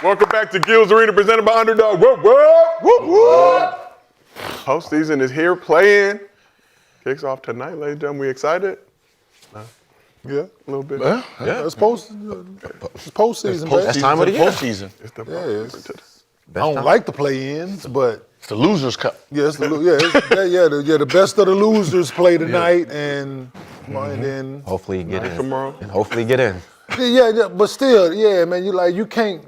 Welcome back to Gil's Arena, presented by Underdog. Whoop, whoop, whoop, whoop. Postseason is here, playing. Kicks off tonight, ladies and gentlemen. We excited? Yeah, a little bit. Yeah, it's postseason, baby. That's time of the year. Postseason. I don't like the play-ins, but it's the losers' cup. Yeah, the best of the losers play tonight, and then hopefully you get in tomorrow. And hopefully get in. Yeah, but still, man, you can't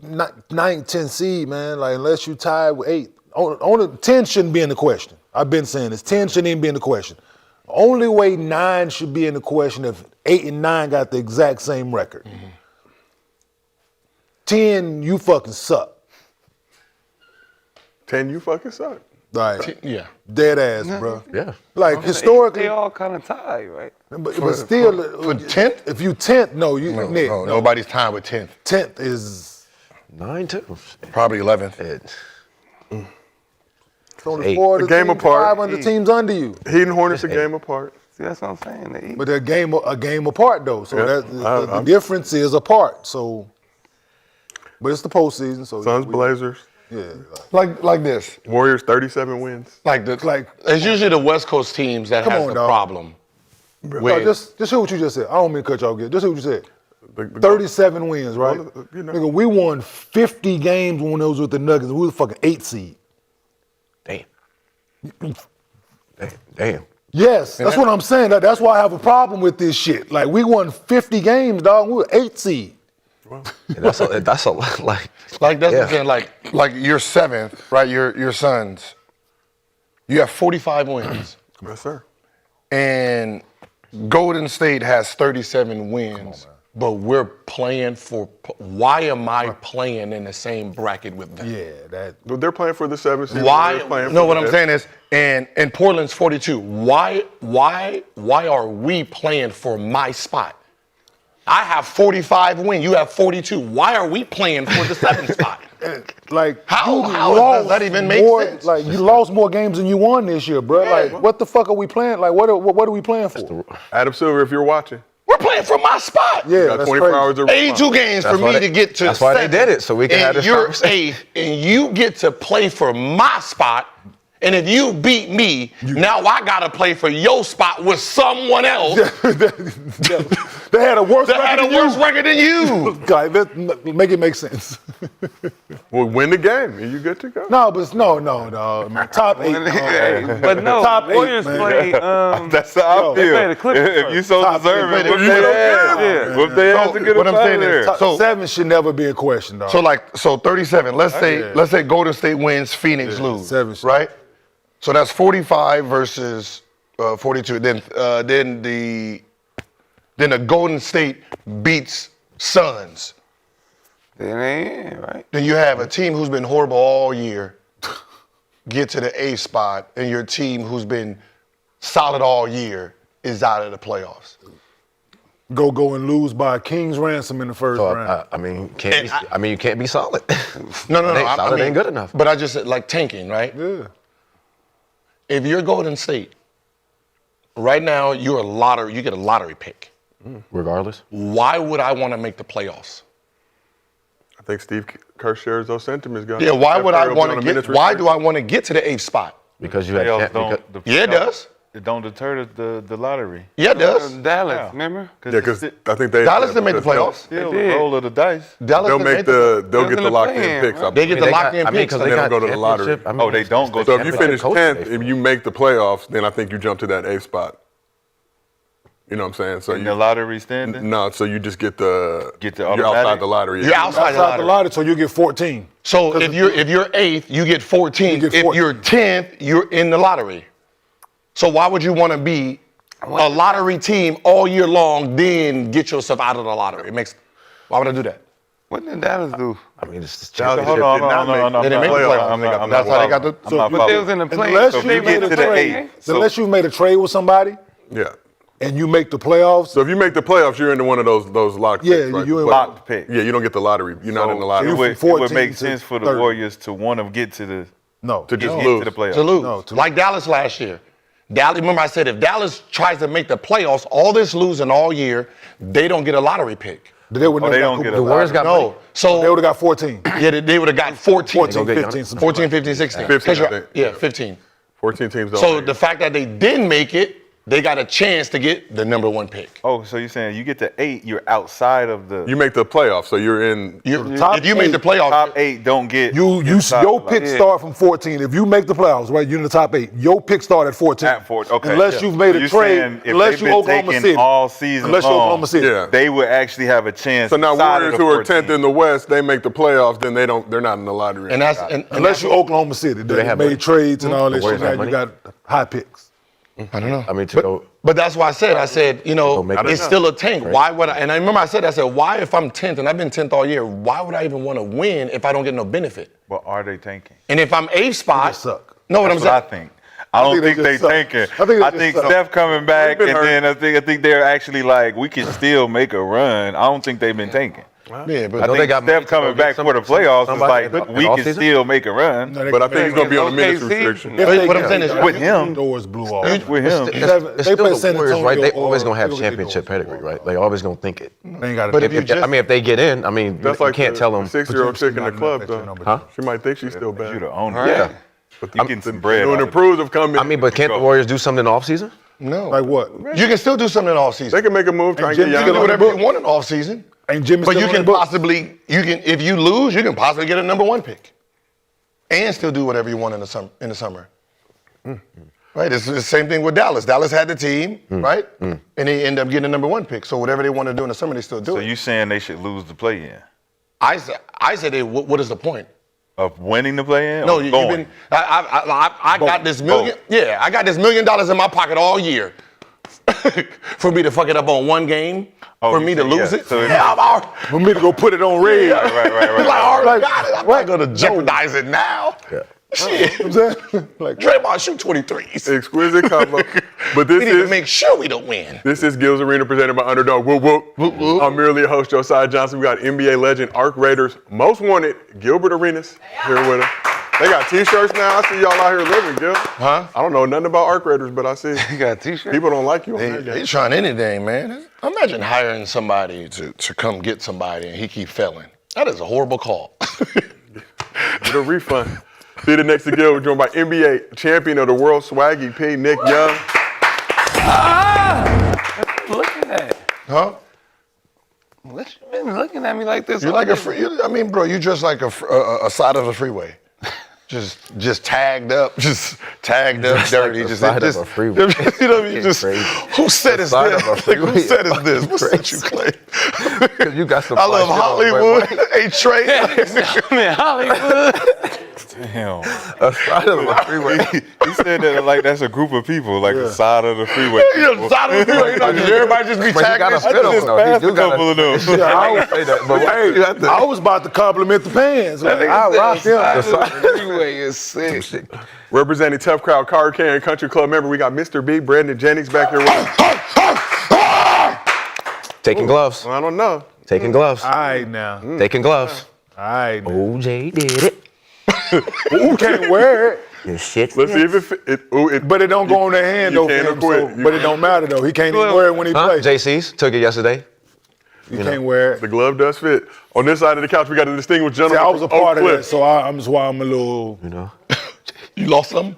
9, 10 seed, man. Like unless you tie with 8, only 10 shouldn't be in the question. I've been saying this. 10 shouldn't even be in the question. Only way 9 should be in the question if 8 and 9 got the exact same record. 10, you fucking suck. 10, you fucking suck. Right. Yeah. Dead ass, bro. Yeah. Like historically, they all kind of tied, right? But still, for 10th, if you 10th, Nick, nobody's tied with 10th. 10th is 9 too. Probably 11th. It's only 4 a game apart. 5 under teams under you. Heat and Hornets a game apart. See, that's what I'm saying. But they're a game apart though. So the difference is apart. So, but it's the postseason. So Suns, Blazers. Yeah. Like this. Warriors 37 wins. It's usually the West Coast teams that has the problem. Just hear what you just said. I don't mean to cut y'all off. Just hear what you said. 37 wins, right? Nigga, we won 50 games when it was with the Nuggets. We was fucking 8 seed. Damn. Yes, that's what I'm saying. That's why I have a problem with this shit. Like we won 50 games, dog. We were 8 seed. That's a lot. Like that's what I'm saying. Like you're 7th, right? Your Suns. You have 45 wins. Yes, sir. And Golden State has 37 wins. But we're playing for. Why am I playing in the same bracket with them? Yeah, they're playing for the 7th seed. Why? No, what I'm saying is, and Portland's 42. Why are we playing for my spot? I have 45 wins. You have 42. Why are we playing for the 7th spot? Like how does that even make sense? Like you lost more games than you won this year, bro. Yeah. Like what the fuck are we playing? Like what are we playing for? Adam Silver, if you're watching. We're playing for my spot. Yeah, that's 24 hours of 82 games for me to get to. That's why they did it, so we can have this conversation. You're 8th, and you get to play for my spot. And if you beat me, now I gotta play for your spot with someone else. They had a worse record than you. God, make it make sense. Well, win the game, and you good to go. No, but no. Top 8. But no, top Warriors 8, play. That's how I feel. If you so deserving, what they had to get what I'm saying is, so 7 should never be a question, dog. So 37. Let's say Golden State wins, Phoenix lose. 7 right? So that's 45 versus 42. Then the Golden State beats Suns. Then they in, right? Then you have a team who's been horrible all year get to the 8th spot, and your team who's been solid all year is out of the playoffs. Go and lose by a king's ransom in the first round. You can't be solid. No. Solid ain't good enough. But I just said like tanking, right? Yeah. If you're Golden State, right now you get a lottery pick. Regardless. Why would I want to make the playoffs? I think Steve Kerr shares those sentiments. Yeah, why would I want to get? Why do I want to get to the 8th spot? Because you have. Yeah, it does. It don't deter the lottery. Yeah, it does. Dallas, remember? Yeah, because I think Dallas didn't make the playoffs. Still the roll of the dice. They'll get the locked-in picks. They get the locked-in picks, and they don't go to the lottery. They don't go. So if you finish 10th, if you make the playoffs, then I think you jump to that 8th spot. You know what I'm saying? So in the lottery standing? No, so you just get the automatic? You're outside the lottery. You're outside the lottery, so you get 14. So if you're 8th, you get 14. If you're 10th, you're in the lottery. So why would you want to be a lottery team all year long, then get yourself out of the lottery? Why would I do that? What did Dallas do? I mean, it's just Hold on. They didn't make the playoffs. That's how they got the. But they was in the play. Unless you made a trade with somebody. Yeah. And you make the playoffs. So if you make the playoffs, you're into one of those locked picks, right? you're in locked pick. Yeah, you don't get the lottery. You're not in the lottery. It would make sense for the Warriors to want to get to the to just get lose to the playoffs. To lose, like Dallas last year. Remember I said if Dallas tries to make the playoffs, all this losing all year, they don't get a lottery pick. They would Oh, never they got don't Cooper get a The Cup. Warriors got money. No. So They would have got 14. yeah, they would have got 14. 14, Go get 15. Giannis. some shit 14, like 15, 16. 15, 'Cause I think. yeah, 15. 14 teams don't So make the it. fact that they didn't make it, they got a chance to get the number 1 pick. Oh, so you're saying you get to 8, you're outside of the You make the playoffs, so you're in. top If you make the 8, playoffs, top 8. Don't get inside your of pick like- start from 14. If you make the playoffs, right, you're in the top 8. Your pick start at 14. At 14, okay. Unless Yeah. you've made So a you're trade, saying if unless they've you been Oklahoma taking City. all season Unless you long, Oklahoma City. Yeah. they would actually have a chance. So now outside Warriors of the who are 14. 10th in the West, they make the playoffs, then they're not in the lottery. and that's Unless you Oklahoma City. They have made money? trades and all that Warriors shit. Now have you money? got high picks. I don't know. I mean, to go. But that's why I said, you know, make it. it's still a tank. Why would I? And I remember I said, why if I'm 10th and I've been 10th all year, why would I even want to win if I don't get no benefit? But are they tanking? And if I'm 8th spot, just suck. know what That's I'm what I saying? think. I don't think they think they just suck. tanking. I think they I just think suck. Steph coming back, They've and been then I think they're actually like we can still make a run. I don't think they've been tanking. Yeah, but I they think got money Steph to coming go get back for the somebody- playoffs is somebody like in we off can season? still make a run. But I think he's going to be on the minutes OKC? restriction. But what I'm saying is, With him, Doors blew off. with him. It's They still play the San Warriors, Antonio right? They or- always gonna have they gonna get championship those. pedigree, right? They always gonna think it. They ain't got But to if you just- I mean, if they get in, I mean, That's you like can't tell them. 6-year-old chick in the club, though. Huh? She might think she's still bad. You the owner. Yeah. But you getting some bread. When out the of it. pros have come in, I mean, but can't the Warriors do something in the offseason? no. Like what? You can still do something in off they season. can make a move, try and Jimmy get You can do Giannis. whatever you want in off season. Ain't Jimmy But still you on can the books? possibly, if you lose, you can possibly get a number 1 pick, and still do whatever you want in the summer. Right? It's the same thing with Dallas. Dallas had the team, right? And they end up getting a number 1 pick. So whatever they want to do in the summer, they still do So it. you saying they should lose the play-in I said, what is the point? of winning the play-in? No, or you've going? been. I got this million. Yeah, I got this $1 million in my pocket all year. For me to fuck it up on one game, Oh, for you me to said, lose yeah. it. So it- Yeah, I'm already. For me to go put it on red. Right. Like, I already got it. I'm not gonna jeopardize it now. Yeah. Shit. You know what I'm saying? Like, Draymond shoot 23s. Exquisite combo. But We this need to is make sure we don't win. This is Gil's Arena presented by Underdog. Whoop, whoop. I'm merely a host, Josiah Johnson. We got NBA legend, Arc Raiders, most wanted, Gilbert Arenas here with us. They got T-shirts now. I see y'all out here living, Gil. Huh? I don't know nothing about Arc Raiders, but I see You got a T-shirt? people don't like you on They, that they game. trying anything, man. Imagine hiring somebody to come get somebody and he keep failing. That is a horrible call. Get a refund. Seated next to Gil, we're joined by NBA champion of the world, Swaggy P, Nick Young. Look at that. Huh? What you been looking at me like this? You're like a free. I mean, bro, you just like a side of the freeway. Just tagged up, dirty. the Just side of just a freeway. You know what I mean? It's Just crazy. who said it's side this? of a Like, who freeway said it's is this? What's that you claim? Because you got some. I love fly shit on, Hollywood. but Hey Trey. I'm in Hollywood. Damn. A side of a freeway. He said that like that's a group of people, like the side of the freeway. You know, side of the freeway. You know, just everybody just be But you gotta tagging. fit them just though. You passed do a couple gotta. of them. yeah, I was, Say that, but hey, you have to. I was about to compliment the pants. Like, I rock them. The freeway is sick. Representing Tough Crowd, Car Carrying Country Club member, we got Mr. B, Brandon Jennings back here with us. Taking gloves. I don't know. Taking gloves. All right now. Taking gloves. All right. Now. OJ did it. Who can't wear it? Your shit. Let's see if it But it don't go on their hand you though. can't for him, quit. so, but it don't matter though. He can't even wear it when he Huh? plays. JC's took it yesterday. You can't wear it. the glove does fit. On this side of the couch, we got a distinguished See, gentleman. I was a from Oak part of that, Cliff. so I'm just why I'm a little. You know. You lost something?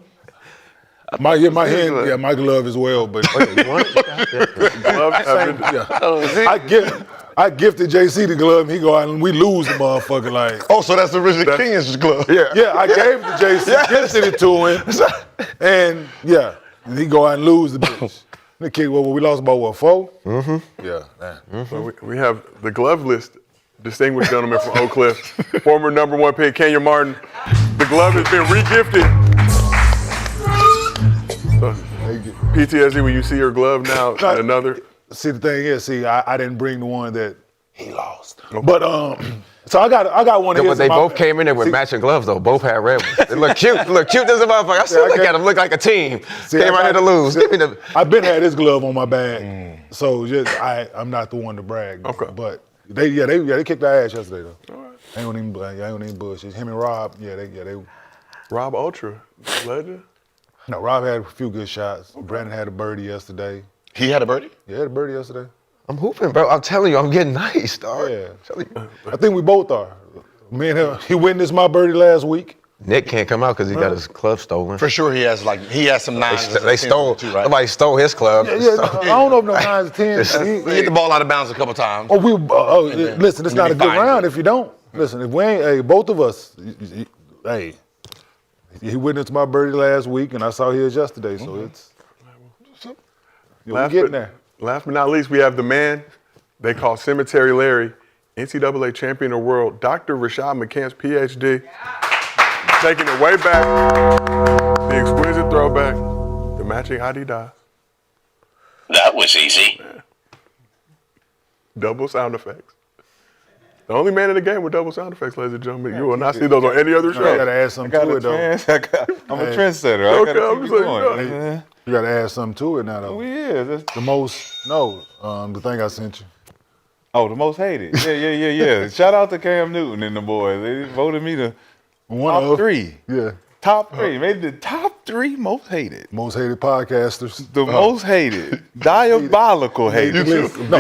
My hand, yeah, my glove as well. But You want it? Gloves have been- yeah. I gifted JC the glove, and he go out and we lose the motherfucker. Like, Oh, so that's the Richard Kenyon's glove. yeah, I gave it to JC, gifted it to him, and yeah, and he go out and lose the bitch. The kid, well, we lost about what, 4? Mm-hmm. Yeah. Man. So we have the glove list, distinguished gentleman from Oak Cliff, former number 1 pick, Kenyon Martin. The glove has been re-gifted. So, PTSD when you see your glove now and another. See, the thing is, I didn't bring the one that he lost, but so I got one of But his. they in my- both came in there with See, matching gloves though. Both had red ones. They look cute. Look cute as a motherfucker. I still I look got- at them. Look like a team. See, Came I out here to got- lose. Give me the. I've been had this glove on my bag, so just I'm not the one to brag. Okay. But they kicked our ass yesterday though. All right. I ain't gonna even bullshit. Him and Rob, they. Rob Ultra, legend. No, Rob had a few good shots. Brandon had a birdie yesterday. He had a birdie? Yeah, had a birdie yesterday. I'm hooping, bro. I'm telling you, I'm getting nice, dog. Yeah. I'm telling you. I think we both are. Me and him, he witnessed my birdie last week. Nick can't come out because he got his club stolen. For sure, he has some nines. They stole. Too, right? Somebody stole his club. Yeah, I don't know if no 9s or 10s. He hit the ball out of bounds a couple times. Listen, it's not a good round if you don't. Listen, if we ain't, both of us, he witnessed my birdie last week, and I saw his yesterday, so it's we're getting there. Last but not least, we have the man they call Cemetery Larry, NCAA champion of the world, Dr. Rashad McCants, PhD. Taking it way back, the exquisite throwback, the matching Adidas. That was easy. Double sound effects. The only man in the game with double sound effects, ladies and gentlemen. You will not see those on any other show. You gotta add something to it, though. I'm a trendsetter. I Okay, gotta I'm keep saying, going. no. You gotta add something to it now, though. The thing I sent you. the most hated. Yeah. Shout out to Cam Newton and the boys. They voted me the top 3. Yeah. Top 3. Maybe the top 3 most hated. Most hated podcasters. The most hated. Diabolical hated. Be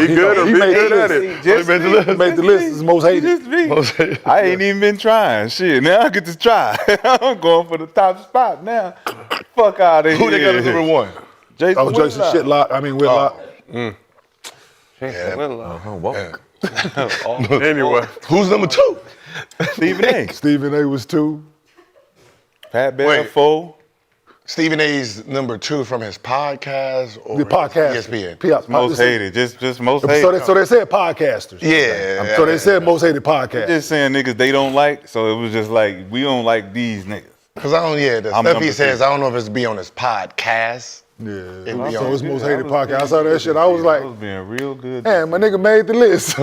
good or be good at it. Just He made the list as most hated. Just me. I ain't even been trying. Shit, now I get to try. I'm going for the top spot now. Fuck out of here. Who they got as number 1? Jason Jason Whitlock. Whitlock. Anyway, Who's number 2? Stephen A. Stephen A was 2. Pat Bear 4. Stephen A's number 2 from his podcast or The podcast. ESPN. Most hated. Just most hated. So they said podcasters. Yeah. So they said most hated podcast. Just saying niggas they don't like, so it was just like, we don't like these niggas. Because the I'm stuff he number says, 3. I don't know if it's be on his podcast. Yeah. It'd be So on- it's most hated podcast. I saw that shit. I was I like, was being real good. man, my nigga made the list.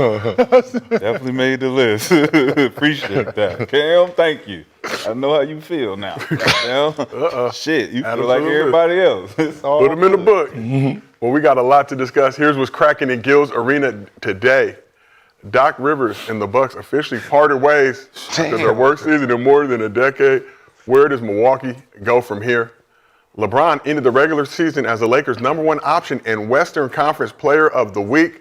Definitely made the list. Appreciate that. Cam, thank you. I know how you feel now. Shit, you feel like Absolutely. everybody else. It's all put them in the good. book. Well, we got a lot to discuss. Here's what's cracking in Gil's Arena today. Doc Rivers and the Bucks officially parted ways after their worst season in more than a decade. Where does Milwaukee go from here? LeBron ended the regular season as the Lakers' #1 option and Western Conference Player of the Week.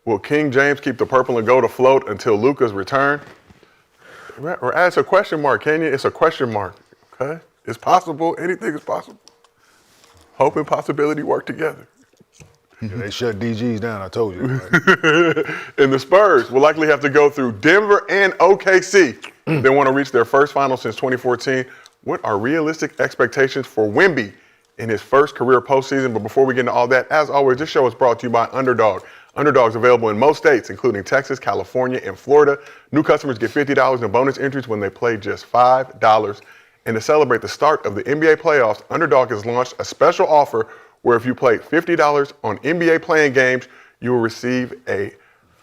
Will King James keep the purple and gold afloat until Luka's return? Or it's a question mark, Kenyon. It's a question mark, okay? It's possible. Anything is possible. Hope and possibility work together. Yeah, they shut DGs down, I told you. And the Spurs will likely have to go through Denver and OKC. They want to reach their first final since 2014. What are realistic expectations for Wemby in his first career postseason? But before we get into all that, as always, this show is brought to you by Underdog. Underdog's available in most states, including Texas, California, and Florida. New customers get $50 in bonus entries when they play just $5. And to celebrate the start of the NBA playoffs, Underdog has launched a special offer where if you play $50 on NBA playing games, you will receive a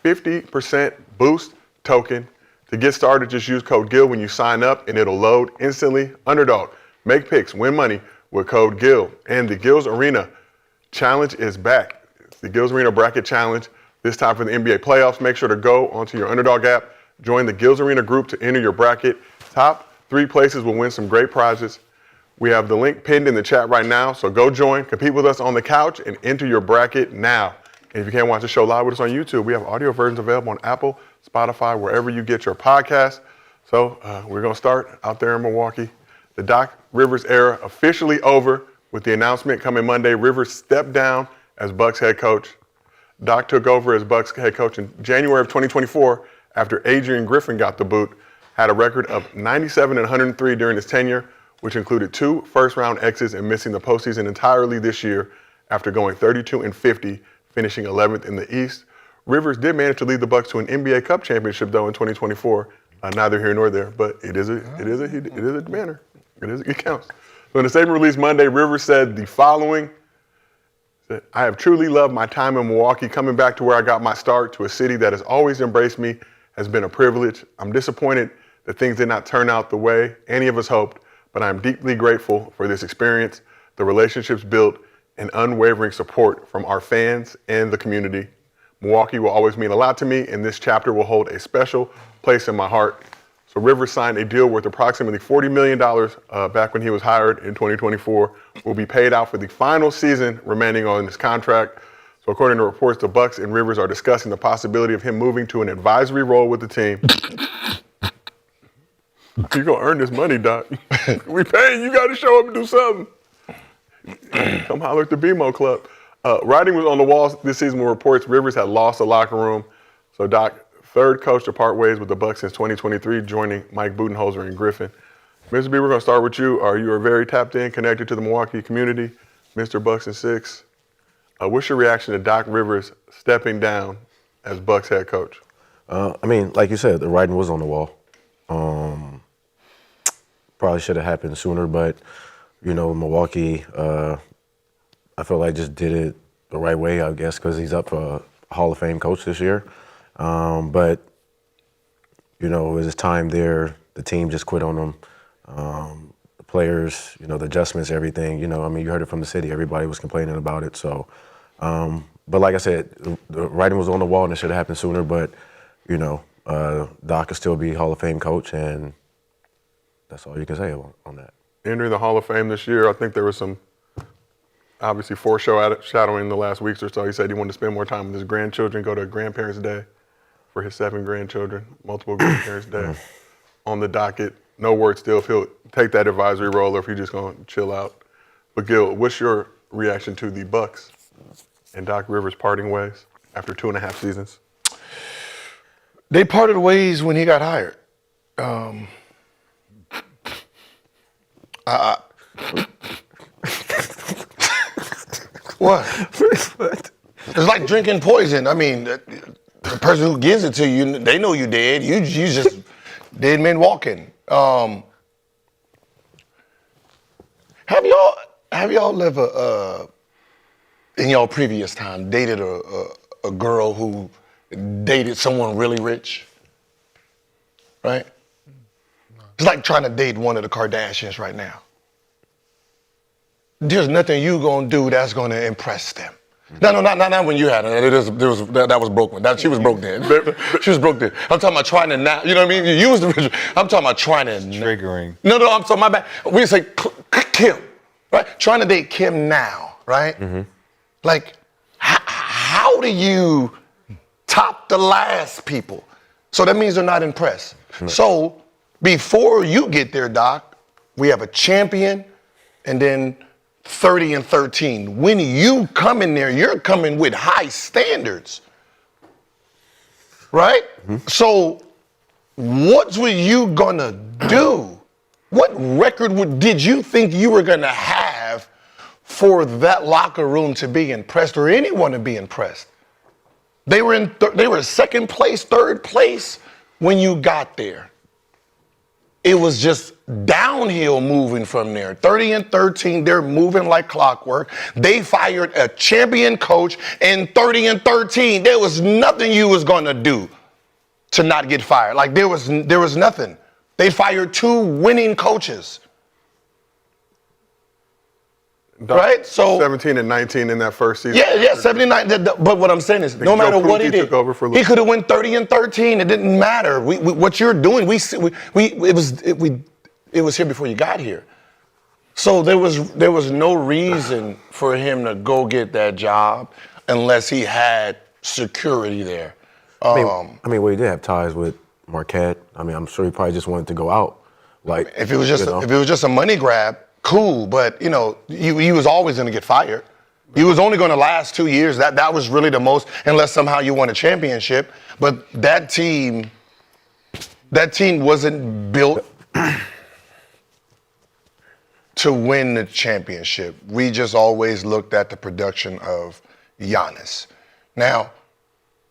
50% boost token. To get started, just use code GIL when you sign up and it'll load instantly. Underdog, make picks, win money with code GIL. And the Gil's Arena Challenge is back. It's the Gil's Arena Bracket Challenge, this time for the NBA playoffs. Make sure to go onto your Underdog app, join the Gil's Arena group to enter your bracket. Top 3 places will win some great prizes. We have the link pinned in the chat right now, so go join, compete with us on the couch, and enter your bracket now. And if you can't watch the show live with us on YouTube, we have audio versions available on Apple, Spotify, wherever you get your podcasts. So we're going to start out there in Milwaukee. The Doc Rivers era officially over with the announcement coming Monday. Rivers stepped down as Bucks head coach. Doc took over as Bucks head coach in January of 2024 after Adrian Griffin got the boot. Had a record of 97 and 103 during his tenure, which included 2 first-round exits and missing the postseason entirely this year after going 32 and 50, finishing 11th in the East. Rivers did manage to lead the Bucks to an NBA Cup championship, though, in 2024. Neither here nor there, but it is a banner. It counts. So in a statement released Monday, Rivers said the following: "I have truly loved my time in Milwaukee. Coming back to where I got my start, to a city that has always embraced me, has been a privilege. I'm disappointed that things did not turn out the way any of us hoped, but I'm deeply grateful for this experience, the relationships built, and unwavering support from our fans and the community. Milwaukee will always mean a lot to me, and this chapter will hold a special place in my heart." So Rivers signed a deal worth approximately $40 million back when he was hired in 2024. Will be paid out for the final season remaining on his contract. So according to reports, the Bucks and Rivers are discussing the possibility of him moving to an advisory role with the team. You're going to earn this money, Doc. We paying. You got to show up and do something. Come holler at the BMO Club. Writing was on the walls this season when reports Rivers had lost the locker room. So, Doc, third coach to part ways with the Bucks since 2023, joining Mike Budenholzer and Griffin. Mr. B, we're going to start with you. You are very tapped in, connected to the Milwaukee community. Mr. Bucks and 6. What's your reaction to Doc Rivers stepping down as Bucks head coach? I mean, like you said, the writing was on the wall. Probably should have happened sooner, but, you know, Milwaukee, I feel like just did it the right way, I guess, because he's up for a Hall of Fame coach this year. But, you know, it was his time there. The team just quit on him. The players, you know, the adjustments, everything. You know, I mean, you heard it from the city. Everybody was complaining about it. So, but like I said, the writing was on the wall and it should have happened sooner. But, you know, Doc could still be Hall of Fame coach, and that's all you can say on that. Entering the Hall of Fame this year, I think there was some obviously foreshadowing the last weeks or so. He said he wanted to spend more time with his grandchildren, go to Grandparents' Day for his 7 grandchildren, multiple Grandparents' Day on the docket. No word still if he'll take that advisory role or if he's just going to chill out. But Gil, what's your reaction to the Bucks and Doc Rivers parting ways after 2.5 seasons? They parted ways when he got hired. What? It's like drinking poison. I mean, the person who gives it to you, they know you dead. You just dead men walking. Have y'all ever, in y'all previous time, dated a girl who dated someone really rich? Right? It's like trying to date one of the Kardashians right now. There's nothing you gonna do that's gonna impress them. No, not when you had her. That was broke one. She was broke then. She was broke then. I'm talking about trying to now. You know what I mean? You was the rich. I'm talking about trying to Triggering. No, I'm talking my bad. We say Kim, right? Trying to date Kim now, right? Mm-hmm. Like, how do you top the last people? So that means they're not impressed. Mm-hmm. So before you get there, Doc, we have a champion, and then 30-13. When you come in there, you're coming with high standards, right? Mm-hmm. So what were you gonna do? What record did you think you were gonna have for that locker room to be impressed or anyone to be impressed? They were second place, third place when you got there. It was just downhill moving from there. 30-13, they're moving like clockwork. They fired a champion coach, and 30-13, there was nothing you was gonna do to not get fired. Like there was nothing. They fired 2 winning coaches. Right? So 17-19 in that first season. Yeah, 79. But what I'm saying is, no matter what he did, he could have went 30-13. It didn't matter. What you're doing, it was here before you got here. So there was no reason for him to go get that job unless he had security there. I mean, well, he did have ties with Marquette. I mean, I'm sure he probably just wanted to go out. Like, if it was just a money grab, cool. But you know, he was always going to get fired. He was only going to last 2 years. That was really the most, unless somehow you won a championship. But that team wasn't built to win the championship. We just always looked at the production of Giannis. Now,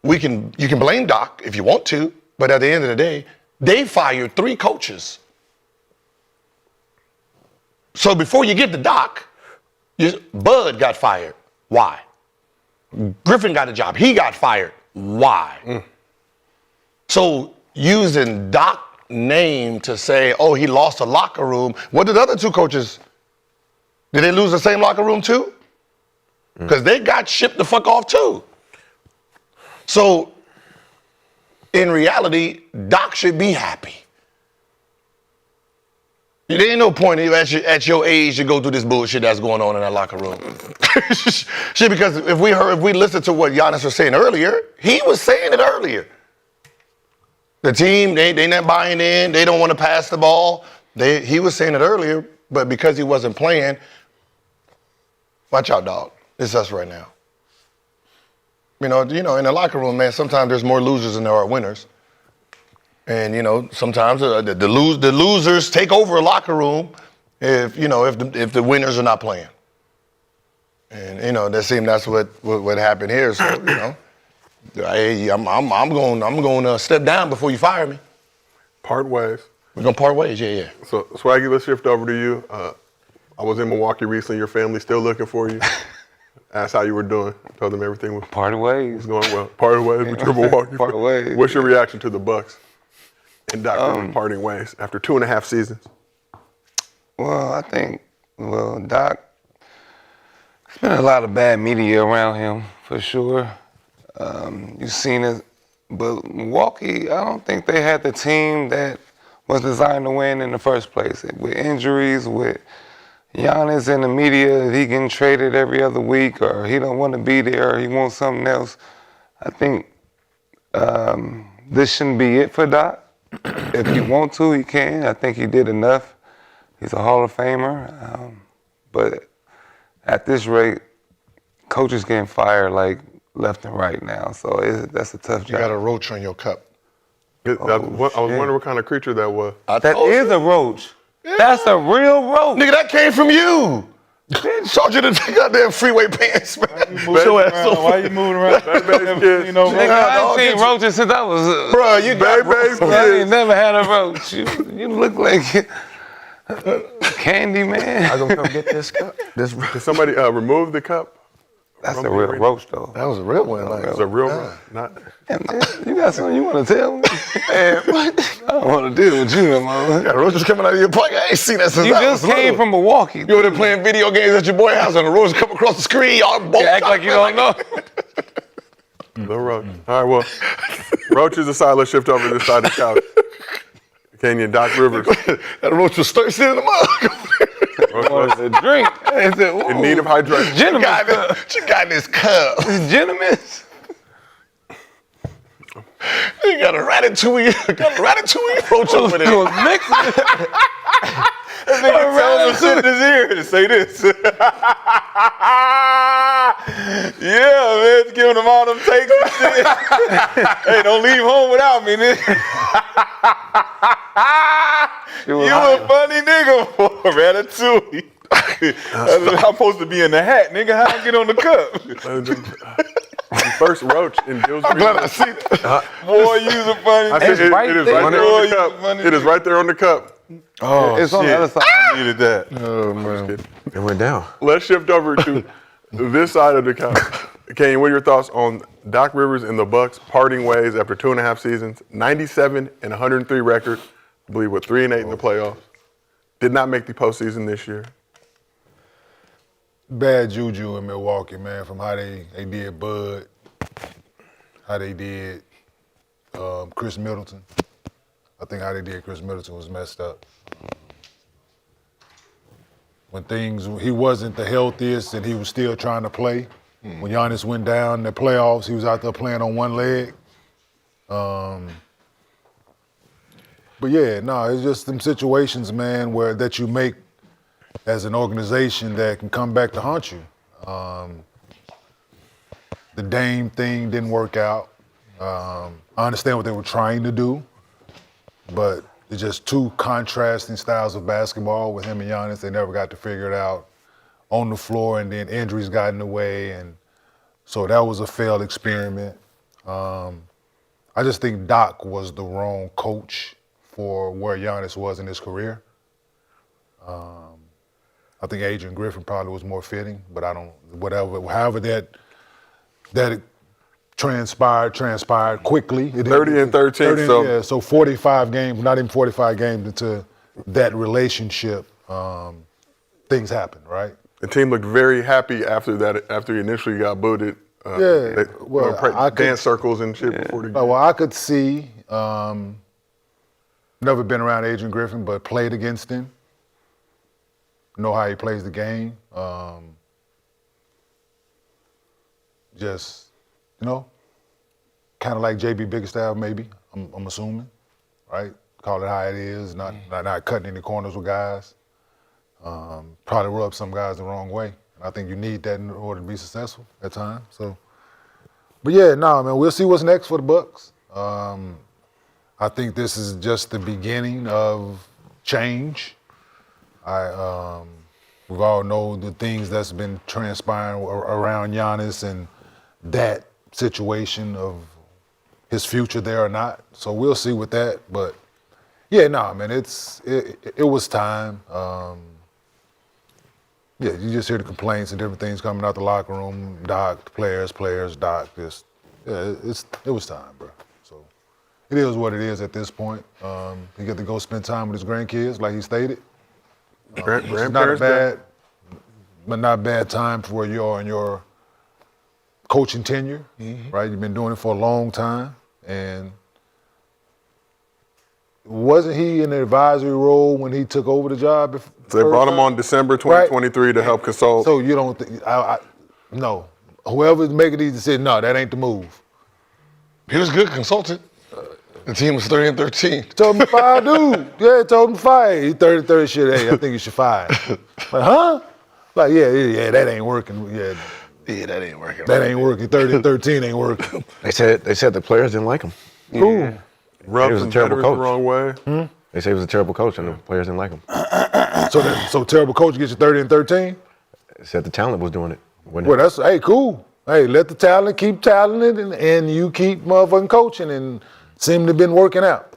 you can blame Doc if you want to, but at the end of the day, they fired 3 coaches. So before you get to Doc, Bud got fired. Why? Griffin got a job. He got fired. Why? So using Doc's name to say, oh, he lost a locker room. What did the other 2 coaches, did they lose the same locker room too? Because they got shipped the fuck off too. So in reality, Doc should be happy. There ain't no point at your age to go through this bullshit that's going on in that locker room. Shit, because if we listened to what Giannis was saying earlier, he was saying it earlier. The team, they not buying in. They don't want to pass the ball. He was saying it earlier, but because he wasn't playing, watch out, dog. It's us right now. You know, in the locker room, man, sometimes there's more losers than there are winners. And, sometimes the losers take over a locker room if the winners are not playing. And, that's what happened here. So, I'm going to step down before you fire me. Part ways. We're going to part ways, yeah. So, Swaggy, let's shift over to you. I was in Milwaukee recently. Your family's still looking for you. Asked how you were doing. Told them everything was Part of ways. going well. Parted ways with your Milwaukee. Part ways. What's your reaction to the Bucks and Doc Rivers parting ways after 2.5 seasons? Well, I think, Doc, there's been a lot of bad media around him, for sure. You've seen it. But Milwaukee, I don't think they had the team that was designed to win in the first place. With injuries, with Giannis in the media, he getting traded every other week, or he don't want to be there, or he wants something else. I think this shouldn't be it for Doc. If he want to, he can. I think he did enough. He's a Hall of Famer. But at this rate, coaches getting fired like left and right now. So that's a tough job. You got a roach on your cup. I was wondering what kind of creature that was. That is a roach. Yeah. That's a real roach. Nigga, that came from you. Told you to take out them freeway pants, man. Why you moving around? Nigga, I've seen roaches since I was bro, you got I ain't never had a roach. You look like candy, man. I'm gonna come get this cup. Did somebody remove the cup? That's a real roach, though. That was a real one. It was a real one. Not. Yeah, man, you got something you want to tell me? Man, what? I don't want to deal with you, man. You got roaches coming out of your pocket. I ain't seen that since You just came from Milwaukee. You over there playing video games at your boy's house and the roaches come across the screen. Y'all both act like you don't know. The roach. All right, well, roaches aside, let's shift over to this side of the couch. Kenyon, Doc Rivers. That roach was thirsty in the mug. Wanted a drink. I said, In need of hydration. She got this cup. Gentlemen. You got a ratatouille roach over there. was mixing. That nigga telling him to sit in his ear to say this. Yeah, man, giving him all them takes and shit. Hey, don't leave home without me, nigga. You a funny nigga for ratatouille. I'm supposed to be in the hat, nigga. How I get on the cup? First roach in Bill's I'm glad I see that. Boy, you's a funny I said nigga. right it is there. right there on the Boy, cup. you a funny It is right there on the cup. Oh, It's on the other side. I needed that. Oh, man. It went down. Let's shift over to this side of the couch. Kenyon, what are your thoughts on Doc Rivers and the Bucks parting ways after 2.5 seasons, 97 and 103 record, I believe, 3-8 in the playoffs. Did not make the postseason this year. Bad juju in Milwaukee, man, from how they did Bud, how they did Chris Middleton. I think how they did Chris Middleton was messed up. When he wasn't the healthiest and he was still trying to play. When Giannis went down in the playoffs, he was out there playing on one leg. But yeah, no, it's just them situations, man, that you make as an organization that can come back to haunt you. The Dame thing didn't work out. I understand what they were trying to do, but it's just two contrasting styles of basketball with him and Giannis. They never got to figure it out on the floor, and then injuries got in the way, and so that was a failed experiment. I just think Doc was the wrong coach for where Giannis was in his career. I think Adrian Griffin probably was more fitting, but however that transpired quickly. 30 and 13, so 45 games, not even 45 games into that relationship, things happen, right? The team looked very happy after he initially got booted. Dance circles and shit before the game. Well, I could see, never been around Adrian Griffin, but played against him. know how he plays the game. Just, kind of like JB Biggerstaff maybe, I'm assuming, right? Call it how it is, not cutting any corners with guys. Probably rub some guys the wrong way. And I think you need that in order to be successful at times. So, but yeah, man, we'll see what's next for the Bucks. I think this is just the beginning of change. We've all know the things that's been transpiring around Giannis and that situation of his future there or not. So we'll see with that. But yeah, man, it was time. Yeah, you just hear the complaints and different things coming out the locker room. Doc, players, Doc. It was time, bro. So it is what it is at this point. He get to go spend time with his grandkids, like he stated. It's not a bad time for where you are in your coaching tenure, right? You've been doing it for a long time, and wasn't he in the advisory role when he took over the job? They brought him on December 2023 to help consult. So you don't think, no. Whoever's making these decisions, no, that ain't the move. He was a good consultant. The team was 30-13. Told him to fire dude. Yeah, told him to fire. He 30-30 shit. Hey, I think you should fire. Like, huh? Like, yeah, that ain't working. Yeah, that ain't working. That ain't working. 30-13 ain't working. They said the players didn't like him. Cool. Rubbed He was a some terrible veterans coach. the wrong way. They say he was a terrible coach, and the players didn't like him. So terrible coach gets you 30-13? They said the talent was doing it. Well, that's, hey, cool. Hey, let the talent keep talented, and you keep motherfucking coaching, and seem to have been working out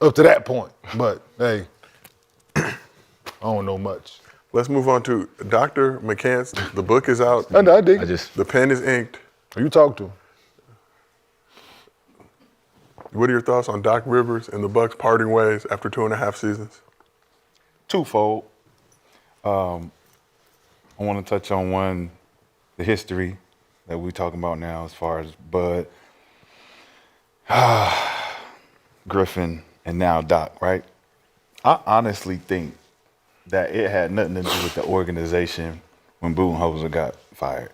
up to that point. But, hey, I don't know much. Let's move on to Dr. McCants. The book is out. I dig it. The pen is inked. You talk to him. What are your thoughts on Doc Rivers and the Bucks parting ways after 2.5 seasons? Twofold. I want to touch on one, the history that we're talking about now as far as Bud, Griffin, and now Doc, right? I honestly think that it had nothing to do with the organization when Budenholzer got fired.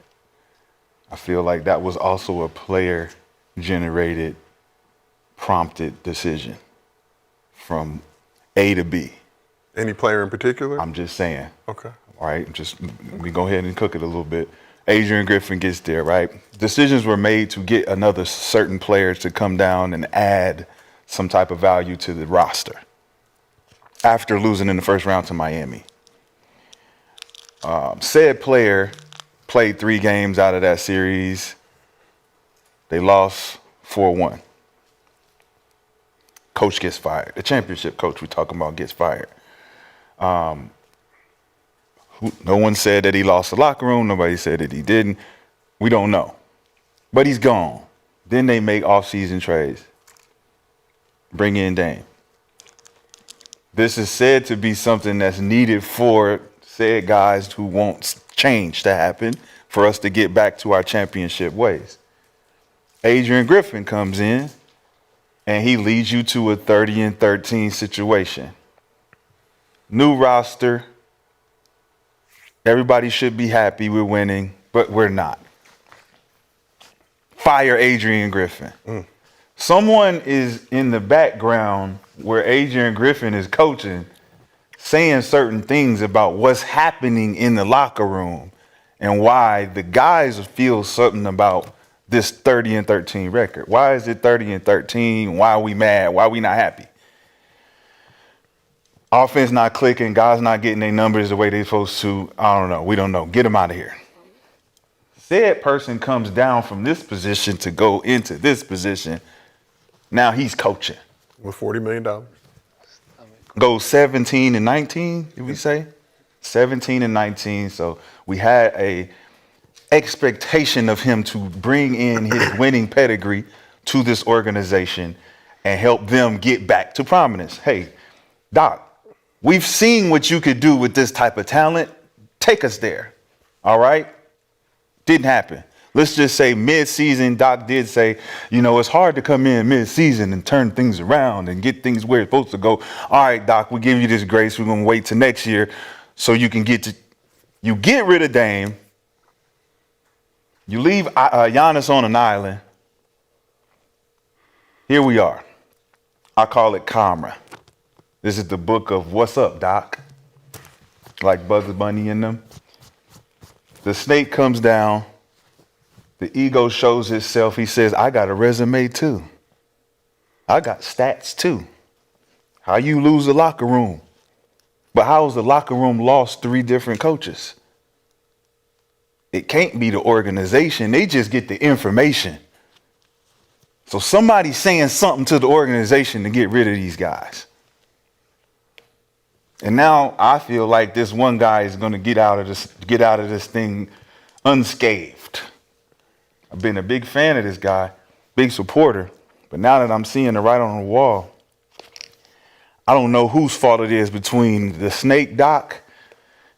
I feel like that was also a player-generated, prompted decision from A to B. Any player in particular? I'm just saying. Okay. All right, we go ahead and cook it a little bit. Adrian Griffin gets there, right? Decisions were made to get another certain player to come down and add some type of value to the roster after losing in the first round to Miami. Said player played 3 games out of that series. They lost 4-1. Coach gets fired. The championship coach we're talking about gets fired. No one said that he lost the locker room. Nobody said that he didn't. We don't know. But he's gone. Then they make off-season trades. Bring in Dame. This is said to be something that's needed for said guys who want change to happen for us to get back to our championship ways. Adrian Griffin comes in and he leads you to a 30-13 situation. New roster. Everybody should be happy we're winning, but we're not. Fire Adrian Griffin. Someone is in the background where Adrian Griffin is coaching, saying certain things about what's happening in the locker room and why the guys feel something about this 30-13 record. Why is it 30-13? Why are we mad? Why are we not happy? Offense not clicking, guys not getting their numbers the way they're supposed to. I don't know. We don't know. Get them out of here. Said person comes down from this position to go into this position. Now he's coaching. With $40 million. Goes 17-19, did we say? 17-19. So we had a expectation of him to bring in his winning pedigree to this organization and help them get back to prominence. Hey, Doc, we've seen what you could do with this type of talent. Take us there. All right? Didn't happen. Let's just say mid-season, Doc did say, it's hard to come in mid-season and turn things around and get things where it's supposed to go. All right, Doc, we'll give you this grace. We're going to wait till next year. so you get rid of Dame. You leave Giannis on an island. Here we are. I call it Camera. This is the book of What's Up, Doc? Like Bugs Bunny in them. The snake comes down. The ego shows itself. He says, I got a resume too. I got stats too. How you lose the locker room. But how has the locker room lost 3 different coaches? It can't be the organization. They just get the information. So somebody's saying something to the organization to get rid of these guys. And now I feel like this one guy is going to get out of this thing unscathed. I've been a big fan of this guy, big supporter. But now that I'm seeing the writing on the wall, I don't know whose fault it is between the snake Doc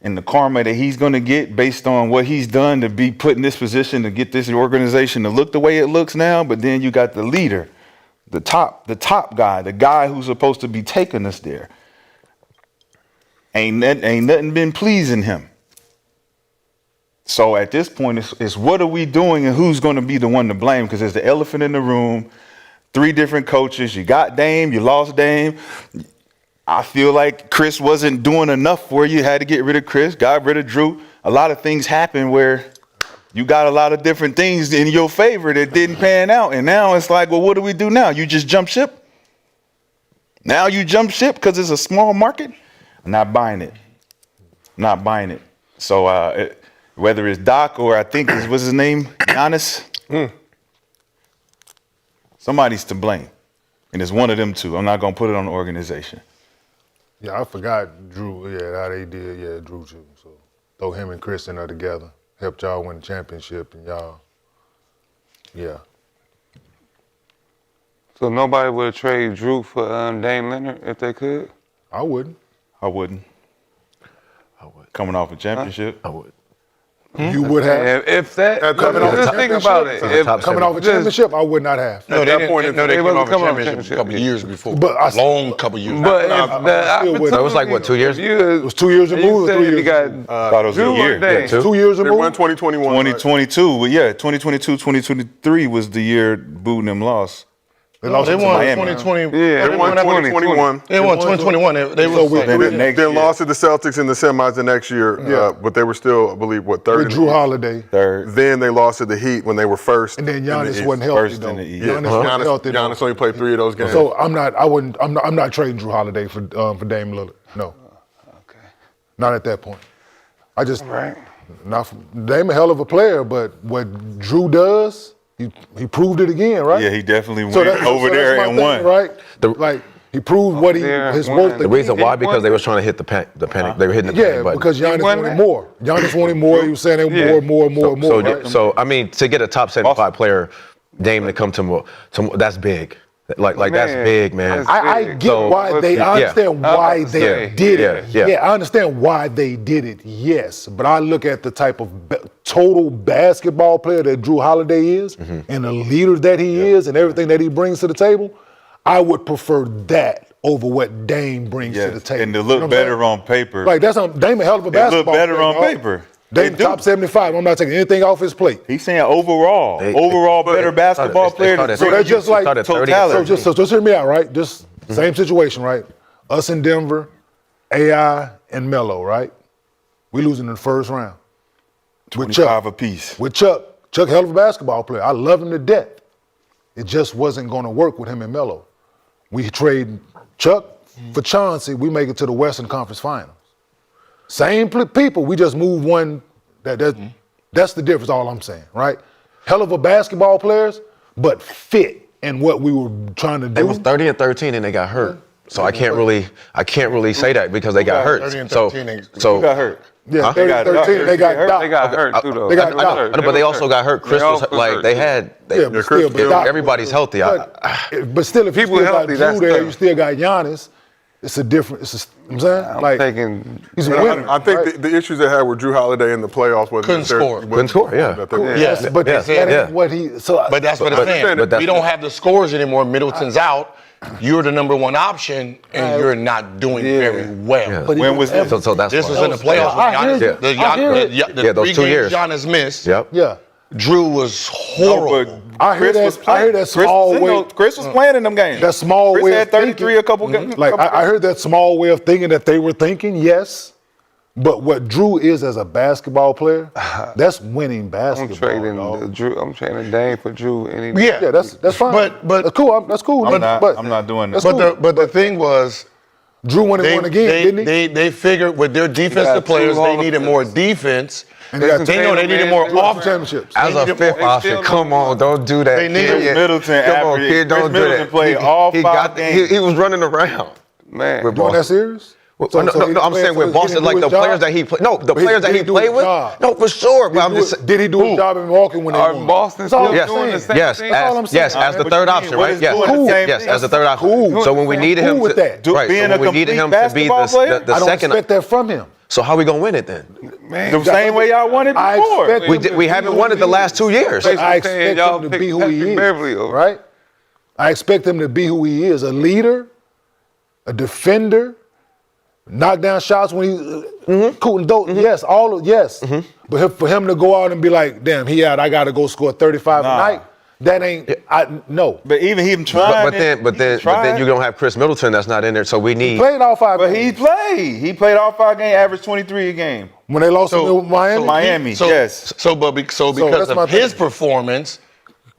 and the karma that he's going to get based on what he's done to be put in this position to get this organization to look the way it looks now. But then you got the leader, the top guy, the guy who's supposed to be taking us there. Ain't nothing been pleasing him. So at this point, it's what are we doing and who's going to be the one to blame? Because there's the elephant in the room, 3 different coaches. You got Dame, you lost Dame. I feel like Chris wasn't doing enough for you. Had to get rid of Chris, got rid of Drew. A lot of things happened where you got a lot of different things in your favor that didn't pan out. And now it's like, well, what do we do now? You just jump ship? Now you jump ship because it's a small market? I'm not buying it. Not buying it. So whether it's Doc or I think what's his name? Giannis? Somebody's to blame. And it's one of them two. I'm not going to put it on the organization. Yeah, I forgot Drew. Yeah, how they did. Yeah, Drew too. So throw him and Chris in there together. Helped y'all win the championship, and y'all. Yeah. So nobody would trade Drew for Dame Lillard if they could? I wouldn't. I wouldn't. Coming off a championship. I would. You would have. If that, coming off just think about it. Coming off a championship, I would not have. No, they came wasn't off a coming off championship a championship. couple of years before. But I- long couple years. But if the still wouldn't. So it was like, what, 2 years? It was 2 years removed or 3 years? You got Thought it was Drew a year. or Dame? 2 years They removed. won 2021. 2022, well, yeah, 2022, 2023 was the year Boo and them lost. They lost They it to won Miami. 2020. Yeah, They won 2021. They won 2021. They So was we- Then the next Then year, lost to the Celtics in the semis the next year, Yeah. but they were still, I believe, what, third? With in the Drew East. Holiday. third. Then they lost to the Heat when they were first. And then in the Giannis East. wasn't healthy First though. in the East. Yeah, Giannis wasn't healthy though. Giannis only played 3 of those games. So I'm not trading Drew Holiday for Dame Lillard. No. Okay. Not at that point. I just Right. Dame a hell of a player, but what Drew does, he proved it again, right? Yeah, he definitely went that's over there my and thing, won. right? Like he proved what There, his won. worth. The reason why, He because they won. was trying to hit the panic. They were hitting the Yeah, panic button. because Giannis won wanted that? more. Giannis wanted more. He was saying they Yeah. more. Right? So I mean, to get a top 75 player, Dame to come to that's big. Like that's Man, big, man. that's I big. get So- why they. I Yeah. understand I was why about to they say, did it. yeah. I understand why they did it. Yes, but I look at the type of total basketball player that Drew Holiday is, Mm-hmm. and the leader that he is, and everything that he brings to the table. I would prefer that over what Dame brings to the Yes, table. and to You know look what I'm better saying? on paper. Like Dame a hell of a They look basketball better player, on dog. paper. Dame They do. top 75. I'm not taking anything off his plate. He's saying overall, better basketball player. started- So that's just like started 30 totality. So just hear me out, right? Just same situation, right? Us in Denver, AI and Melo, right? We losing in the first round. With 25 Chuck. apiece. With Chuck. Chuck hell of a basketball player. I love him to death. It just wasn't going to work with him and Melo. We trade Chuck for Chauncey. We make it to the Western Conference Finals. Same people. We just move one. That's the difference. All I'm saying, right? Hell of a basketball players, but fit in what we were trying to do. They was 30 and 13 and they got hurt. So I can't really say that because they got hurt. 30 and So 13, Who got hurt? Yeah, Huh? 30, 13, they got Doc. They got hurt too, though. They got Doc. I know, but they also got hurt. Chris was like they had. Yeah, but still, but Doc- Everybody's healthy. But still, if People you still healthy, got that's Drew there, tough. you still got Giannis. It's a different. You know what I'm saying? I'm Like taking. he's a winner. I think right? the issues they had with Drew Holiday in the playoffs wasn't Couldn't necessarily- score. Couldn't score, yeah. that they were- Yeah. But Yeah, that ain't yeah. what he. So, But that's what I'm saying. but that's- We don't have the scores anymore. Middleton's out. you're the number one option and you're not doing very well. Yeah. But When was this? So that's This why. was in the playoffs. I when hear Giannis, you. I hear it. the those 3 2 games years. Giannis missed. Yep. Yeah. Drew was No, horrible. but I hear Chris that- was playing. I hear that small Chris was, way- Chris was playing in them games. That small Chris way had of 33 thinking. a couple games. Like I heard that small way of thinking that they were thinking, yes. But what Drew is as a basketball player, that's winning I'm basketball. trading dog. Drew. I'm trading Dame for Drew any day. Yeah. Yeah, that's fine. But- that's cool. That's cool. I'm not doing that. That's cool. But the thing was, Drew won again, didn't he? they figured with their defensive got 2 players, they Hall of needed Famers. more defense. And they got They know they needed more two offense. championships. As a fifth option, come on, don't do that. They need kid. Chris Middleton Come on, averaged- kid, Chris don't do Middleton that. played all he 5 got, games. He was running around. Man, With Doing that Boston. serious? Well, So- no, so no, he no, I'm played saying for with his- he Boston, didn't like do the his players job? that he played. No, the But players that he did do played his with. job. No, for sure. But I'm just saying. Did he do his job in Milwaukee when they Are won? Boston That's all still I'm Yes, doing the saying. same yes, thing? all I'm saying. yes, as the What third you option, mean? What right? is Yes, doing the same yes, thing? as the third option. Cool. So when we needed Cool him with to, that. right, Being so a when we needed complete him to be basketball player? the I don't second. expect that from him. So how we gonna win it then? Man, The same way y'all won it I before. expect We haven't won it the last 2 years. Basically I saying expect y'all him to picked be who he Patrick is, Beverly over. right? I expect him to be who he is, a leader, a defender, knock down shots when he's cool and dope. Yes, yes. But for him to go out and be like, damn, he out, I got to go score 35 a night, that ain't, no. But even him trying. But then you're gonna have Chris Middleton that's not in there. So we need. Played all 5 But games. he played. He played all 5 games, averaged 23 a game. When they lost to Miami. Miami, So, yes. So because that's my of his thing. performance,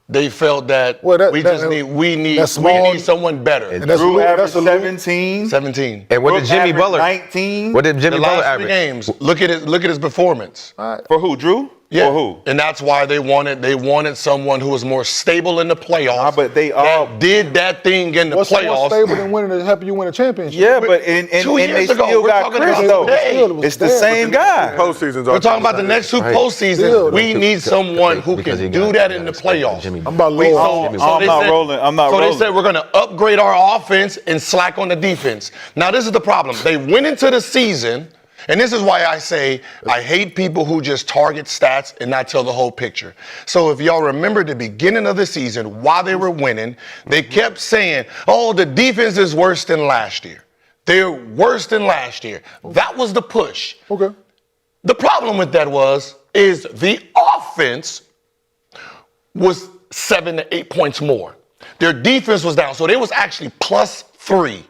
they felt that Well, we need that's small- someone better. And that's Drew a little- averaged that's a little- 17. 17. And what did Brooke Jimmy averaged Butler? 19. What did Jimmy The Butler last 3 average? games. Look at his performance. For who? Drew? Yeah. Or who? And that's why they wanted someone who was more stable in the playoffs. But they all that did that thing in the What's more playoffs. stable than winning to help you win a championship? Yeah, but and 2 they years ago, still we're got talking Chris about though. today. It's the same guy. Postseasons We're talking about the next 2 postseasons. Still, We need someone who Because he can do got- that he in the got expected playoffs. Jimmy I'm about We- low. so I'm they not said- rolling. I'm not so rolling. they said we're going to upgrade our offense and slack on the defense. Now this is the problem. They went into the season, and this is why I say I hate people who just target stats and not tell the whole picture. So if y'all remember the beginning of the season, while they were winning, they kept saying, "Oh, the defense is worse than last year. They're worse than last year." That was the push. Okay. The problem with that is the offense was 7 to 8 points more. Their defense was down, so they was actually +3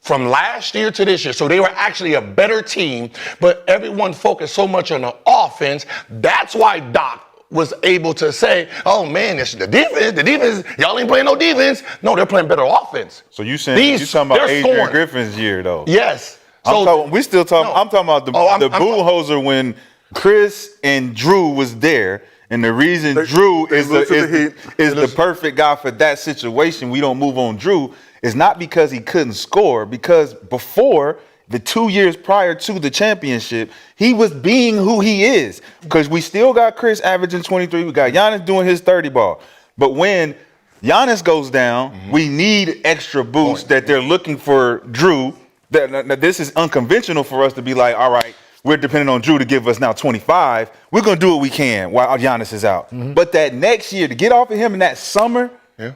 from last year to this year. So they were actually a better team, but everyone focused so much on the offense. That's why Doc was able to say, "Oh man, it's the defense, y'all ain't playing no defense." No, they're playing better offense. So you saying you talking about they're Adrian scoring. Griffin's year though? Yes. I'm talking about the I'm bullhoser when Chris and Drew was there. And the reason Drew is moved to the Heat. the perfect guy for that situation, we don't move on Drew, is not because he couldn't score, because before the 2 years prior to the championship, he was being who he is. Because we still got Chris averaging 23, we got Giannis doing his 30 ball. But when Giannis goes down, we need extra boost that they're looking for Drew. That this is unconventional for us to be like, all right, we're depending on Drew to give us now 25. We're going to do what we can while Giannis is out. But that next year, to get off of him in that summer,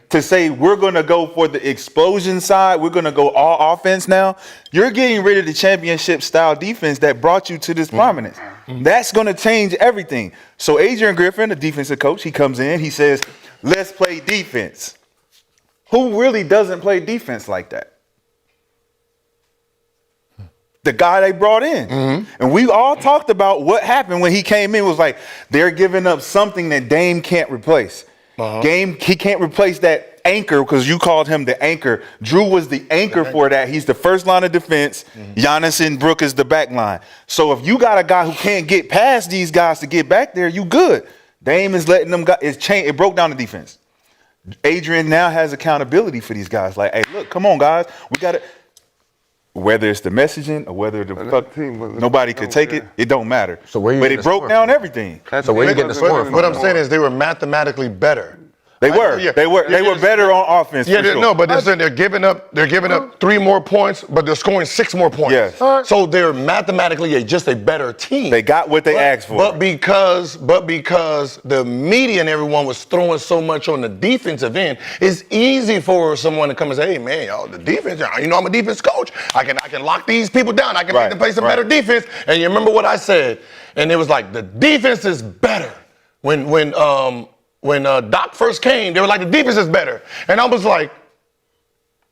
to say we're going to go for the explosion side, we're going to go all offense now, you're getting rid of the championship style defense that brought you to this prominence. That's going to change everything. So Adrian Griffin, the defensive coach, he comes in, he says, let's play defense. Who really doesn't play defense like that? The guy they brought in. And we all talked about what happened when he came in. It was like, they're giving up something that Dame can't replace. He can't replace that anchor, because you called him the anchor. Drew was the anchor for that. He's the first line of defense. Giannis and Brooke is the back line. So if you got a guy who can't get past these guys to get back there, you good. Dame is letting them guys, it broke down the defense. Adrian now has accountability for these guys. Like, hey, look, come on, guys. We got to. Whether it's the messaging or whether nobody could take it, it don't matter. So where you but getting it the broke score down from? everything. So where you getting the score from? What I'm saying is they were mathematically better. They were. Yeah. They were better on offense. Yeah, for sure. no, but they're giving up 3 more points, but they're scoring 6 more points. Yes. So they're mathematically just a better team. They got what they asked for. But because the media and everyone was throwing so much on the defensive end, it's easy for someone to come and say, "Hey, man, y'all, the defense. You know, I'm a defense coach. I can lock these people down. I can make them play some better defense." And you remember what I said? And it was like the defense is better. When Doc first came, they were like, the defense is better. And I was like,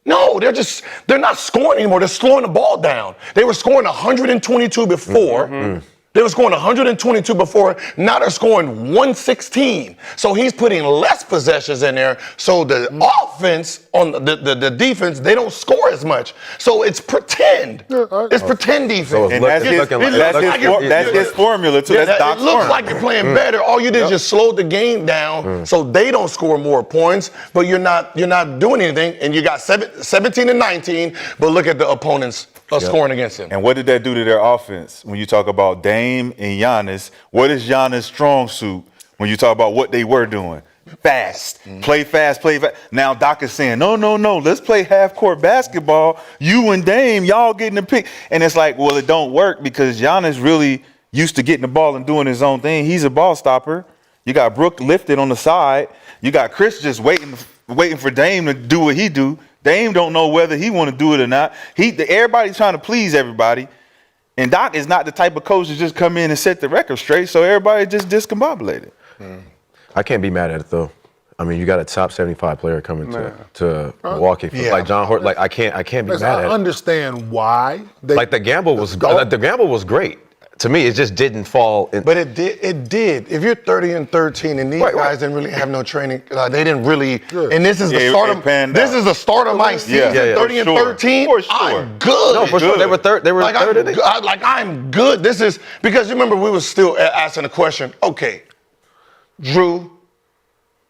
no, they're not scoring anymore. They're slowing the ball down. They were scoring 122 before. Mm-hmm. They were scoring 122 before. Now they're scoring 116. So he's putting less possessions in there. So the offense on the defense, they don't score as much. So it's pretend. It's pretend defense. So that's his formula too. That's Doc's it looks formula. like you're playing better. All you did is just slow the game down so they don't score more points, but you're not doing anything. And you got 17 and 19, but look at the opponents scoring against them. And what did that do to their offense? When you talk about Dame and Giannis, what is Giannis' strong suit when you talk about what they were doing? Fast. Play fast, play fast. Now Doc is saying, no, let's play half-court basketball. You and Dame, y'all getting the pick. And it's like, well, it don't work because Giannis really used to getting the ball and doing his own thing. He's a ball stopper. You got Brook lifted on the side. You got Chris just waiting for Dame to do what he do. Dame don't know whether he want to do it or not. Everybody's trying to please everybody. And Doc is not the type of coach to just come in and set the record straight, so everybody just discombobulated. I can't be mad at it though. I mean, you got a top 75 player coming to Milwaukee. Like John Horton, like I can't be mad at it. I understand why. Like the gamble was great. To me, it just didn't fall in. But it did. If you're 30 and 13 and these guys didn't really have no training, they didn't really. And this is the start of the start of my season. 30 and 13. For sure. I'm good. No, for sure. They were third. They were third. I'm good. This is because you remember we were still asking the question. Okay, Drew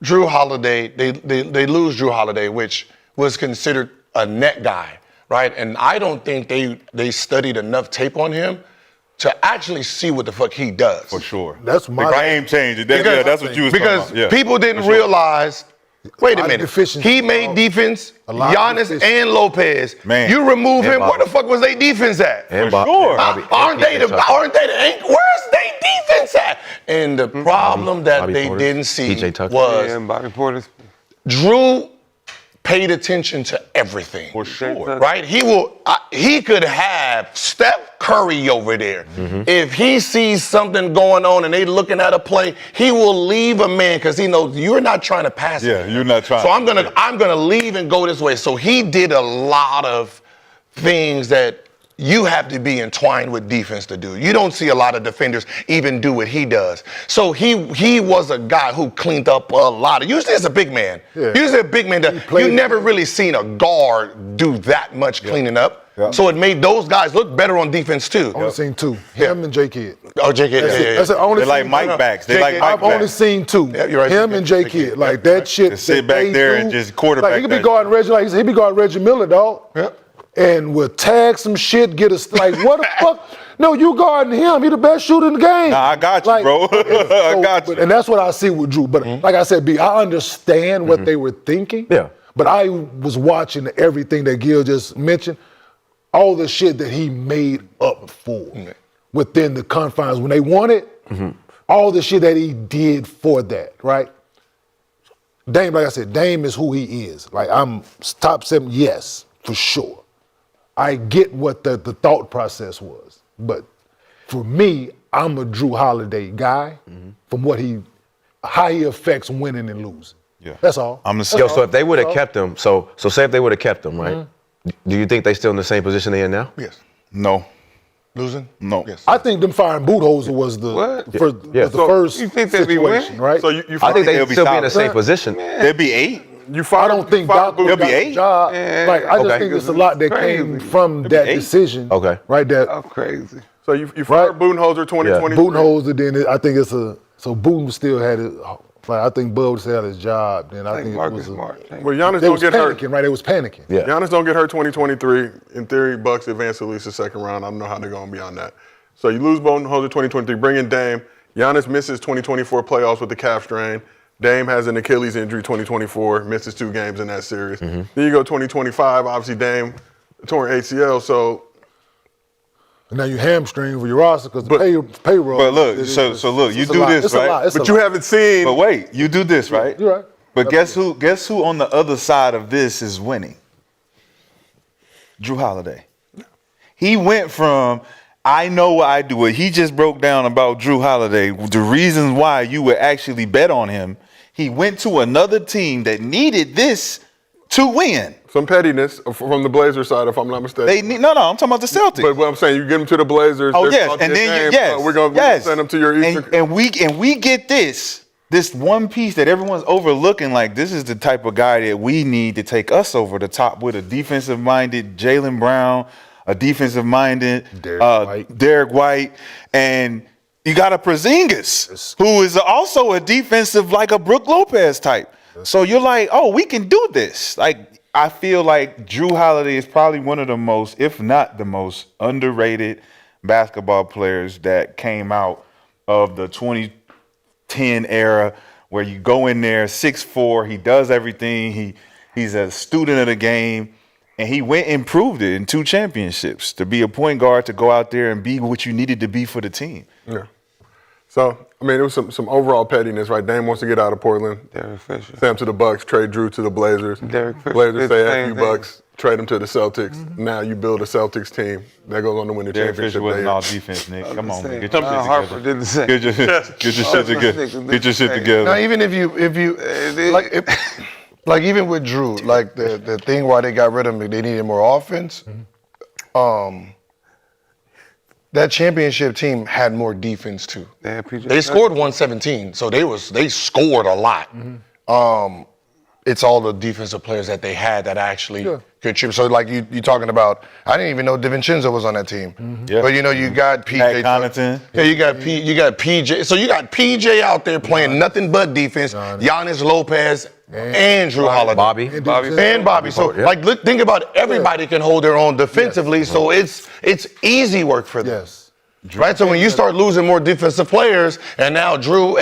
Holiday. They lose Drew Holiday, which was considered a net guy, right? And I don't think they studied enough tape on him to actually see what the fuck he does. For sure. That's my game changer. That's what you was talking about. Because people didn't realize, wait a minute, he made defense, Giannis and Lopez. Man. You remove him, Bobby. where the fuck was their defense at? And For sure. Aren't they the anchor? Where's their defense at? And the problem that they didn't see PJ Tucker. was Bobby Portis. Drew paid attention to everything. For sure. Right? He could have Steph Curry over there. If he sees something going on and they looking at a play, he will leave a man because he knows you're not trying to pass it. Yeah, you're not trying. So I'm gonna leave and go this way. So he did a lot of things that you have to be entwined with defense to do. You don't see a lot of defenders even do what he does. So he was a guy who cleaned up a lot. Usually it's a big man. Yeah. Usually a big man. You never really seen a guard do that much cleaning up. Yeah. So it made those guys look better on defense too. I've only seen two. Him and J Kidd. Oh, J Kidd. That's the only. They're like Mike backs. I've only seen two. Yeah, you're right. Him and J Kidd. Like that shit. Just sit back there and just quarterback. Like he could be guarding Reggie. Like he be guarding Reggie Miller, dog. Yeah. And will tag some shit, get us like, what the fuck? No, you guarding him. He the best shooter in the game. Nah, I got you, bro. I got you. And that's what I see with Drew. But like I said, B, I understand what they were thinking. Yeah. But I was watching everything that Gil just mentioned, all the shit that he made up for within the confines when they won it, all the shit that he did for that, right? Dame, like I said, Dame is who he is. Like I'm top 7, yes. For sure. I get what the thought process was. But for me, I'm a Drew Holiday guy from how he affects winning and losing. Yeah. That's all. So if they would have kept him, so say if they would have kept him, right? Do you think they still in the same position they in now? Yes. No. Losing? No. Yes. I think them firing Budenholzer was the first you think they'd be situation, winning? right? So you I think they'd still be in the same solid. position. They'd be 8. I don't think Doc They'll would be got 8. the job. Man. Like I just Okay. think there's a lot that came from that 8. decision. Okay. Right. That Oh, crazy. So you fired Budenholzer 2020. Budenholzer, then I think so Buden still had it. Like I think Bud still had his job. Then I think it Marcus was. Smart. Well, Giannis They don't was get hurt. panicking, right? They was panicking. Yeah. Giannis don't get hurt 2023. In theory, Bucks advance at least the second round. I don't know how they're going beyond that. So you lose Budenholzer 2023, bring in Dame. Giannis misses 2024 playoffs with the calf strain. Dame has an Achilles injury 2024, misses 2 games in that series. Then you go 2025, obviously Dame torn ACL, so. And now you hamstring for your roster because the payroll. But look, so look, you do this, right? But you haven't seen. But wait, you do this, right? You're right. But guess who on the other side of this is winning? Drew Holiday. He went from, I know what I do it. He just broke down about Drew Holiday, the reasons why you would actually bet on him. He went to another team that needed this to win. Some pettiness from the Blazers side, if I'm not mistaken. No, I'm talking about the Celtics. But what I'm saying, you get them to the Blazers. Oh yes, and then we're gonna send them to your Eastern. And we get this one piece that everyone's overlooking. Like, this is the type of guy that we need to take us over the top with a defensive-minded Jaylen Brown, a defensive-minded Derek White, and you got a Porzingis who is also a defensive, like a Brook Lopez type. So you're like, oh, we can do this. Like, I feel like Drew Holiday is probably one of the most, if not the most, underrated basketball players that came out of the 2010 era, where you go in there 6'4", he does everything. He's a student of the game, and he went and proved it in 2 championships to be a point guard, to go out there and be what you needed to be for the team. Yeah. So, I mean, it was some overall pettiness, right? Dame wants to get out of Portland. Derek Fisher. Sam to the Bucks, trade Drew to the Blazers. Derek Fisher. Blazers say, F you Same thing. Bucks, trade him to the Celtics. Now you build a Celtics team that goes on to win the Derek championship. Fisher wasn't there. all defense, Nick. Come on, man. Get Al your shit Harper together. did the same. Get your shit together. Get your shit together. Now, even if you like even with Drew, like the thing why they got rid of him, they needed more offense. That championship team had more defense too. They scored 117, so they scored a lot. It's all the defensive players that they had that actually contribute. So like you talking about, I didn't even know DiVincenzo was on that team. Yeah. But you got PJ Connaughton. Yeah, you got PJ. So you got PJ out there playing nothing but defense. Giannis, Lopez, and Drew Holiday. Bobby. So think about everybody can hold their own defensively. So it's easy work for them. Yes. Right? So when you start losing more defensive players, and now Drew,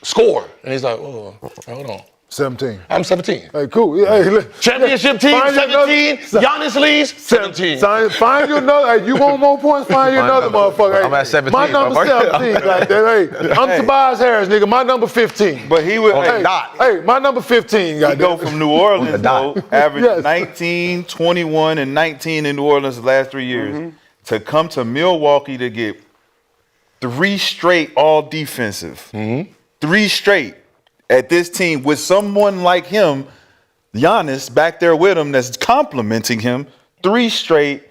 score. And he's like, oh, hold on. 17. I'm 17. Hey, cool. Yeah, hey, Championship team, 17. Giannis leaves, 17. Find you another. Hey, you want more points? Find you another motherfucker. I'm at 17. My number 17. Like that. Hey, I'm Tobias Harris, nigga. My number 15. But he would Hey, my number 15. He go from New Orleans, though, average 19, 21, and 19 in New Orleans the last 3 years, to come to Milwaukee to get 3 straight all defensive. 3 straight at this team with someone like him, Giannis, back there with him that's complimenting him. 3 straight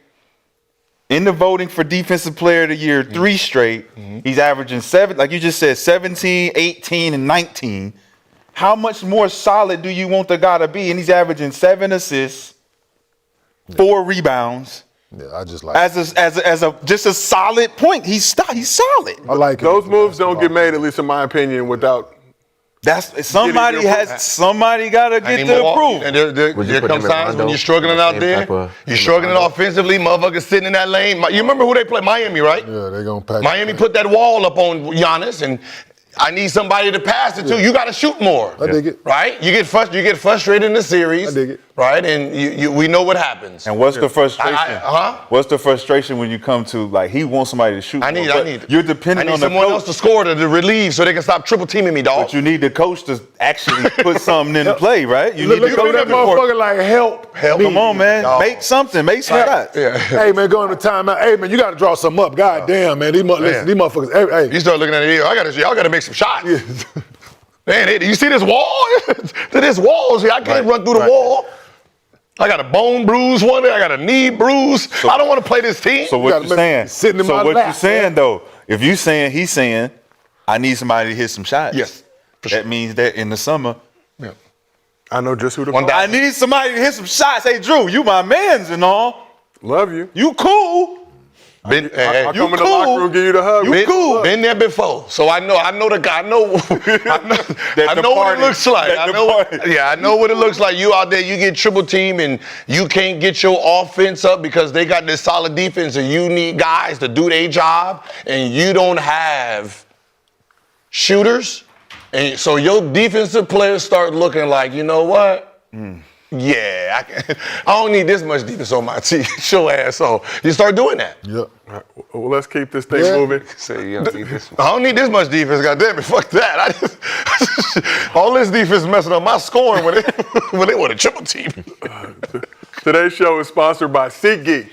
in the voting for Defensive Player of the Year, 3 straight. He's averaging 7, like you just said, 17, 18, and 19. How much more solid do you want the guy to be? And he's averaging 7 assists, 4 rebounds. Yeah, I just like as a just a solid point. He's solid. I like Those moves don't get made, at least in my opinion, without. That's somebody got to get the approval. And there comes times when you're struggling out there. You're struggling offensively. Motherfuckers sitting in that lane. You remember who they play? Miami, right? Yeah, they're gonna pack. Miami put that wall up on Giannis, and I need somebody to pass it to. You got to shoot more. I dig it. Right? You get frustrated in the series. I dig it. Right? And we know what happens. And what's the frustration? Huh? What's the frustration when you come to, like, he wants somebody to shoot? You're depending on the someone coach. else to score to relieve so they can stop triple teaming me, dog. But you need the coach to actually put something into play, right? You need Look the coach at that to motherfucker like help. Come on, man. Dog. Make something. Make some shots. Hey man, going to timeout. Hey man, you got to draw something up. God damn, man. These motherfuckers. Hey. You start looking at it here. Y'all got to make some shots. Man, you see this wall? This wall. See, I can't run through the wall. I got a bone bruise one day. I got a knee bruise. I don't want to play this team. So what you're saying? Sitting in my what lap, you're saying though? If you saying he's saying, I need somebody to hit some shots. Yes. That means that in the summer, I know just who to One call. day. I need somebody to hit some shots. Hey Drew, you my mans and all. Love you. You cool. I'll come in the cool. locker room, give you the hug. Been there before, so I know the guy. I know what it looks like. I know what it looks like. You out there, you get triple team, and you can't get your offense up because they got this solid defense, and you need guys to do their job, and you don't have shooters. And so your defensive players start looking like, you know what? Yeah, I don't need this much defense on my team. Show ass off. You start doing that. Yep. All right, well, let's keep this thing moving. Say you don't need this one. I don't need this much defense, goddamn it. Fuck that. All this defense messing up my scoring when they want a triple team. Today's show is sponsored by SeatGeek.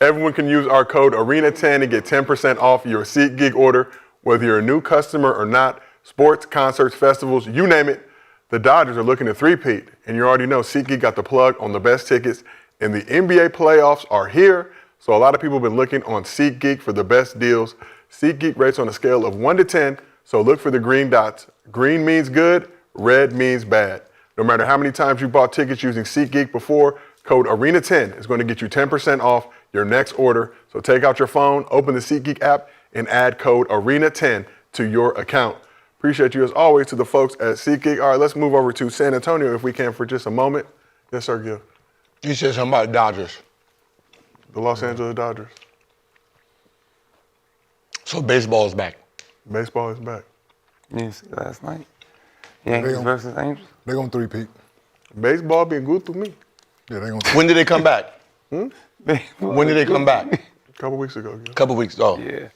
Everyone can use our code ARENA10 and get 10% off your SeatGeek order, whether you're a new customer or not. Sports, concerts, festivals, you name it. The Dodgers are looking to three-peat, and you already know SeatGeek got the plug on the best tickets, and the NBA playoffs are here, so a lot of people have been looking on SeatGeek for the best deals. SeatGeek rates on a scale of 1 to 10, so look for the green dots. Green means good, red means bad. No matter how many times you bought tickets using SeatGeek before, code ARENA10 is going to get you 10% off your next order. So take out your phone, open the SeatGeek app, and add code ARENA10 to your account. Appreciate you as always to the folks at SeatGeek. All right, let's move over to San Antonio if we can for just a moment. Yes, sir, Gil. You said something about Dodgers. The Los Angeles Dodgers. So baseball is back. Baseball is back. You didn't see last night? Yankees versus Angels? They're going to three-peat. Baseball been good to me. Yeah, they're going to When did they come back? When did they come back? A couple weeks ago, Gil. Couple weeks. Oh. Yeah.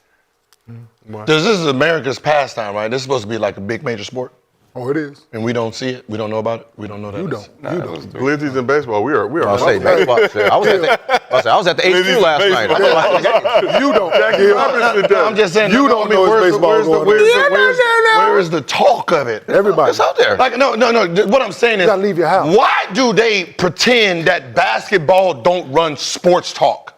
This is America's pastime, right? This is supposed to be like a big major sport. Oh, it is. And we don't see it. We don't know about it. We don't know that. You it's- don't. You don't. Glizzies in baseball, we are. I'll say baseball. I was at the HQ last night. I thought, You don't. Jackie Robinson does. I'm just saying. You don't know it's baseball going on. Where is the talk of it? Everybody. it's out there. Like no. What I'm saying is, gotta leave your house. why do they pretend that basketball don't run sports talk?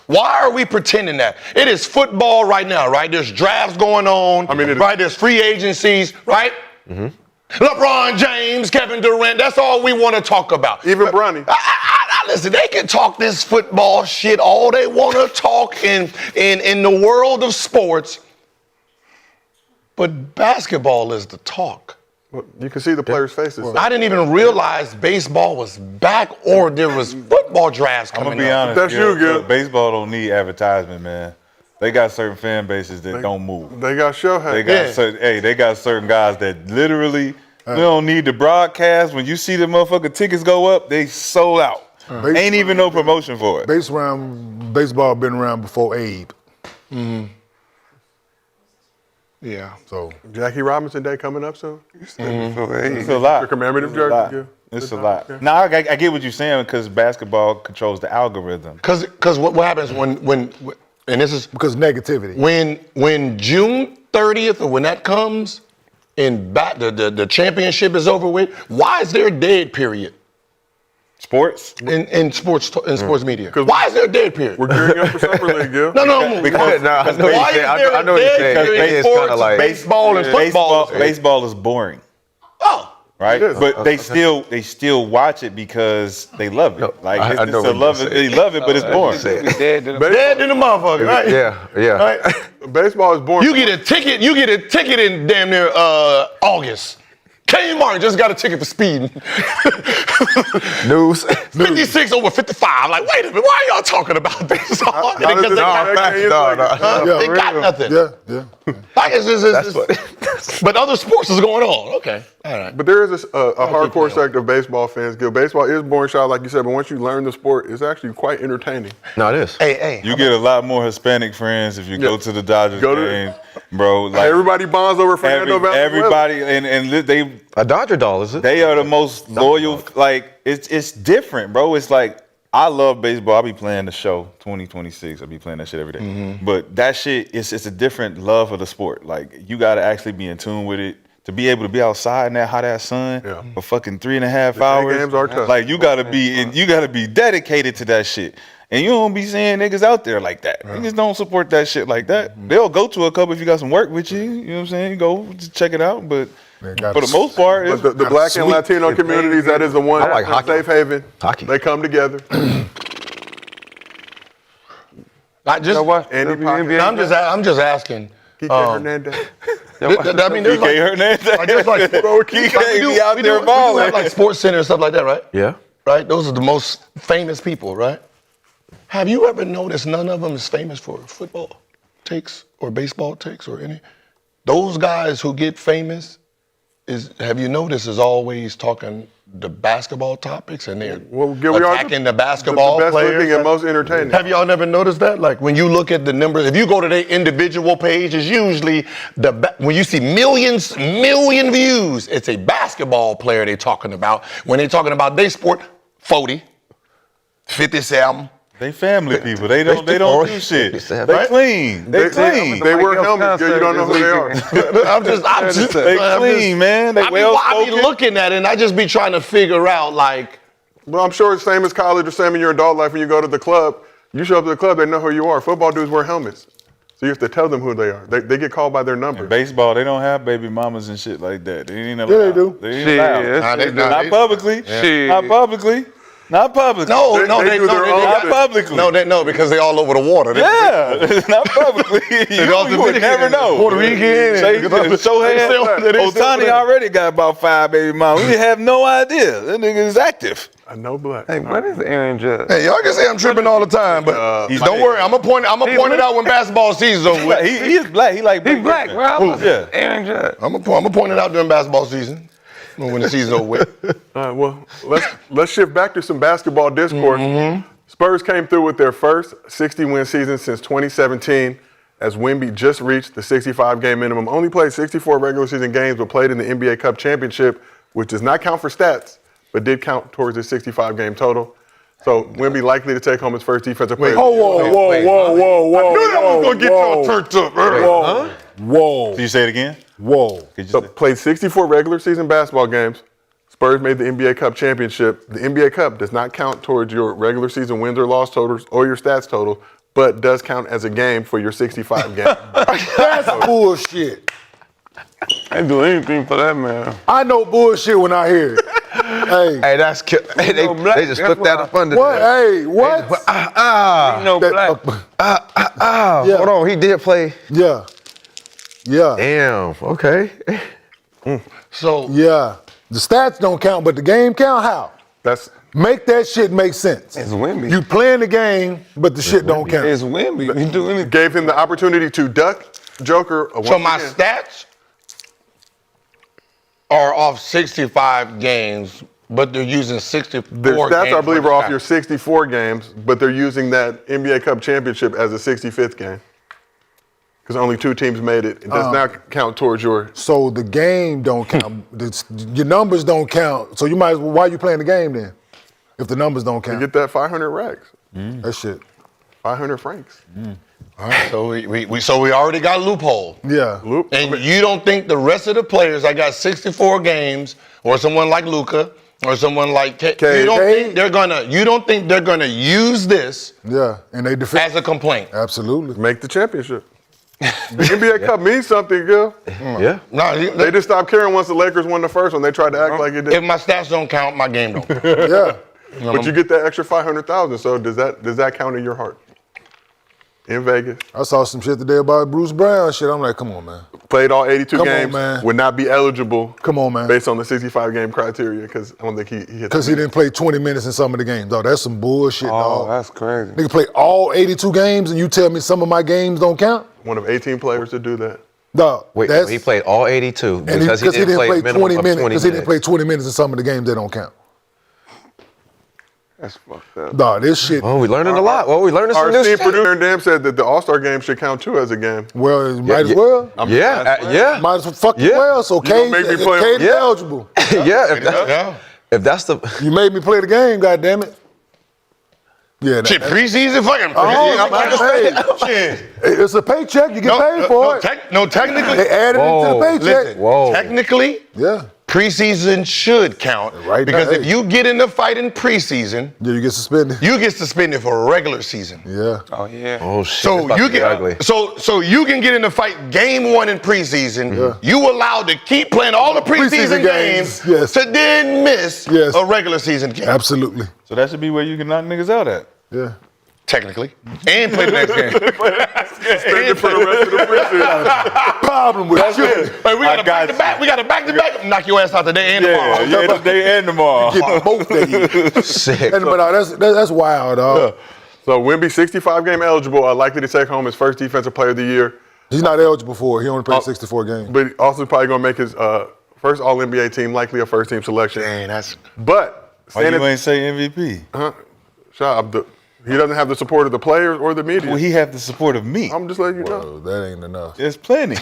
Why are we pretending that? It is football right now, right? There's drafts going on. I mean, right? There's free agencies, right? LeBron James, Kevin Durant. That's all we want to talk about. Even Bronny. Listen, they can talk this football shit all they want to talk in the world of sports, but basketball is the talk. Well, you can see the players' faces. I didn't even realize baseball was back or there was football drafts I'm coming gonna be up. honest. That's you, Gil. Baseball don't need advertisement, man. They got certain fan bases that don't move. They got Shohei. They got they got certain guys that literally they don't need the broadcast. When you see the motherfucking tickets go up, they sold out. Ain't even no promotion for it. Baseball been around before Abe. Yeah. So Jackie Robinson Day coming up soon. It's a lot. Your commemorative It's a lot. jersey. It's a lot. Now I get what you're saying because basketball controls the algorithm. Because what happens when and this is because negativity. when June 30th or when that comes and the championship is over with, why is there a dead period Sports? in sports media? Why is there a dead period? We're gearing up for Summer League, Gil. No. Because Why is there I know a what you're dead saying. period in It's kind of sports, like baseball and football? Baseball is boring, Oh. right? It is. But they still watch it because they love it. Like I know what you're saying. they love it, but it's boring. Dead in the motherfucker, right? Yeah. Right? Baseball is boring. You get a ticket in damn near August. Kenyon Martin just got a ticket for speeding. News. 56 over 55. Like, wait a minute, why are y'all talking about this? Because they got nothing. Yeah. Like, but other sports is going on. Okay, all right. But there is a hardcore sect of baseball fans, Gil. Baseball is boring, shot, like you said, but once you learn the sport, it's actually quite entertaining. No, it is. Hey. You get a lot more Hispanic friends if you go to the Dodgers game, bro. Like Everybody bonds over Fernando Valenzuela. everybody, and they A Dodger doll, is it? They are the most loyal. Like it's different, bro. It's like I love baseball. I'll be playing the show 2026. I'll be playing that shit every day. But that shit it's a different love of the sport. Like you got to actually be in tune with it to be able to be outside in that hot ass sun for fucking 3.5 hours. games are tough. Like you got to be you got to be dedicated to that shit. And you don't be seeing niggas out there like that. Niggas don't support that shit like that. They'll go to a couple if you got some work with you. You know what I'm saying? You go just check it out. But for the most part, it's, But the black and Latino communities, that is the one I like hockey. safe haven. Hockey. They come together. I just, I'm just asking. Kike Hernandez. I mean, there's Kike Hernandez. like, there's like, Kike be out there we balling. have like Sports Center and stuff like that, right? Yeah. Right? Those are the most famous people, right? Have you ever noticed none of them is famous for football takes or baseball takes or any? Those guys who get famous have you noticed is always talking the basketball topics and they're Gil, we are attacking the basketball the best players. looking and most entertaining. Have y'all never noticed that? Like when you look at the numbers, if you go to their individual page, it's usually when you see million views, it's a basketball player they're talking about. When they're talking about their sport, 40, 57. They family people. They don't do shit. They clean. They clean. They wear helmets. Gil, you don't know who they are. I'm just They clean, man. They I well-spoken. be looking at it and I just be trying to figure out like, Well, I'm sure it's same as college or same in your adult life when you go to the club. You show up to the club, they know who you are. Football dudes wear helmets. So you have to tell them who they are. They get called by their number. In baseball, they don't have baby mamas and shit like that. They ain't allowed. Yeah, they do. They ain't allowed. Not publicly. Shit. Not publicly. Not publicly. no, They do their own Not thing. publicly. no, because they all over the water. Yeah, not publicly. you would never know. Puerto Rican. Ohtani already got about 5 baby mamas. We have no idea. That nigga is active. I know black. Hey, what is Aaron Judge? Hey, y'all can say I'm tripping all the time, but don't worry. I'm gonna point it out when basketball season's over. He is black. He like He's black, bro. Yeah. Aaron Judge. I'm gonna point it out during basketball season when the season's over with. All right, well, let's shift back to some basketball discourse. Spurs came through with their first 60-win season since 2017 as Wemby just reached the 65-game minimum. Only played 64 regular season games, but played in the NBA Cup Championship, which does not count for stats, but did count towards his 65-game total. So Wemby likely to take home his first defensive player. Whoa. I knew that was gonna get y'all turned up. Whoa. Can you say it again? Whoa. Could you So say- played 64 regular season basketball games. Spurs made the NBA Cup championship. The NBA Cup does not count towards your regular season wins or loss totals or your stats total, but does count as a game for your 65 game. That's bullshit. I do anything for that man. I know bullshit when I hear it. Hey, Hey, that's hey, they just put that up under what? there. Hey, what? You know, That- black. Yeah. Hold on, he did play. Yeah. Damn. Okay. So Yeah. The stats don't count, but the game count. How? That's Make that shit make sense. It's Wemby. You playing the game, but the shit don't count. It's Wemby. You do anything. gave him the opportunity to duck Joker. so my stats are off 65 games, but they're using 64 Their stats, games I believe, for are the off stats. your 64 games, but they're using that NBA Cup championship as a 65th game. Because only 2 teams made it. It does not count towards your. So the game don't count. Your numbers don't count. So you might as well, why are you playing the game then? If the numbers don't You count. get that 500 racks, That shit. 500 francs. So we already got a loophole. Yeah. And you don't think the rest of the players that got 64 games, or someone like Luka, or someone like you don't think they're gonna use this Yeah. And they defend. as a complaint? Absolutely. Make the championship. The NBA Cup means something, Gil. Yeah. No, They just stopped caring once the Lakers won the first one. They tried to act like it did. if my stats don't count, my game don't count. Yeah. But you get that extra 500,000. So does that count in your heart? In Vegas, I saw some shit today about Bruce Brown shit. I'm like, come on, man. played all 82 Come on, games, man. would not be eligible. Come on, man. Based on the 65 game criteria, because I don't think he hit. Because he didn't play 20 minutes in some of the games. Dog, that's some bullshit, Oh, dog. that's crazy. Nigga play all 82 games and you tell me some of my games don't count? One of 18 players to do that. Dog, Wait, that's, he played all 82 and because he didn't play minimum 20 of minutes. 20 Because he didn't play minutes. 20 minutes in some of the games that don't count. That's fucked up. Dog, this shit. Oh, we learning a lot. Well, we learning Our some new esteemed shit. producer Dam said that the All-Star game should count too as a game. Well, it might as well. Yeah. Might as well fucking Yeah. well. So gonna make me play- Cade's Yeah. eligible. Yeah. If that's the You made me play the game, goddammit. Yeah, Shit, preseason fucking. Shit. it's a paycheck. You get paid for it. Technically, They added it to the paycheck. listen, Whoa. technically, Yeah. preseason should count. Right because now, if hey. you get in the fight in preseason, Yeah, you get suspended. you get suspended for a regular season. Yeah. Oh, yeah. Oh shit. So it's about you to be can ugly. so you can get in the fight game 1 in preseason. Yeah. You allowed to keep playing all the preseason Preseason games games, yes. to then miss Yes. a regular season game. Absolutely. So that should be where you can knock niggas out at. Yeah. Technically, and play the next game. Suspended for the rest of the preseason. Problem with you. Hey, we got a got back to you. back. We got a back to back. Knock your ass out today and tomorrow. Yeah, today and tomorrow. Get both days. Sick. And, but that's wild, dog. So Wemby, 65 game eligible, likely to take home his first Defensive Player of the Year. He's not eligible for it. He only played 64 games. But also probably gonna make his First All-NBA team, likely a first-team selection. Dang, that's. But Why you ain't say MVP? He doesn't have the support of the players or the media. Well, he have the support of me. I'm just letting you know. Well, that ain't enough. There's plenty.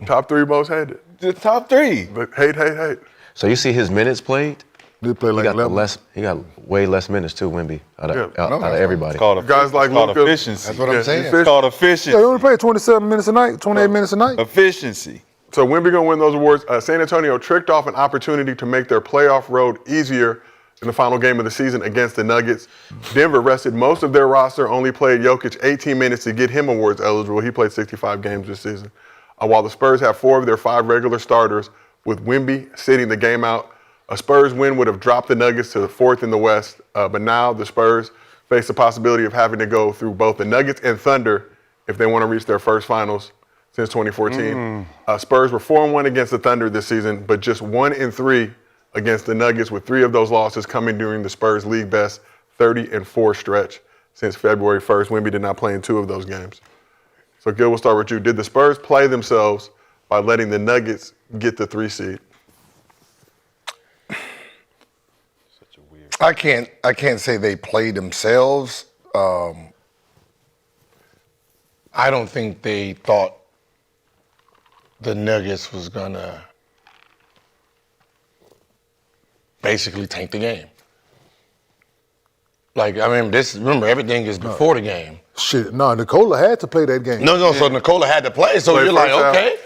Top 3 most hated. The top 3. But hate. So you see his minutes played? They play like He got 11. he got way less minutes too, Wemby, out of everybody. It's called Guys like it's called Luka. efficiency. That's what I'm saying. It's called Yeah, efficiency. they only play 27 minutes a night, 28 minutes a night. Efficiency. So Wemby gonna win those awards. San Antonio tricked off an opportunity to make their playoff road easier in the final game of the season against the Nuggets. Denver rested most of their roster, only played Jokic 18 minutes to get him awards eligible. He played 65 games this season. While the Spurs have 4 of their 5 regular starters, with Wemby sitting the game out, a Spurs win would have dropped the Nuggets to the 4th in the West. But now the Spurs face the possibility of having to go through both the Nuggets and Thunder if they want to reach their first finals since 2014. Spurs were 4-1 against the Thunder this season, but just 1-3 against the Nuggets, with 3 of those losses coming during the Spurs' league best 30-4 stretch since February 1st. Wemby did not play in 2 of those games. So Gil, we'll start with you. Did the Spurs play themselves by letting the Nuggets get the 3 seed? I can't say they played themselves. I don't think they thought the Nuggets was gonna basically tank the game. Like, I mean, remember, everything is before the game. Shit, no, Nikola had to play that game. No, so Nikola had to play, so Play you're like, first half. okay.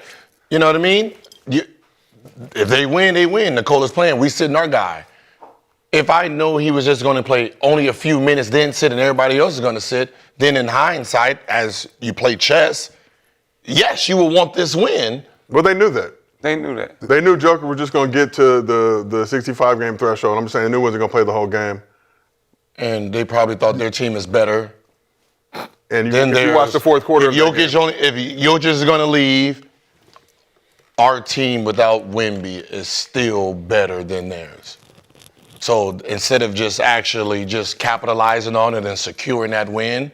You know what I mean? If they win, they win. Nikola's playing. We sitting our guy. If I know he was just going to play only a few minutes, then sit, and everybody else is going to sit, then in hindsight, as you play chess, yes, you will want this win. Well, they knew that. They knew that. They knew Joker was just going to get to the 65-game threshold. I'm just saying they knew he wasn't going to play the whole game. And they probably thought their team is better. And Then if you watch the 4th quarter, If Jokic is going to leave, our team without Wemby is still better than theirs. So instead of just capitalizing on it and securing that win,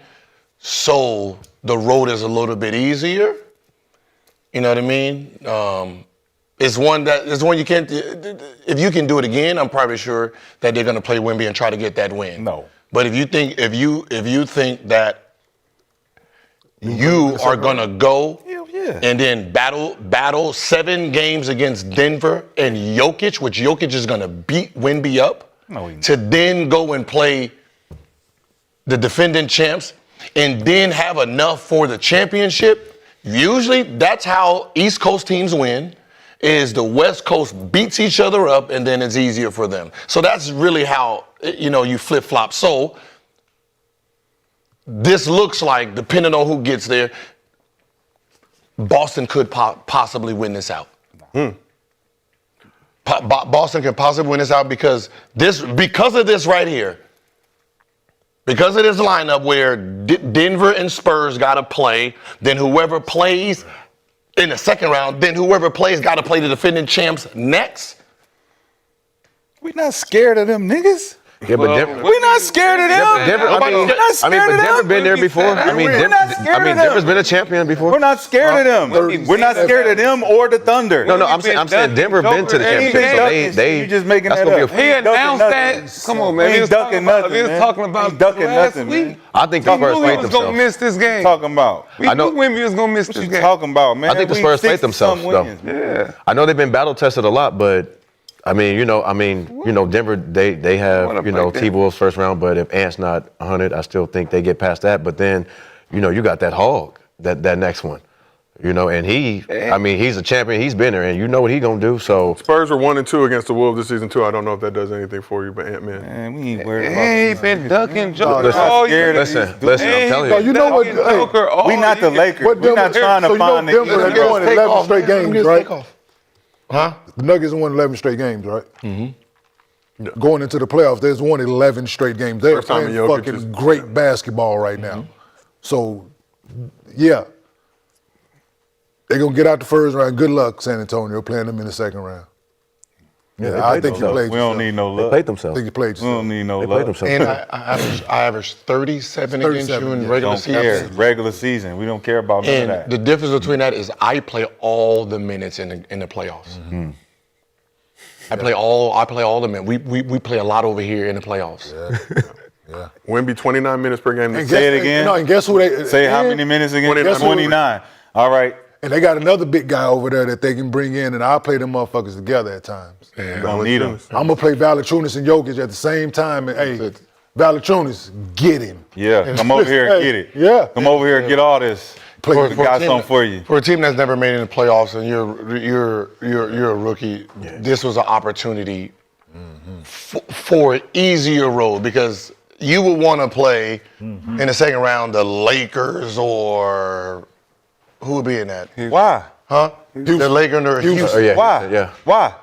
so the road is a little bit easier. You know what I mean? It's one you can't. If you can do it again, I'm probably sure that they're going to play Wemby and try to get that win. No. But if you think that you are going to go and then battle 7 games against Denver and Jokic, which Jokic is going to beat Wemby up, to then go and play the defending champs and then have enough for the championship. Usually that's how East Coast teams win, is the West Coast beats each other up and then it's easier for them. So that's really how, you flip-flop. So this looks like, depending on who gets there, Boston could possibly win this out. Boston can possibly win this out because of this right here. Because of this lineup where Denver and Spurs got to play, then whoever plays in the second round, then whoever plays got to play the defending champs next. We not scared of them niggas. Yeah, but Denver, We not scared of them. Denver, but Denver been there before. Denver's been a champion before. We're not scared of them. We're not scared of them or the Thunder. No, I'm saying Denver been to the championship. So they You just making that's that gonna up. be He announced that. Nothing. Come on, man. He ain't ducking nothing, He was man. talking about He ducking last nothing, week. man. I think the He Spurs knew he played was going to themselves. miss this game. Talking about. We I know- knew Wemby was going to miss What this you game. talking about, man? I think the We Spurs played 60-some themselves, though. wins. Yeah. I know they've been battle tested a lot, but Denver, they have, Wanna break that. T-Wolves first round, but if Ant's not 100, I still think they get past that. But then, you got that hog, that next one, and he's a champion. He's been there, and you know what he's going to do. So Spurs were 1-2 against the Wolves this season too. I don't know if that does anything for you, but Ant-Man. Man, we ain't worried He about ain't been ducking Joker listen, all scared year. of listen, I'm telling you. You know what? Hey, We not the Lakers. What We're not Denver- trying to so you know find the Denver East had won Coast. 11 straight games, right? Huh? The Nuggets won 11 straight games, right? Mm-hmm. Going into the playoffs, there's won 11 straight games. They're First time playing Jokic fucking is- great basketball right now. So, yeah. They're going to get out the first round. Good luck, San Antonio, playing them in the second round. Yeah, I think you played We don't yourself. need no They luck. played I themselves. think you played We don't yourself. need no They played luck. themselves. And I averaged 37 against you 37, in yeah. regular Don't care. season. Regular season. We don't care about none of And that. the difference between that is I play all the minutes in the playoffs. I play all the men. We play a lot over here in the playoffs. Yeah. Wemby 29 minutes per game. Say it again. No, and guess who they Say how many minutes again? 29. 29. All right. And they got another big guy over there that they can bring in, and I'll play them motherfuckers together at times. Don't need him. I'm gonna play Valanciunas and Jokic at the same time, and hey, Valanciunas, get him. Yeah, come over here and get it. Yeah. Come over here and get all this. Play We got something for you. For a team that's never made it in the playoffs and you're a rookie, this was an opportunity for an easier road because you would want to play in the second round the Lakers or who would be in that? Why? Huh? The Lakers or Houston. Yeah. Why? Yeah. Why?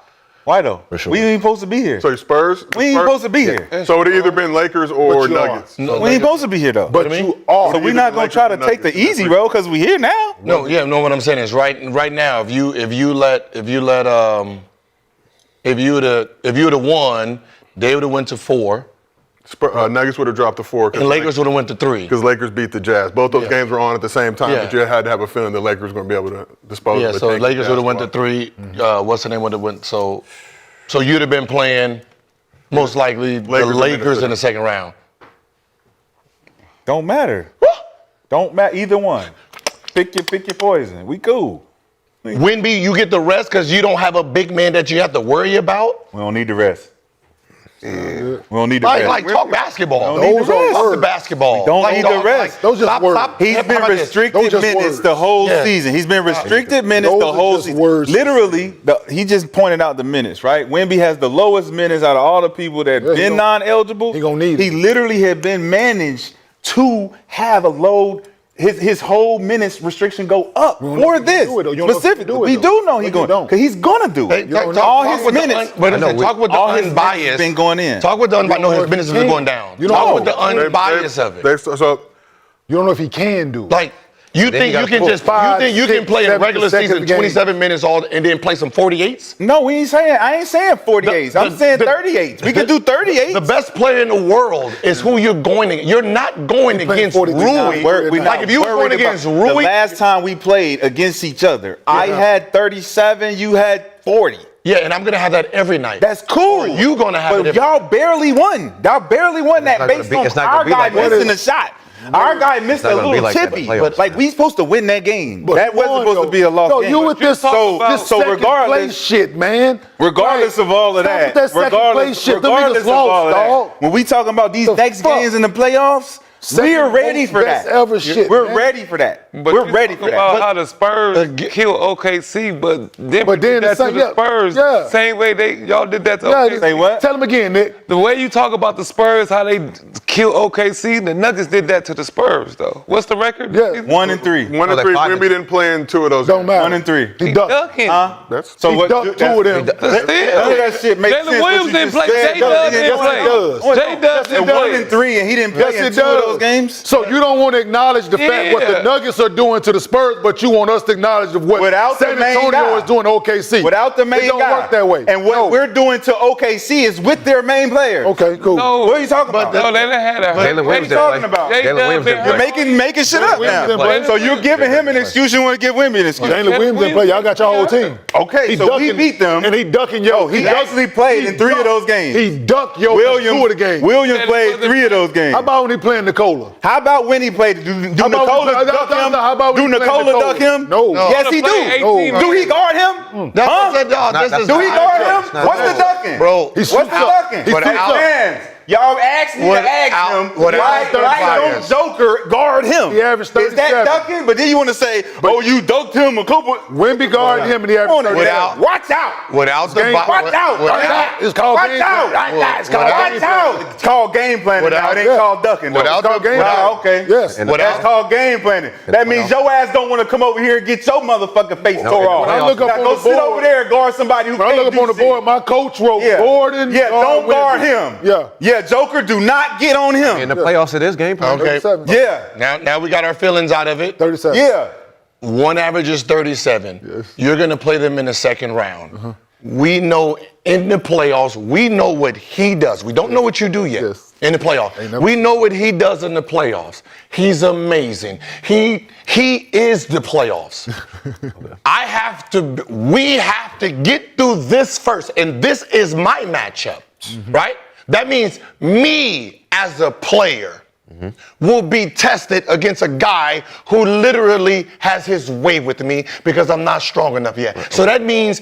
Why though? For sure. We ain't supposed to be here. So Spurs? We ain't supposed to be here. So it either been Lakers or But you are. Nuggets. We ain't supposed to be here though. But you are. So we're not gonna try to take the easy road because we here now. No, what I'm saying is right now, if you would have won, they would have went to 4, Nuggets would have dropped to 4. and Lakers would have went to 3. Because Lakers beat the Jazz. Both those games were on at the same time, Yeah. but you had to have a feeling the Lakers were going to be able to dispose Yeah, of it. so Lakers would have went to 3. What's the name would have went? So you'd have been playing most likely the Lakers in the second round. Don't matter. Don't matter either one. Pick your poison. We cool. Wemby, you get the rest because you don't have a big man that you have to worry about. We don't need the rest. We don't need the rest. Like talk basketball. Don't need the rest. Talk the basketball. Don't Like, need dog, the rest. like, Those just stop- words. stop- He's how been about this? restricted Those just minutes words. the whole Yeah. season. He's been restricted minutes Those the are whole just season. words. Literally, he just pointed out the minutes, right? Wemby has the lowest minutes out of all the people that Yeah, he been gon- non-eligible. he gonna need He it. literally had been managed to have a load. His whole minutes restriction go up don't know for if he this do it, though. You don't know if he specifically. do it, We though. do know No, he's you going don't. because he's gonna do it. Talk All his with the minutes. but talk with the all his minutes unbiased. been going in. Talk with the unbiased. No, his if minutes he is can. going down. You don't Talk know. with the unbiased of it. So You don't know if he can do it. Like you Then think you you gotta can pull just 5, you think you can 6, play in 7 regular season consecutive games. 27 minutes all and then play some 48s? No, we ain't saying. I ain't saying 48s. I'm saying 38s. We can do 38s. The best player in the world is who you're going to. You're not going playing against 43 now. Rui. We're Like if you were going worried against about Rui, the last time we played against each other, I had 37, you had 40. yeah, and I'm gonna have that every night. That's cool. Or you gonna have but it. y'all barely won. Y'all barely won that not gonna based be- on it's not gonna our be guy like that. missing a shot. Our guy missed not a gonna be little like that in the tippy, playoffs. but like we supposed to win that game. But that wasn't one, supposed to though. be a lost No, game. you with this second regardless, place shit, man. regardless Right. of all of Stop that, with that second place shit. Them regardless niggas of all lost, of that, dog. when we talking about these The next fuck? games in the playoffs, Second we're ready most for best that. ever shit, We're man. ready for that. But We're you ready talk for about that. how the Spurs kill OKC, but then But then did that the to same- the Spurs. yeah. Same way y'all did that to Yeah, OKC. Say what? Tell him again, Nick. The way you talk about the Spurs, how they kill OKC, the Nuggets did that to the Spurs, though. What's the record? Yeah. 1 and 3. 1 and like 3. 5 Wemby didn't play in 2 of those. Don't matter. 1 and 3. He He ducked. ducking. That's So He what? ducked 2 of them. Still. None of that shit makes Jalen sense. Williams what you didn't just play. said. J-Dub Yes, didn't it play. does. J-Dub And didn't 1 play. and 3, and he didn't play Yes, in it 2 of does. those games. So you don't want to acknowledge the fact what the Yeah. Nuggets are doing to the Spurs, but you want us to acknowledge of what Without the San main Antonio guy. is doing to OKC. Without the main it don't guy. work that way. And what No. we're doing to OKC is with their main player. Okay, cool. No. What are you talking about? No, they done had a Jalen What are Williams you didn't talking play. about? J-Dub Jalen Williams been didn't You're hurt. making shit up Williams now. didn't play. So you're giving him an excuse. You want to give Wemby an excuse. Jalen Williams didn't play. Y'all got your whole team. Okay, so we beat them. And he ducking yo. He actually played in 3 of those games. He ducked yo 2 of the games. Williams played 3 of those games. How about when he playing Nicola? How about when he played? Do How about Nicola when- duck him? how about Do when he played Nicola Nicola? duck him? No. Yes, he Played do. 18 Do he minutes. guard him? That's Huh? what I said, y'all. Not- This that's is Do he not- guard him? not What's the that. ducking? Bro, What's the switched up. ducking? He switched up. Man, y'all asked me to ask him without why third don't bias. Joker guard him? He averaged Is that 37. ducking? But then you want to say, oh, you dunked him a couple. Wemby guarded him and he Come on, averaged without, 37. watch out. without the Game- Watch out! It's called Watch game out! plan. It's called Watch game out! plan. It's called game planning. Now. It ain't Yeah. called ducking. though. Without It's called the- game without- planning. Okay. Yes. And the That's playoffs. called game planning. That means your ass don't want to come over here and get your motherfucking face tore off. When I look up Now on go the sit board- over there and guard somebody who When I can't look up do on the shit. board, my coach wrote Yeah. Gordon. Yeah, don't guard Wemby. him. Yeah. Yeah, Joker, do not get on him. In the playoffs, it is game plan. Okay. 37. Yeah. Now we got our feelings out of it. 37. Yeah. One average is 37. You're going to play them in the second round. we know in the playoffs, we know what he does. We don't know what you do yet in the playoffs. We know what he does in the playoffs. He's amazing. He is the playoffs. We have to get through this first, and this is my matchup, right? That means me as a player will be tested against a guy who literally has his way with me because I'm not strong enough yet. So that means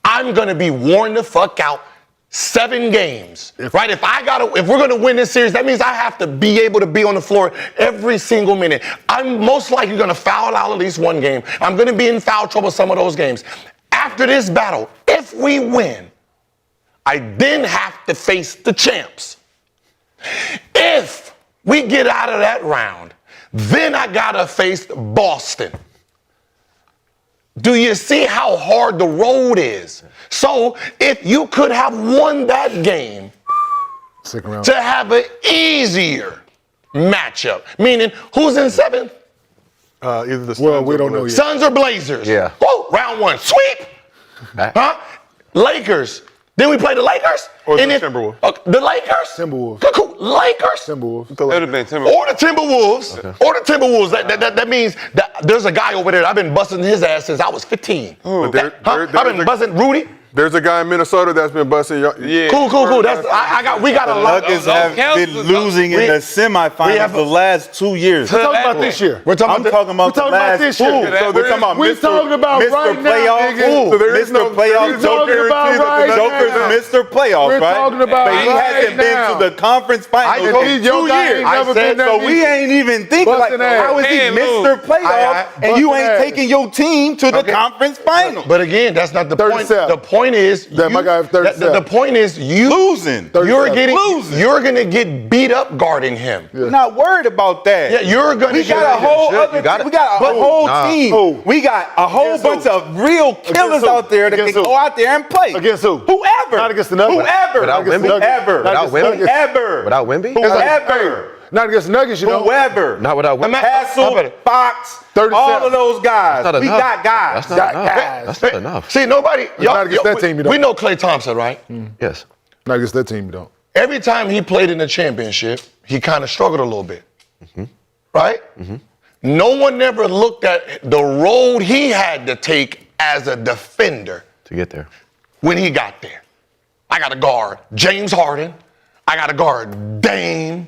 I'm going to be worn the fuck out 7 games, right? If we're going to win this series, that means I have to be able to be on the floor every single minute. I'm most likely going to foul out at least one game. I'm going to be in foul trouble some of those games. After this battle, if we win, I then have to face the champs. If we get out of that round, then I got to face Boston. Do you see how hard the road is? So if you could have won that game to have an easier matchup, meaning who's in 7th? Either the Suns we don't know yet. Suns or Blazers? Yeah. Oh, round 1, sweep. Lakers. Then we play the Lakers? Or the Timberwolves. The Lakers? Timberwolves. Cool. Lakers? Timberwolves. It would have been Timberwolves. Or the Timberwolves. Okay. Or the Timberwolves. That means that there's a guy over there. I've been busting his ass since I was 15. But I've been busting Rudy. There's a guy in Minnesota that's been busting. Yeah. Cool. We got a lot. Nuggets have been losing in the semifinals the last 2 years. We're talking about this year. I'm talking about the last two. So we're talking about We're talking about Mr. right now, Playoffs. nigga. So there is Mr. no Playoffs. talking about right now. Joker's Mr. Playoffs, We're right? talking about but he right hasn't now. been to the conference finals told in you, 2 years. So we ain't even thinking like, Busting ass. how is he Hey, Mr. Playoffs and you Busting ain't ass. taking your team to the conference finals? But again, that's not the point. 37. The point is, my guy have 37. the point is you Losing. You're 37. you're gonna get beat up guarding him. We're not worried about that. Yeah, you're gonna. We got a whole whole Nah. team. We got a whole bunch of real killers who? out there that can Against who? go out there and play. Against who? Whoever. Not against the Nuggets. Whoever. Without Wemby? Whoever. Without Wemby? Whoever. Without Wemby? Whoever. Not against the Nuggets, you know. Whoever. Not without Wemby. Hassel, Fox, 37. all of those guys. That's not We enough. got guys. That's not enough. That's not enough. See, nobody. not against that team, you don't. We know Klay Thompson, right? Yes. Not against that team, you don't. Every time he played in the championship, he kind of struggled a little bit. Right? No one ever looked at the road he had to take as a defender to get there. when he got there. I got to guard James Harden. I got to guard Dame.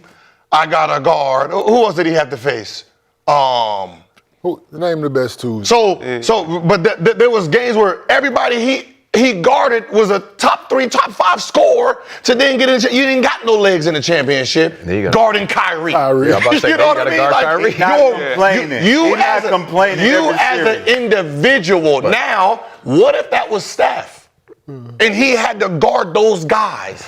I got to guard. Who else did he have to face? Name the best two. But there was games where everybody he guarded was a top 3, top 5 scorer to then get in. You didn't got no legs in the championship. Guarding Kyrie. Yeah, I'm about to say, You know what I gotta mean? guard Like, Kyrie. He's not complaining. You He's as not complaining you every as an series. individual. Now, what if that was Steph? And he had to guard those guys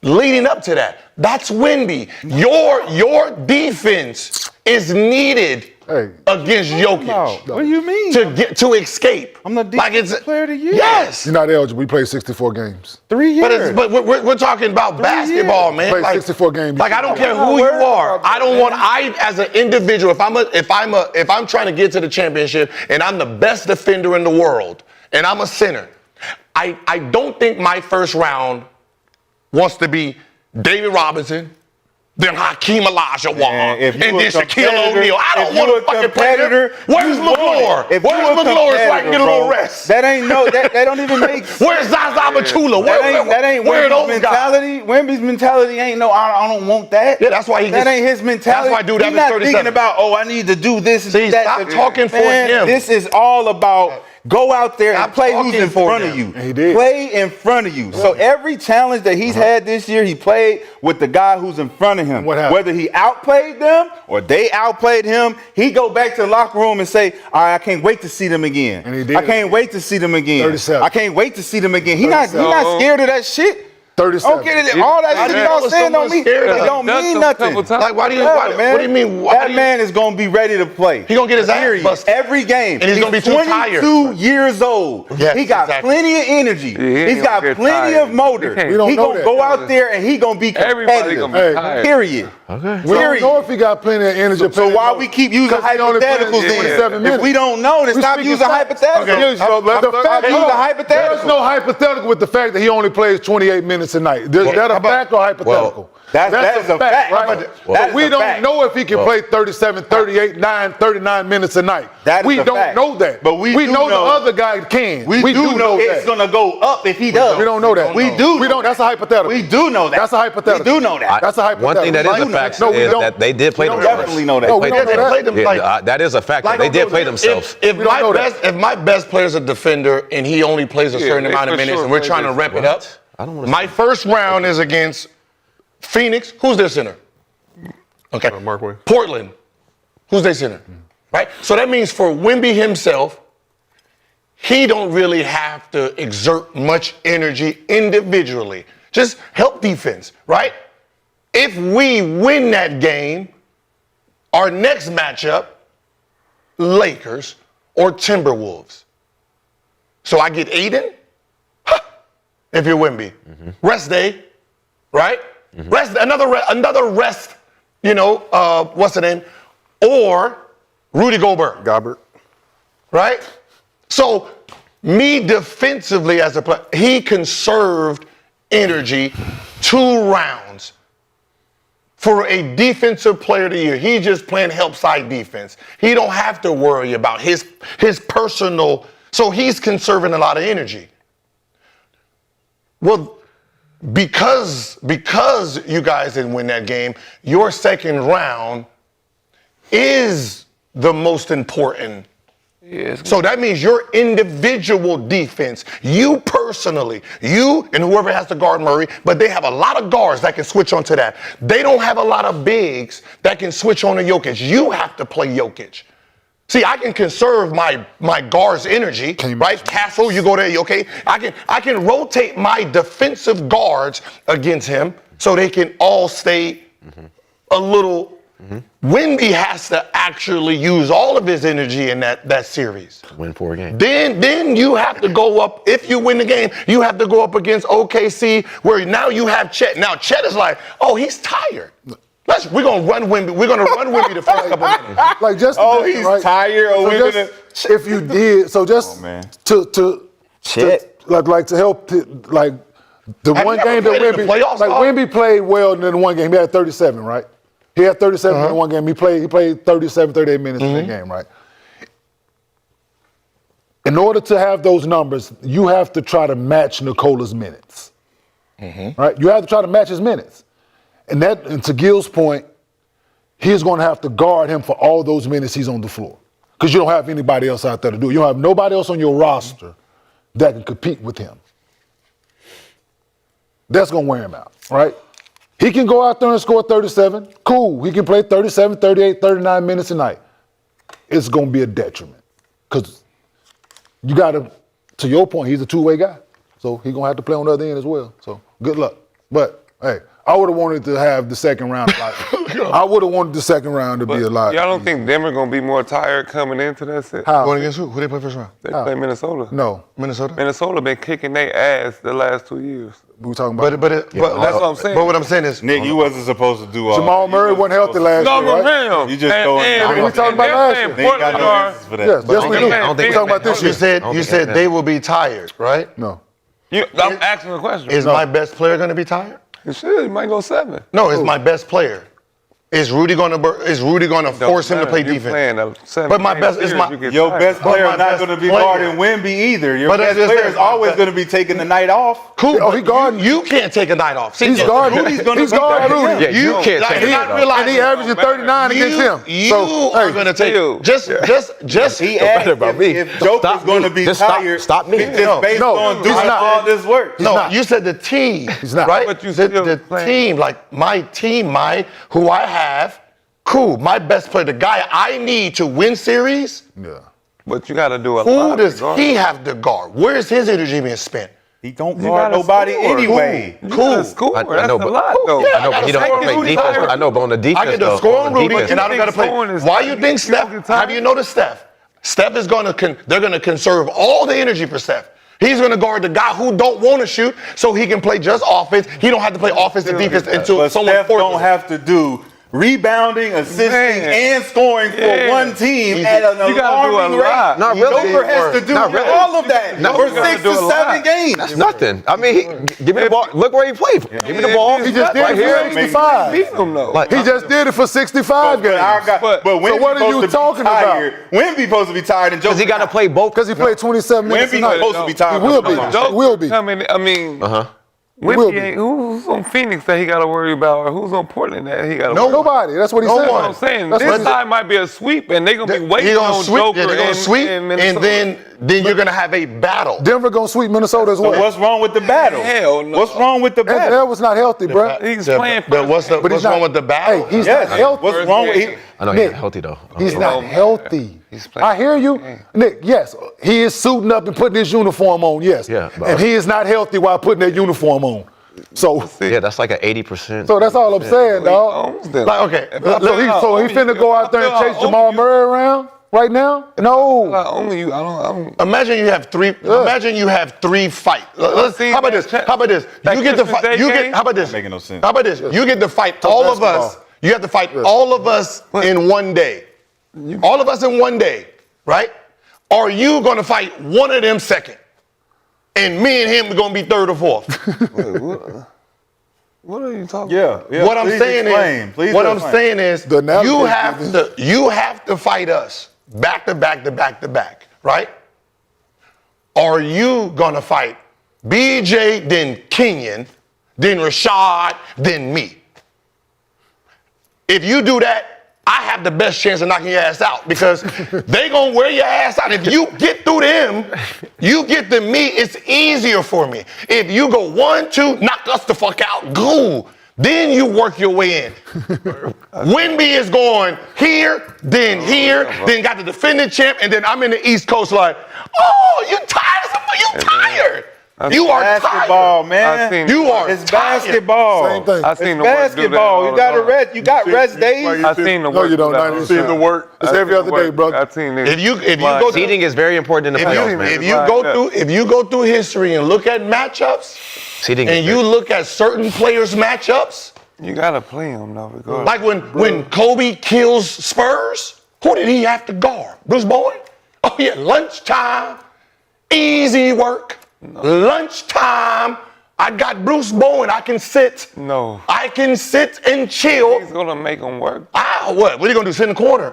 leading up to that. That's Wemby. Your defense is needed against Jokic. What do you mean? To escape. I'm the defensive player of the year. Yes. You're not eligible. We played 64 games. 3 years. But we're talking about basketball, man. Played 64 games. Like I don't care who you are. I as an individual, if I'm trying to get to the championship and I'm the best defender in the world and I'm a center, I don't think my first round wants to be David Robinson, then Hakeem Olajuwon, and then Shaquille O'Neal. I don't want to fucking play there. Where's McClure? Where's McClure so I can get a little rest? That ain't that don't even make sense. Where's Zaza Pachulia? That ain't where are Wemby's those guys? mentality. Wemby's mentality ain't I don't want that. Yeah, that's why he That ain't his mentality. That's why dude He's averaged not 37. thinking about, I need to do this and See, do that. stop talking for Man, him. This is all about go out there and Stop play who's talking in for front him. of you. He did. Play in front of you. So every challenge that he's had this year, he played with the guy who's in front of him. What happened? Whether he outplayed them or they outplayed him, he go back to the locker room and say, all right, I can't wait to see them again. And he did. I can't wait to see them again. 37. I can't wait to see them again. He not scared of that shit. 37. Okay, all that shit y'all saying don't mean nothing. Like, what do you mean? That man is going to be ready to play. He going to get his ass busted. Every game. And he's going to be too tired. 22 years old. Yes, he got exactly. plenty of energy. Yeah, He's got plenty of motor. We don't He know going to that. go out there and he going to be Everybody competitive. gonna be tired. Period. Okay. We don't know if he got plenty of energy. So why we keep using hypotheticals then? If we don't know, then stop using hypotheticals. There's no hypothetical with the fact that he only plays 28 minutes a night. Is that a fact or hypothetical? That is a fact. Right? But we don't know if he can play 37, 38, 39 minutes a night. We don't know that. But we know the other guy can. We do know it's going to go up if he does. We don't know that. We do. That's a hypothetical. We do know that. That's a hypothetical. We do know that. That's a hypothetical. One thing that is a fact is that they did play themselves. Definitely know that. No, we don't know that. That is a fact. They did play themselves. If my best player is a defender and he only plays a certain amount of minutes and we're trying to ramp it up, my first round is against Phoenix. Who's their center? Okay. Mark Williams. Portland. Who's their center? Right? So that means for Wemby himself, he don't really have to exert much energy individually. Just help defense, right? If we win that game, our next matchup, Lakers or Timberwolves. So I get Aiden, if you're Wemby. Rest day, right? Rest, another rest, what's the name? Or Rudy Gobert. Right? So me defensively as a player, he conserved energy 2 rounds. For a defensive player of the year, he just playing help side defense. He don't have to worry about his personal, so he's conserving a lot of energy. Well, because you guys didn't win that game, your second round is the most important. Yes. So that means your individual defense, you personally, you and whoever has to guard Murray, but they have a lot of guards that can switch onto that. They don't have a lot of bigs that can switch on to Jokic. You have to play Jokic. See, I can conserve my guard's energy, right? Castle, you go there, okay? I can rotate my defensive guards against him so they can all stay a little. Wemby has to actually use all of his energy in that series. Win 4 games. Then you have to go up. If you win the game, you have to go up against OKC, where now you have Chet. Now Chet is like, oh, he's tired. We're gonna run Wemby. We're gonna run Wemby the first couple minutes. Like just he's tired. Or if you did, so just to help, like the one game that Wemby played well in the one game. He had 37, right? He had 37 in one game. He played 37, 38 minutes in that game, right? In order to have those numbers, you have to try to match Nikola's minutes, right? You have to try to match his minutes. And to Gil's point, he's going to have to guard him for all those minutes he's on the floor, because you don't have anybody else out there to do it. You don't have nobody else on your roster that can compete with him. That's going to wear him out, right? He can go out there and score 37. Cool. He can play 37, 38, 39 minutes a night. It's going to be a detriment, because you got to your point, he's a two-way guy. So he's going to have to play on the other end as well. So good luck. But, hey, I would have wanted to have the second round a lot. I would have wanted the second round to be a lot. Y'all don't think Denver going to be more tired coming into that set? How? Going against who? Who they play first round? They play Minnesota. No. Minnesota? Minnesota been kicking their ass the last 2 years. We talking about But that's what I'm saying. But what I'm saying is, Nick, you wasn't supposed to do all Jamal Murray wasn't healthy last year, right? You just throwing. We talking about last year. They ain't got no answers for that. Yes, yes we do. We talking about this year. you said they will be tired, right? No. I'm asking a question. Is my best player going to be tired? You should. You might go 7. No, it's my best player. Is Rudy going to force him to play defense? But my best is your best player not going to be guarding Wemby either. Your best player is always going to be taking the night off. Cool. Oh, he guarding. You can't take a night off. He's guarding. Rudy's going to He's guarding Rudy. Yeah, you can't take it. And he averaging 39 against him. You are going to take just he asked if Joker's going to be tired. Stop me. Just based on doing all this work. No, you said the team. He's not. Right? But you the team, like my team, who I have, cool. My best player, the guy I need to win series. Yeah. But you got to do a lot. Who does he have to guard? Where is his energy being spent? He don't guard nobody anyway. Cool. That's a lot, Cool. though. Yeah, I know, but he don't play defense. I know, but on the defense, I get to score on Rudy, defense, and I don't got to play. Why you think Steph? Have you noticed Steph? Steph is they're going to conserve all the energy for Steph. He's going to guard the guy who don't want to shoot, so he can play just offense. He don't have to play offense and defense until but someone Steph forces don't it. have to do rebounding, assisting, and scoring for one team at an You gotta do alarming a lot. rate. Not really. Joker has to do Not really. all of that for 6 to 7 games. That's nothing. I mean, give me the ball. Look where he played. Give me the ball. He just did right it for here. 65. Beat them though. Like, He just did it for 65 games. But Wemby's what are you supposed to be talking about? tired. Wemby's supposed to be tired, and Joker. because he got to play both. Because he played 27 minutes Wemby's tonight. supposed to be tired. He will be. Joker He will be. coming, I mean, will Wemby be. ain't, who's on Phoenix that he got to worry about, or who's on Portland that he got to worry about? Nobody. That's what he said. That's what I'm saying. That's what This he side might be a sweep, and they're gonna be waiting You're gonna on sweep, Joker they're gonna sweep, and and then you're gonna have a battle. Denver gonna sweep Minnesota as well. So what's wrong with the battle? Hell no. What's wrong with the That battle? was not healthy, bro. He's playing for What's But he's wrong not- with the battle? Hey, he's Yes. not healthy. What's wrong with it? I know he's Nick, not healthy though. He's not healthy. He's playing. I hear you, Nick. Yes, he is suiting up and putting his uniform on. Yes, Yeah, but- and he is not healthy while putting that uniform on. So Yeah, that's like an 80%. that's all I'm saying, dog. Owns them. Like, okay, So he finna go out there and chase Jamal Murray around right now? No. Only you. I don't. imagine you have three. Imagine you have 3 fights. See, How about this? that- How about this? that You get to Christmas fight. Day You game? get. How about this? Making no sense. How about this? You get to fight all of us. basketball. You have to fight all of us in one day. All of us in one day, right? Are you gonna fight one of them second, and me and him are gonna be third or fourth? What are you talking about? Yeah. What I'm saying is, The analogy you is have to fight us back to back to back to back, right? Are you gonna fight BJ, then Kenyon, then Rashad, then me? If you do that, I have the best chance of knocking your ass out because they gonna wear your ass out. If you get through them, you get to me, it's easier for me. If you go 1, 2, knock us the fuck out, go. Then you work your way in. Wemby is going here, then got the defending champ, and then I'm in the East Coast like, oh, you tired? You tired. You are Basketball, tired. man. You are It's tired. basketball. Same thing. I seen It's the work do that basketball. all You got to the time. rest. You got rest days. I seen the No, work. you don't. do that Not all you the seen time. the work. It's I every seen other the day, work. brother. I seen it. If you go to Seeding is very important in the playoffs, man. if you go through history and look at matchups, Seeding and is you very- look at certain players' matchups, You gotta play him though. Regardless. like when Kobe kills Spurs, who did he have to guard? Bruce Bowen? Oh yeah, lunchtime, easy work. Lunchtime, I got Bruce Bowen. I can sit. No. I can sit and chill. He's gonna make him work. What? What are you gonna do? Sit in the corner?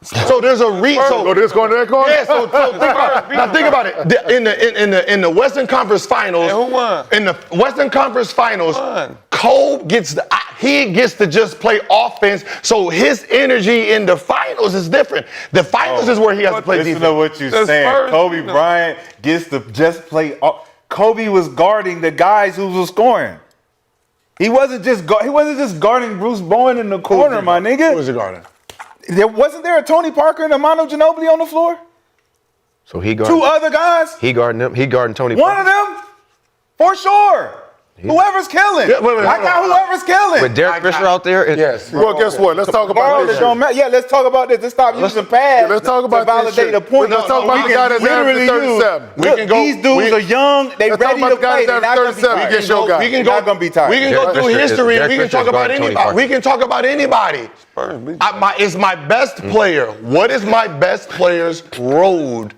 So there's a reason. Go this corner, that corner. Yeah, so think about it. In the Western Conference Finals, And who won? in the Western Conference Finals, Won. Cole gets to just play offense. So his energy in the finals is different. The finals is where he has to play Listen defense. to what you're The saying. Spurs, Kobe you know. Bryant gets to just play. Kobe was guarding the guys who was scoring. He wasn't just guarding Bruce Bowen in the corner, my nigga. Who was the guard? Wasn't there a Tony Parker and a Manu Ginobili on the floor? So he 2 guarding. other guys. He guarding them. He guarding Tony. One of them, for sure. Whoever's killing. Yeah, wait, I got whoever's killing. With Derek Fisher out there. Yes. Well, guess what? Let's talk Bro, about it this. don't matter. Yeah, let's talk about this. Let's stop using pads. Let's talk about to this validate shit. a point. Let's talk about the guy that's averaging 37. Look, these dudes are young. They Let's talk ready about to the guy play. that's They're not gonna be 37. tired. Get your guy. We can You're go. not gonna be tired. We can go Derek through Fisher is- history and Derek we can Fisher talk is about guarding Tony anybody. Parker. We can talk about anybody. Is my best player? What is my best player's road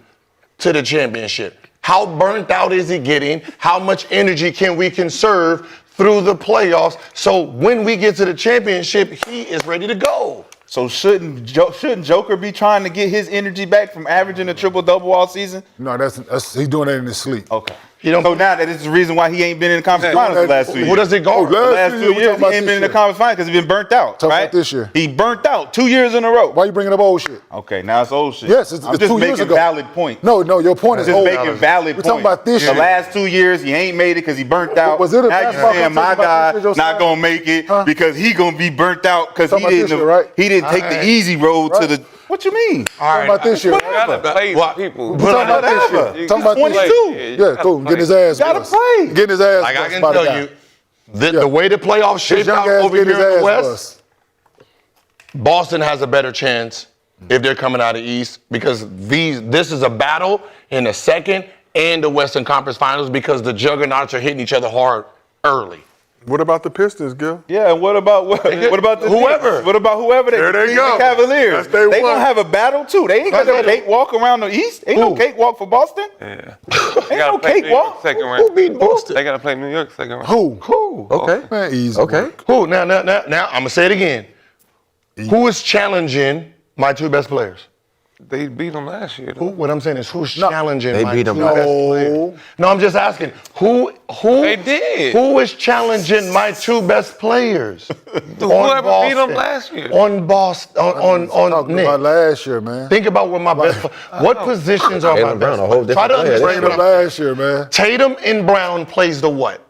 to the championship? How burnt out is he getting? How much energy can we conserve through the playoffs? So when we get to the championship, he is ready to go. So shouldn't Joker be trying to get his energy back from averaging a triple-double all season? No, that's he's doing that in his sleep. Okay. He don't- So now that is the reason why he ain't been in the conference finals the last 2 years. Who does he guard? The last year, 2 we years, talking he about ain't this been in the year. conference finals because he's been burnt out, Talking right? about this year. He burnt out 2 years in a row. Why you bringing up old shit? Okay, now it's old shit. Yes, it's I'm 2 just years making ago. valid points. No, your point is Just old. making valid We're points. talking about this The year. last 2 years, he ain't made it because he burnt out. Was it a now you basketball saying my competition guy about this year, Josiah? not gonna make it because he gonna be burnt out because Talking about this year, right? he didn't take the easy road to the. What you mean? Talking about this year. You gotta play people. We're talking about this year. Whatever. Talking about this 22. year. Yeah, cool. Getting his ass. Gotta bust. play. Getting his ass. Like I bust can by the tell guy. you, the way the playoffs His shaped young out ass over getting here his in the ass West, bust. Boston has a better chance if they're coming out of East because this is a battle in the second and the Western Conference Finals because the juggernauts are hitting each other hard early. What about the Pistons, Gil? Yeah, and what about the Whoever. Knicks? What about whoever There they the go. Cavaliers? That's they They won. gonna have a battle too. They ain't got no cakewalk around the East. Ain't no cakewalk for Boston. Yeah. Ain't They gotta no play New York cakewalk. second round. Who beat Boston? They gotta play New York second round. Who? Okay. Man, easy. Okay. Who? Now, I'm gonna say it again. Who is challenging my two best players? They beat them last year. Who? Though. What I'm saying is who's challenging They my beat two them best last- players? No, I'm just asking. Who? They did. Who is challenging my two best players? Whoever beat them last year. On Boston. On Talking Nick. about last year, man. Think about what my best. What positions are my Jaylen Brown, best? a whole different Try to player. understand. Bring up last year, man. Tatum and Brown plays the what?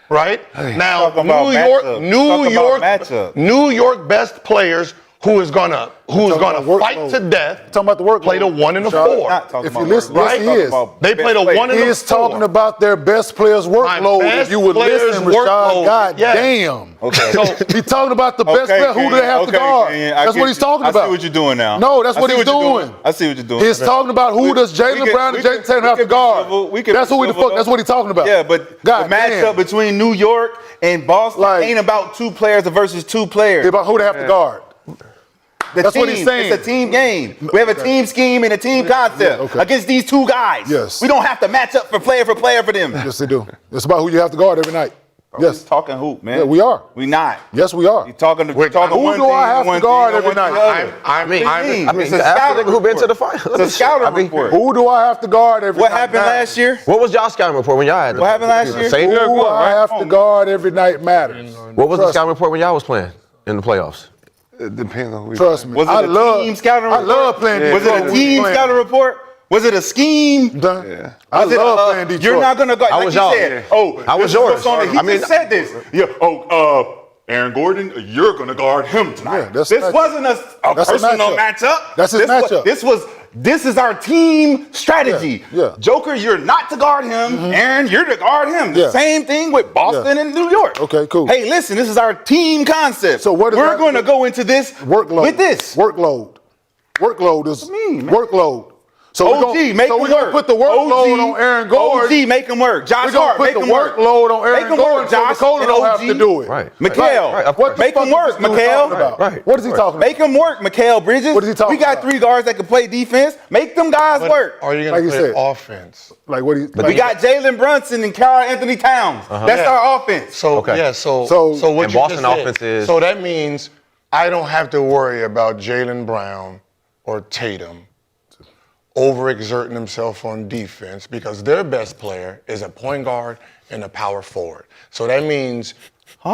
Right? Now, Talk about matchup. New York best players who is gonna about fight workload. to death. Talking about the workload. Play the 1 and a Rashad. 4. Not talking If you about listen, work. yes, he Talking is. about They best play the players. 1 and He's a 4. talking about their best players' workload. best If you would players' listen, workload. Rashad, God Yes. damn. Okay. So he's talking about the best Okay, player. Who do they have to okay, guard? Kenyon, I That's get what he's you. talking I about. see what you're doing now. No, that's I what see he's you're doing. I see what you're doing. He's talking about who does Jaylen Brown and Jaylen Tatum have to guard. That's what that's what he's talking about. Yeah, but God the matchup between New York and Boston Like- ain't about two players versus two players. It's about who they have to guard. That's team, what he's saying. It's a team game. We have a team scheme and a team concept against these two guys. Yes. We don't have to match up for player for them. Yes, they do. It's about who you have to guard every night. Yes. Talking hoop, man. Yeah, we are. We not. Yes, we are. You talking Who one do thing, I have to one guard thing, every one thing, night? the other. It's a the after scouting nigga who been to the report. finals. It's a scouting report. Who do I have to guard every What night? happened last year? What was y'all scouting report when y'all had What happened last year? Same Who I have to guard every night matters. What was the Trust scouting report when y'all was playing in the playoffs? It depends on who you Trust me. Was it I a love, team scouting I report? love playing Was Detroit. it a team scouting report? Was it a scheme? Yeah. I Was it, love playing Detroit. You're not gonna go. How Like was he y'all? said, oh, How was this is yours? what's on it. He I mean- just said this. Yeah. Aaron Gordon, you're gonna guard him tonight. Yeah, that's this matchup. wasn't a That's a personal matchup. matchup. That's his matchup. This is our team strategy. Yeah. Joker, you're not to guard him. Aaron, you're to guard him. The Yeah. same thing with Boston and New York. Okay, cool. Hey, listen, this is our team concept. So what is we're that- going to go into this Workload. with this. Workload. Workload is mean, man? workload. So OG, make so him we're gonna work. put the workload on Aaron Gordon. OG, make him work. Josh We're gonna Hart, put make the him work. workload on Make Aaron him Gordon work, so Josh Dakota and don't have OG. to do it. Right. Mikhail, Right, of What course. the make fuck him is work, this dude Mikhail. talking about? Right. What is he talking Make him work, Mikhail Bridges. What is he talking We got about? 3 guards that can play defense. Make them guys work. Are you Like gonna you play said. offense? Like what he? We got Jalen Brunson and Karl Anthony Towns. That's our offense. So Okay. yeah, so So- what And you Boston just said. offense is- So that means I don't have to worry about Jaylen Brown or Tatum overexerting himself on defense because their best player is a point guard and a power forward. So that means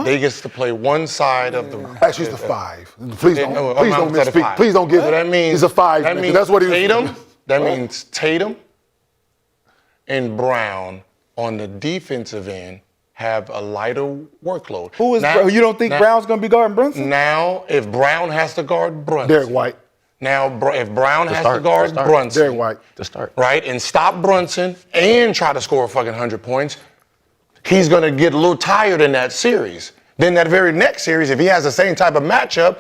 they get to play one side of the. Actually, he's the 5. Please don't. No, Please I'm don't outside of misspeak. 5. Please don't give. So that means he's a 5. That nigga. means That's what he was. Tatum. That means Tatum and Brown on the defensive end have a lighter workload. Who is Now- you don't think now- Brown's going to be guarding Brunson? Now, if Brown has to guard Brunson, Derek White. Now, if Brown has start, to guard to start. Brunson, Derek White. To start. right, and stop Brunson and try to score a fucking 100 points, he's going to get a little tired in that series. Then that very next series, if he has the same type of matchup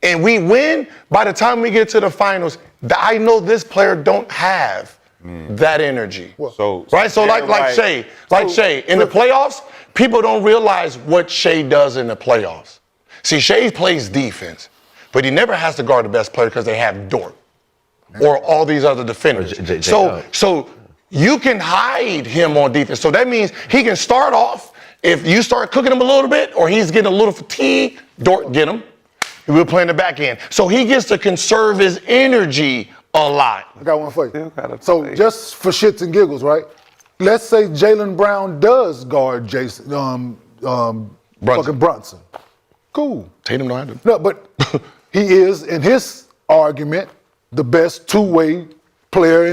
and we win, by the time we get to the finals, I know this player don't have that energy. So like Shea, in the playoffs, people don't realize what Shea does in the playoffs. See, Shea plays defense, but he never has to guard the best player because they have Dort or all these other defenders. So you can hide him on defense. So that means he can start off. If you start cooking him a little bit or he's getting a little fatigued, Dort get him. We're playing the back end. So he gets to conserve his energy a lot. I got one for you. So just for shits and giggles, right? Let's say Jaylen Brown does guard fucking Brunson. Cool. Tatum don't have to. No, but he is, in his argument, the best two-way player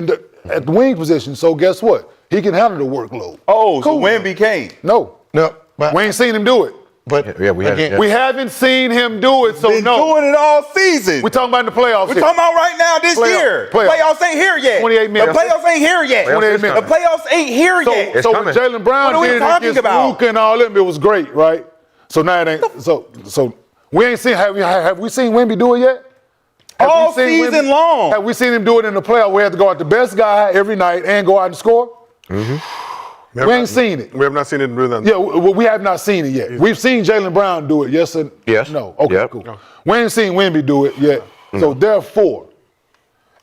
at the wing position. So guess what? He can handle the workload. Oh, Cool. so Wemby can't. No, but we ain't seen him do it. But Yeah, we have. again, Yeah. We haven't seen him do it, so Been no. doing it all season. We're talking about in the playoffs. We're here. talking about right now this year. Playoffs. Playoffs ain't here yet. 28 minutes. The playoffs ain't here yet. 28 minutes. The playoffs ain't here yet. So when coming. Jaylen Brown What are we did it talking against about? Luke and all them, it was great, right? So now it ain't. So we ain't seen. Have we seen Wemby do it yet? Have All we seen season long. Have we seen him do it in the playoff? We had to go out the best guy every night and go out and score. We ain't seen it. We have not seen it. Yeah, we have not seen it yet. We've seen Jaylen Brown do it, yes or Yes. no? Okay, Yep. cool. We ain't seen Wemby do it yet. So therefore,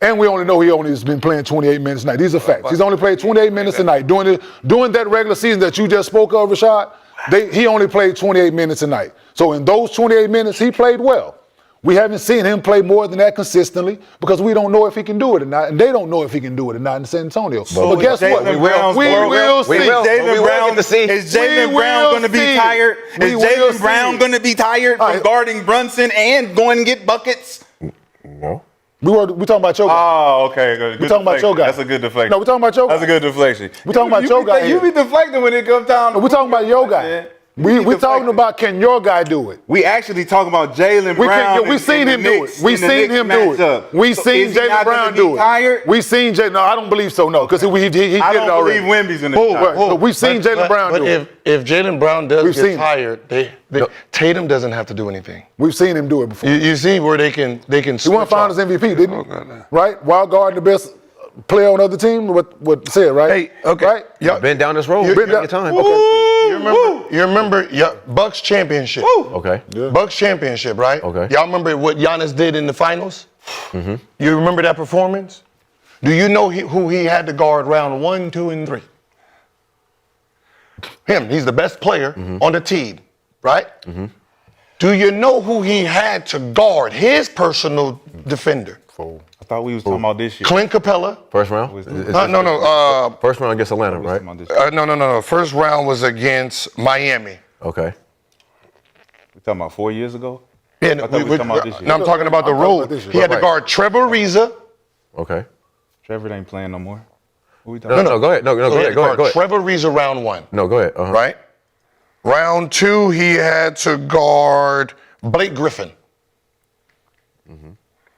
and we only know he only has been playing 28 minutes a night. These are facts. He's only played 28 minutes a night. During that regular season that you just spoke of, Rashad, he only played 28 minutes a night. So in those 28 minutes, he played well. We haven't seen him play more than that consistently because we don't know if he can do it or not, and they don't know if he can do it or not in San Antonio. But guess what? Jaylen We Brown's will see. Is Jaylen Brown going to be tired? Is Jaylen Brown going to be tired from guarding Brunson and going to get buckets? No. We talking about your guy. Oh, okay. Good. We talking about your guy. That's a good deflection. No, we talking about your guy. That's a good deflection. We talking about your guy. You be deflecting when it comes down. We talking about your guy. We talking about can your guy do it? We actually talking about Jaylen Brown. We seen him do it. We seen him do it. We seen Jaylen Brown do it. We seen Jaylen. No, I don't believe so. No, because he did it already. I don't believe Wemby's in the top. But we've seen Jaylen Brown do it. But if Jaylen Brown does get tired, Tatum doesn't have to do anything. We've seen him do it before. You see where they can. He won Finals MVP, didn't he? Right, wild guard, the best player on the other team. What said, right? Hey, okay. Right? You've been down this road. You've been down time. Okay. You remember Bucks championship. Okay. Yeah. Bucks championship, right? Okay. Y'all remember what Giannis did in the finals? Mm-hmm. You remember that performance? Do you know who he had to guard round 1, 2, and 3? Him. He's the best player on the team, right? Mm-hmm. Do you know who he had to guard? His personal defender. I thought we was talking about this year. Clint Capella. First round? No. First round against Atlanta, right? No. First round was against Miami. Okay. We talking about 4 years ago? Yeah, I thought we were talking about this year. No, I'm talking about the road. He had to guard Trevor Ariza. Okay. Trevor ain't playing no more. What we No, go ahead. No, go ahead. Trevor Ariza round 1. No, go ahead. Right? Round 2, he had to guard Blake Griffin.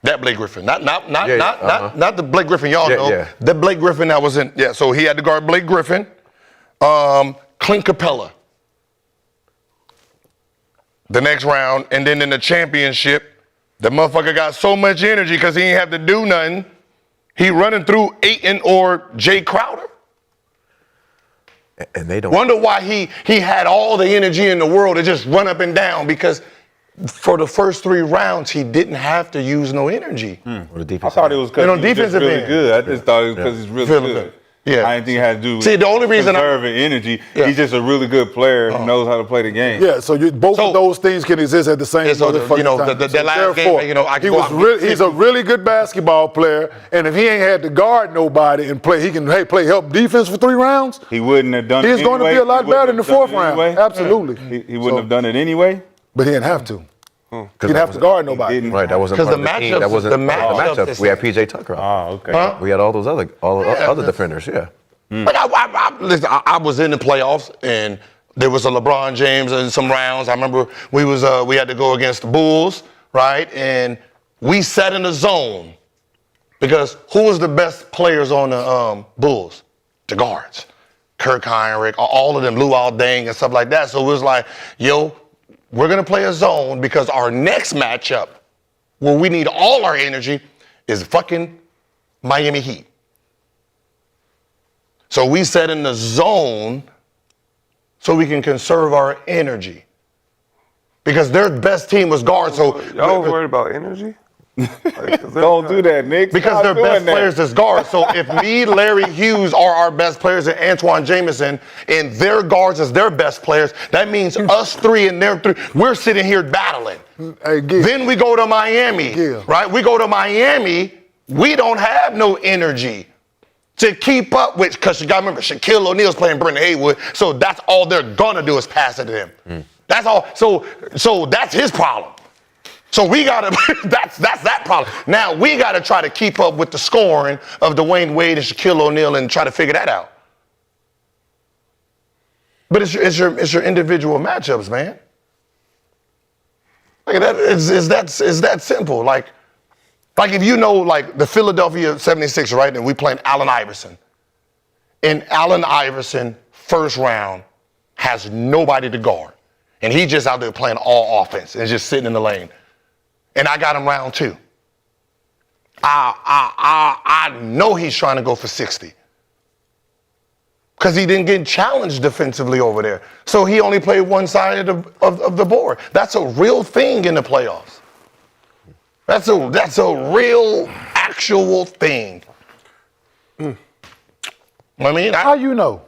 That Blake Griffin, not the Blake Griffin y'all know. Yeah. The Blake Griffin that was in. Yeah, so he had to guard Blake Griffin, Clint Capella. The next round, and then in the championship, the motherfucker got so much energy because he ain't have to do nothing. He running through Ayton or Jay Crowder. And they don't Wonder why he had all the energy in the world to just run up and down because for the first 3 rounds, he didn't have to use no energy. I thought it was because he was really good. I just thought it was because he's really good. Yeah. I didn't think it had to do with the only reason conserving energy. He's just a really good player who knows how to play the game. Yeah, so both of those things can exist at the same time. The last game, I can he's a really good basketball player, and if he ain't had to guard nobody and play, he can play help defense for 3 rounds. He wouldn't have done it. He's going to be a lot better in the 4th round. Absolutely. He wouldn't have done it anyway. But he didn't have to. He didn't have to guard nobody. Right, that wasn't part of the team. That wasn't the matchup. We had PJ Tucker. Oh, okay. We had all those other defenders. Yeah. But listen, I was in the playoffs, and there was a LeBron James in some rounds. I remember we had to go against the Bulls, right? And we sat in a zone because who was the best players on the Bulls? The guards. Kirk Heinrich, all of them, Luol Deng and stuff like that. So it was like, we're going to play a zone because our next matchup, where we need all our energy, is fucking Miami Heat. So we set in the zone so we can conserve our energy. Because their best team was guard. So y'all was worried about energy? Don't do that, Nick. Because their best players is guards. So if me, Larry Hughes are our best players and Antoine Jameson, and their guards is their best players, that means us 3 and their 3, we're sitting here battling. Then we go to Miami, right? We go to Miami, we don't have no energy to keep up with, because you got to remember, Shaquille O'Neal's playing Brendan Haywood, so that's all they're going to do is pass it to him. That's all. So that's his problem. So we gotta, that's that problem. Now we gotta try to keep up with the scoring of Dwayne Wade and Shaquille O'Neal and try to figure that out. But it's your individual matchups, man. Like that, it's that simple. Like if you know, like the Philadelphia 76ers, right? And we playing Allen Iverson. And Allen Iverson, first round, has nobody to guard. And he just out there playing all offense and just sitting in the lane. And I got him round 2. I know he's trying to go for 60. because he didn't get challenged defensively over there. So he only played one side of the board. That's a real thing in the playoffs. That's a real, actual thing. I mean, How you know?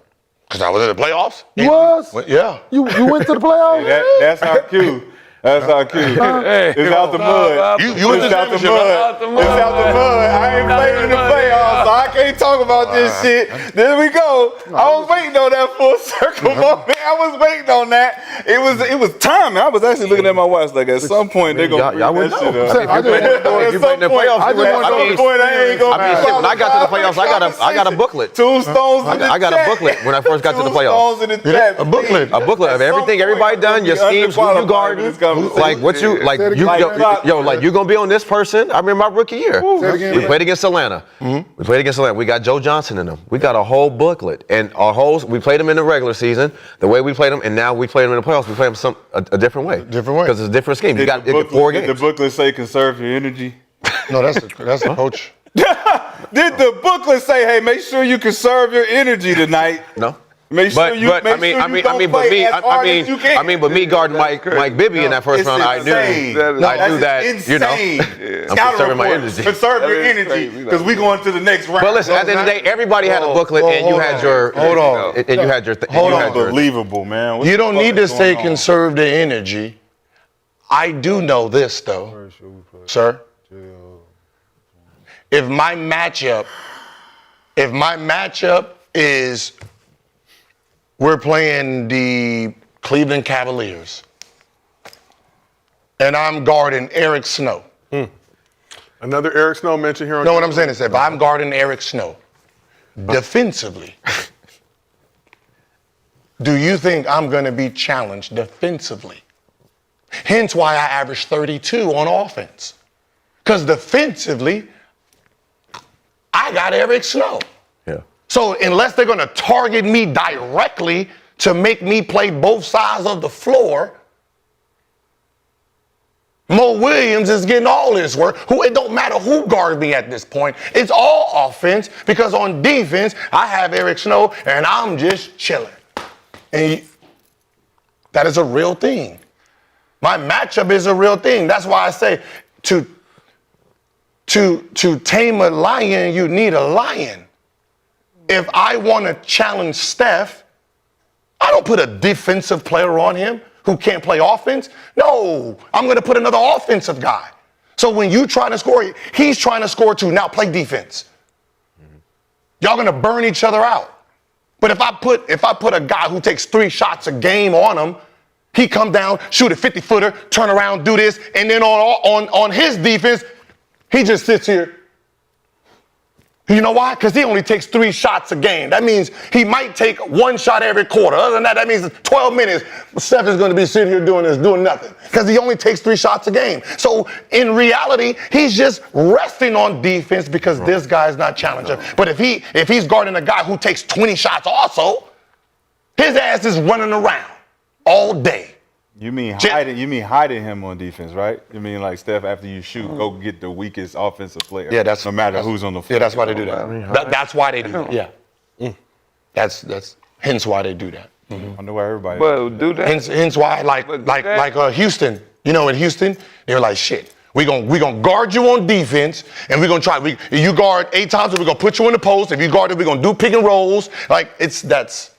because I was in the playoffs. You was? Yeah. You went to the playoffs? That's our cue. That's our cue. It's out the mud. You in the It's out the championship, mud. It's out the mud. I ain't played in the playoffs, so I can't talk about this shit. There we go. I was waiting on that full circle moment. I was waiting on that. It was time. I was actually looking at my watch like at some point they're gonna Y'all bring that wouldn't shit know. up. If you played in the playoffs, I just wanna know. At some point I ain't gonna. I mean, shit, when I got to the playoffs, I got a booklet. Tombstones in the I got a chat. booklet when I first got to the playoffs. Tombstones in the chat. A booklet. A booklet of everything everybody done, your schemes, who you guarding, like what you like. Like you gonna be on this person. I remember my rookie year. Say it again, We played against Atlanta. We played against Atlanta. We got Joe Johnson in them. We got a whole booklet, and we played them in the regular season, the way we played them, and now we play them in the playoffs. We play them a different way. Different way. Because it's a different scheme. You got Did 4 games. the booklet say conserve your energy? No, that's the coach. Did the booklet say, hey, make sure you conserve your energy tonight? No. Make sure you don't play as hard as you can. But me guarding Mike Bibby in that first round, I knew that, you know, I'm conserving my energy. Conserve your energy because we going to the next round. But listen, at the end of the day, everybody had a booklet, and you had your Unbelievable, man. You don't need to say conserve the energy. I do know this though, sir. If my matchup is we're playing the Cleveland Cavaliers, and I'm guarding Eric Snow. Another Eric Snow mention here on. Know what I'm saying? Is if I'm guarding Eric Snow defensively, do you think I'm going to be challenged defensively? Hence why I averaged 32 on offense. Because defensively, I got Eric Snow. Yeah. So unless they're going to target me directly to make me play both sides of the floor, Mo Williams is getting all this work. It don't matter who guards me at this point. It's all offense because on defense, I have Eric Snow and I'm just chilling. And that is a real thing. My matchup is a real thing. That's why I say to tame a lion, you need a lion. If I want to challenge Steph, I don't put a defensive player on him who can't play offense. No, I'm going to put another offensive guy. So when you try to score, he's trying to score too. Now play defense. Y'all going to burn each other out. But if I put a guy who takes 3 shots a game on him, he come down, shoot a 50-footer, turn around, do this, and then on his defense, he just sits here. You know why? Because he only takes 3 shots a game. That means he might take 1 shot every quarter. Other than that, that means 12 minutes. Steph is going to be sitting here doing this, doing nothing. Because he only takes 3 shots a game. So in reality, he's just resting on defense because this guy's not challenging. But if he's guarding a guy who takes 20 shots also, his ass is running around all day. You mean hiding him on defense, right? You mean like Steph, after you shoot, go get the weakest offensive player. Yeah, no matter who's on the floor. Yeah, that's why they do that. That's why they do that. Yeah. That's hence why they do that. I know why everybody. Well, do that. Hence why like Houston. You know, in Houston, they were like, shit. We gonna guard you on defense, and we're gonna try. You guard 8 times, and we're gonna put you in the post. If you guard it, we're gonna do pick and rolls. Like that's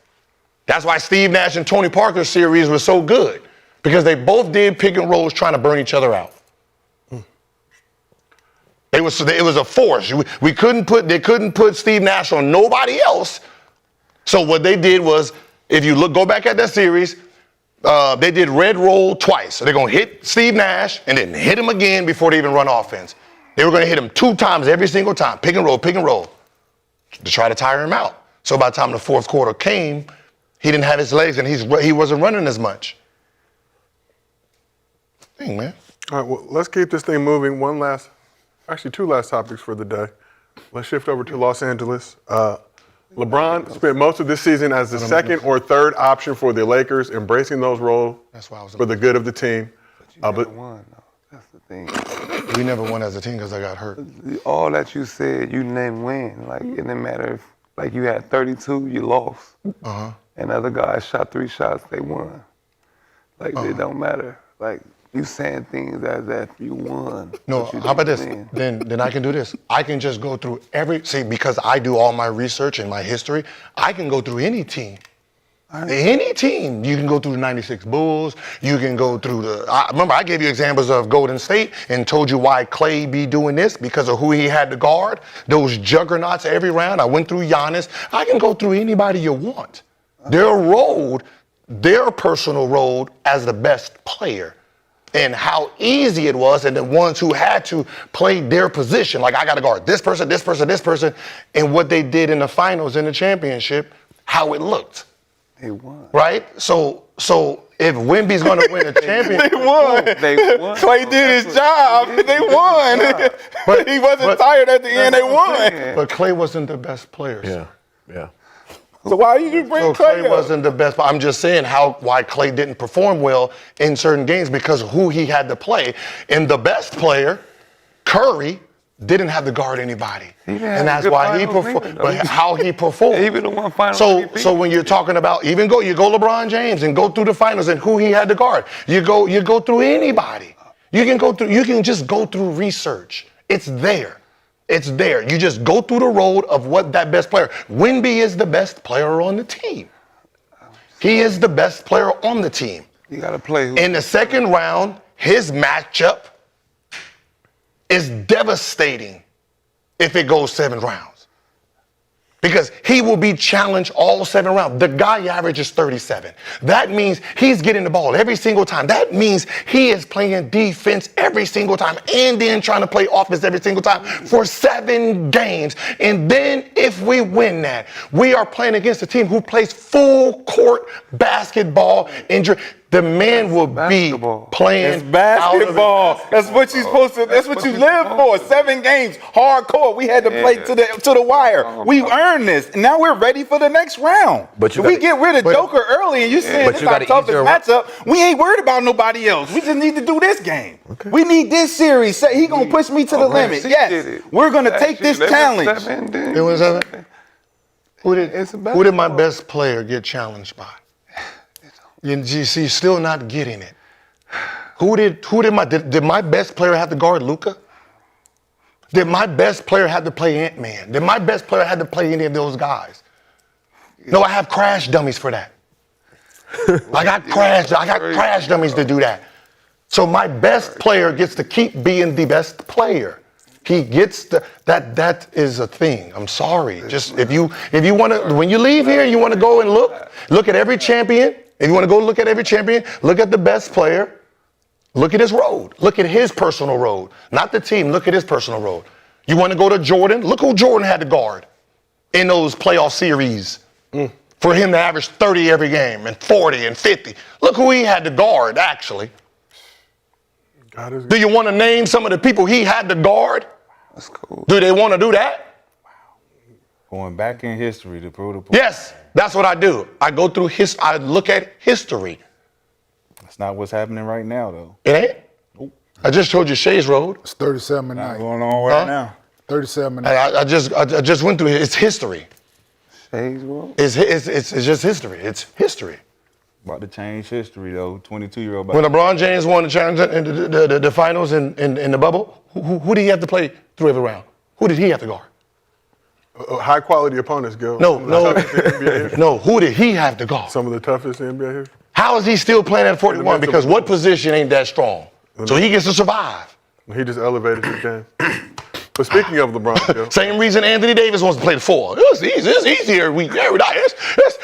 why Steve Nash and Tony Parker's series was so good. Because they both did pick and rolls trying to burn each other out. It was a force. They couldn't put Steve Nash on nobody else. So what they did was, if you go back at that series, they did red roll twice. So they're gonna hit Steve Nash and then hit him again before they even run offense. They were gonna hit him 2 times every single time, pick and roll, to try to tire him out. So by the time the 4th quarter came, he didn't have his legs and he wasn't running as much. Thing, man. All right, well, let's keep this thing moving. 2 last topics for the day. Let's shift over to Los Angeles. LeBron spent most of this season as the 2nd or 3rd option for the Lakers, embracing those roles for the good of the team. But you never won, though. That's the thing. We never won as a team because I got hurt. All that you said, you didn't win. Like, it didn't matter if like you had 32, you lost. And other guys shot 3 shots, they won. Like it don't matter. Like you saying things as if you won. No, but you how about this? didn't win. Then I can do this. I can just go through because I do all my research and my history, I can go through any team. Any team. You can go through the 96 Bulls. You can go through remember I gave you examples of Golden State and told you why Clay be doing this because of who he had to guard. Those juggernauts every round. I went through Giannis. I can go through anybody you want. Their personal road as the best player. And how easy it was, and the ones who had to play their position, like I got to guard this person, this person, this person, and what they did in the finals in the championship, how it looked. They won. Right? So if Wemby's going to win a championship, They won. Clay did his job. They won. But he wasn't tired at the end. They won. but Clay wasn't the best player. Yeah. So why did you bring So Clay Clay up? wasn't the best. I'm just saying why Clay didn't perform well in certain games because of who he had to play. And the best player, Curry, didn't have to guard anybody. didn't have And that's good why he finals performed. either, though. But how he performed. He been the one final So MVP. when you're talking about you go LeBron James and go through the finals and who he had to guard. You go through anybody. You can just go through research. It's there. It's there. You just go through the road of what that best player. Wemby is the best player on the team. He is the best player on the team. You got to play. In the second round, his matchup is devastating if it goes 7 rounds. Because he will be challenged all 7 rounds. The guy averages 37. That means he's getting the ball every single time. That means he is playing defense every single time and then trying to play offense every single time for 7 games. And then if we win that, we are playing against a team who plays full court basketball. The man will basketball. be playing It's basketball. That's what you're supposed to. That's what you live for. 7 games, hardcore. We had to play to the wire. We earned this. And now we're ready for the next round. But if we get rid of Joker early, and you saying But this you is our gotta ease toughest your- matchup, we ain't worried about nobody else. We just need to do this game. We need this series. Say he gonna push me to the limit. He Yes, did it. we're gonna take this challenge. It was who did my best player get challenged by? You see, still not getting it. Did my best player have to guard Luka? Did my best player have to play Ant-Man? Did my best player have to play any of those guys? No, I have crash dummies for that. I got crash dummies to do that. So my best player gets to keep being the best player. He gets that is a thing. I'm sorry. Just if you want to, when you leave here, you want to go and look at every champion. If you want to go look at every champion, look at the best player. Look at his road. Look at his personal road. Not the team. Look at his personal road. You want to go to Jordan? Look who Jordan had to guard in those playoff series for him to average 30 every game and 40 and 50. Look who he had to guard, actually. Do you want to name some of the people he had to guard? That's cool. Do they want to do that? Going back in history to prove the point. Yes, that's what I do. I go through I look at history. That's not what's happening right now, though. It ain't? I just told you Shay's Road. It's 37 Not night. going on right now. 37 night. I just went through it. It's history. Shades roll. It's just history. It's history. About to change history, though. 22-year-old. When LeBron James won the challenge in the finals in the bubble, who did he have to play through every round? Who did he have to guard? High quality opponents, Gil. No. No. Who did he have to guard? Some of the toughest in NBA history. How is he still playing at 41? Because what position ain't that strong? So he gets to survive. He just elevated his game. But speaking of LeBron, Gil, Same reason Anthony Davis wants to play the 4. It's easy. It's easier every night.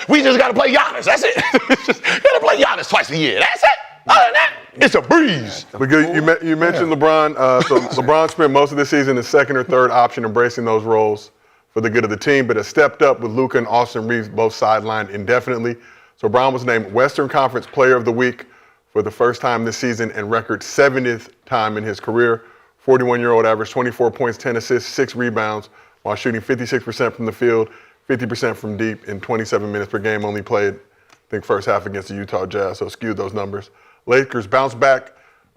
We just got to play Giannis. That's it. Got to play Giannis twice a year. That's it. Other than that, it's a breeze. but Gil, you mentioned LeBron. So LeBron spent most of the season as second or third option, embracing those roles for the good of the team, but has stepped up with Luka and Austin Reeves both sidelined indefinitely. So Brown was named Western Conference Player of the Week for the first time this season and record 70th time in his career. 41-year-old averaged 24 points, 10 assists, 6 rebounds, while shooting 56% from the field, 50% from deep in 27 minutes per game. Only played, I think, first half against the Utah Jazz, so skewed those numbers. Lakers bounced back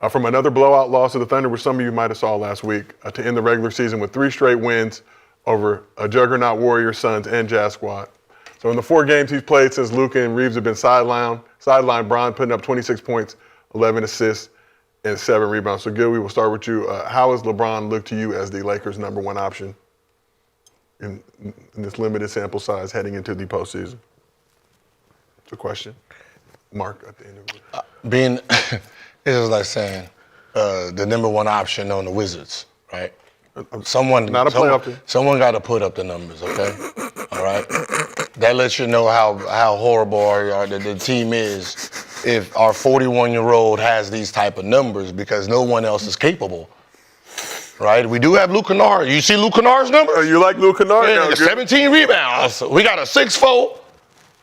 from another blowout loss to the Thunder, which some of you might have saw last week, to end the regular season with 3 straight wins over a juggernaut Warriors, Suns, and Jazz squad. So in the 4 games he's played since Luka and Reeves have been sidelined, Bron putting up 26 points, 11 assists, and 7 rebounds. So Gil, we will start with you. How has LeBron looked to you as the Lakers' number 1 option in this limited sample size heading into the postseason? It's a question. Mark at the end of it. This is like saying the number 1 option on the Wizards, right? Someone got to put up the numbers, okay? All right? That lets you know how horrible the team is if our 41-year-old has these type of numbers because no one else is capable, right? We do have Luke Kennard. You see Luke Kennard's number? You like Luke Kennard? Yeah, 17 rebounds. We got a 6'4"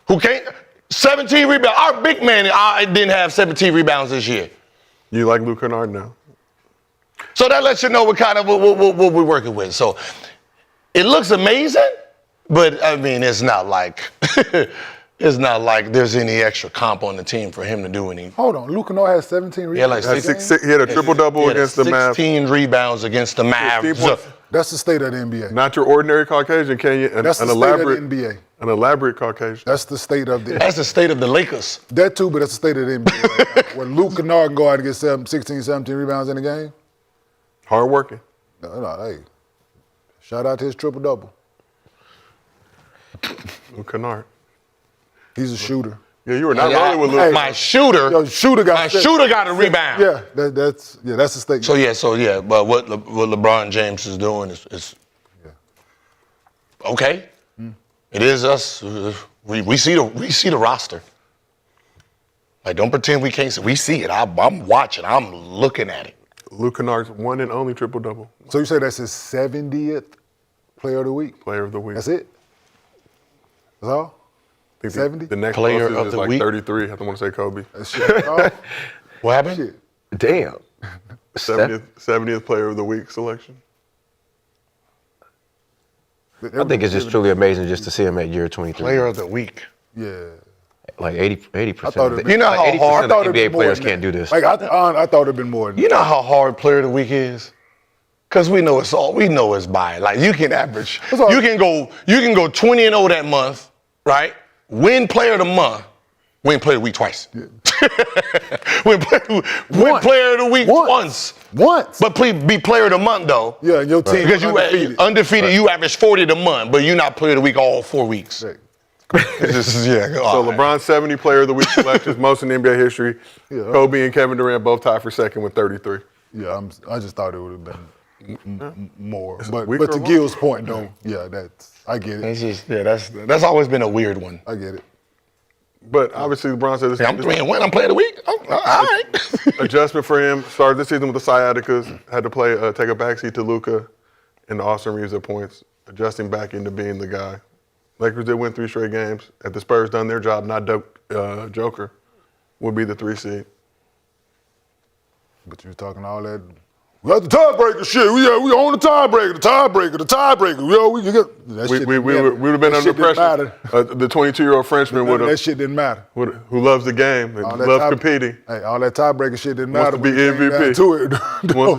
who can't. 17 rebounds. Our big man didn't have 17 rebounds this year. You like Luke Kennard now? So that lets you know what kind of what we're working with. So it looks amazing, but I mean it's not like there's any extra comp on the team for him to do anything. Hold on, Luke Kennard has 17 rebounds. He had a triple-double against the Mavs. 16 rebounds against the Mavs. That's the state of the NBA. Not your ordinary Caucasian, Kenyon. That's the state of the NBA. An elaborate Caucasian. That's the state of the. That's the state of the Lakers. That too, but that's the state of the NBA. Right? Where Luke Kennard can go out and get 16, 17 rebounds in a game. Hard working. No, hey. Shout out to his triple-double. Luke Kennard. He's a shooter. Yeah, you were not rolling with Luke. Hey, my shooter got a rebound. Yeah, that's the statement. So yeah. But what LeBron James is doing is okay. It is us. We see the roster. Like, don't pretend we can't see. We see it. I'm watching. I'm looking at it. Luke Kennard's 1 and only triple-double. So you say that's his 70th Player of the Week? Player of the Week. That's it? That's all? 70? The next Player closest of is the like week? 33. I want to say Kobe. What happened? Shit. Damn. 70th Player of the Week selection. I think it's just truly amazing just to see him at year 23. Player of the week. Yeah. Like 80%. thought of You know how 80% hard of NBA players can't do this. Like I thought it'd been more than You know how hard Player of the Week is? Because we know it's by. Like, you can average. You can go 20-0 that month, right? Win Player of the Month. Win Player of the Week twice. Yeah. win Player of the Week once. But please be Player of the Month, though. Yeah, and your team because you undefeated. Right. You average 40 a month, but you're not Player of the Week all 4 weeks. Right. So LeBron's 70 Player of the Week selections, most in NBA history. Yeah. Kobe and Kevin Durant both tied for second with 33. Yeah, I just thought it would have been more. But to Gil's point, though, I get it. It's just, that's always been a weird one. I get it. But obviously LeBron said this. I'm 3-1. I'm Player of the Week. Oh, all right. Adjustment for him. Started this season with the sciaticas. Had to take a backseat to Luka and Austin Reeves at points. Adjusting back into being the guy. Lakers did win 3 straight games. Had the Spurs done their job, not Joker, would be the 3 seed. But you're talking all that. We got the tiebreaker shit. We own the tiebreaker. We would have been under pressure. The 22-year-old Freshman would have. That shit didn't matter. Who loves the game and loves competing. Hey, all that tiebreaker shit didn't matter. Wants to be MVP. To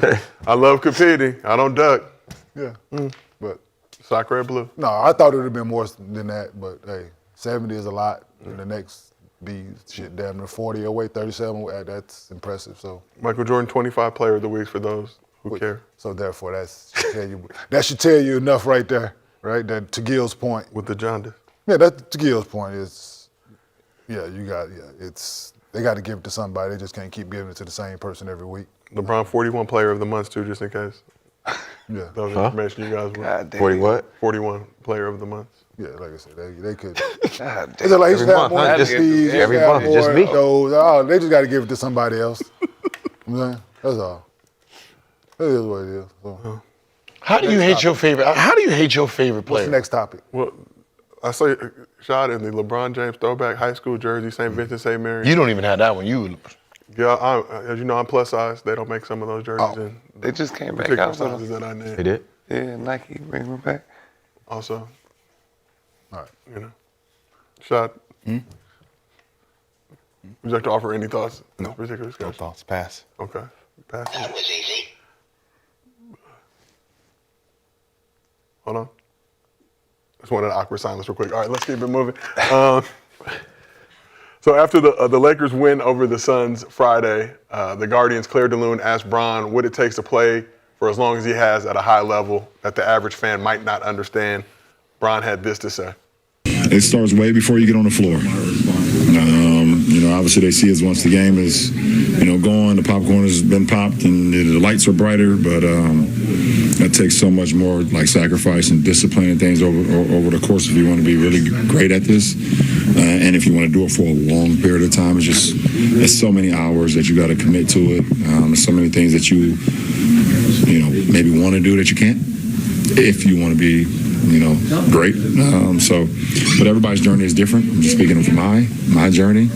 it. I love competing. I don't duck. Yeah. But sock red blue. No, I thought it would have been more than that. But hey, 70 is a lot. And the next be shit damn near 40 away, 37. That's impressive. So Michael Jordan, 25 Player of the Week for those who care. So therefore, that should tell you enough right there, right? That to Gil's point with the jaundice. Yeah, that to Gil's point is, they got to give it to somebody. They just can't keep giving it to the same person every week. LeBron, 41 Player of the Month too, just in case. Yeah. That was information you guys were. 40 what? 41 Player of the Month. Yeah, like I said, they could. It's like every month, every month, just me. They just got to give it to somebody else. You know what I'm saying? That's all. It is what it is. So. How do you hate your favorite player? What's the next topic? Well, I saw a shot in the LeBron James throwback high school jersey, St. Vincent, St. Mary. You don't even have that one. You. Yeah, as you know, I'm plus size. They don't make some of those jerseys in. They just came back Particular out. sizes that I need. They did? Yeah, Nike bring them back. Also. All right. Shot. Would you like to offer any thoughts in this particular discussion? No thoughts. Pass. Okay. Pass. That was easy. Hold on. Just wanted an awkward silence real quick. All right, let's keep it moving. So after the Lakers win over the Suns Friday, the Guardian's Claire DeLune asked Bron what it takes to play for as long as he has at a high level that the average fan might not understand. Bron had this to say. It starts way before you get on the floor. Obviously they see us once the game is, going, the popcorn has been popped and the lights are brighter, but that takes so much more like sacrifice and discipline and things over the course if you want to be really great at this. And if you want to do it for a long period of time, it's so many hours that you got to commit to it. There's so many things that you maybe want to do that you can't if you want to be great. But everybody's journey is different. I'm just speaking of my journey.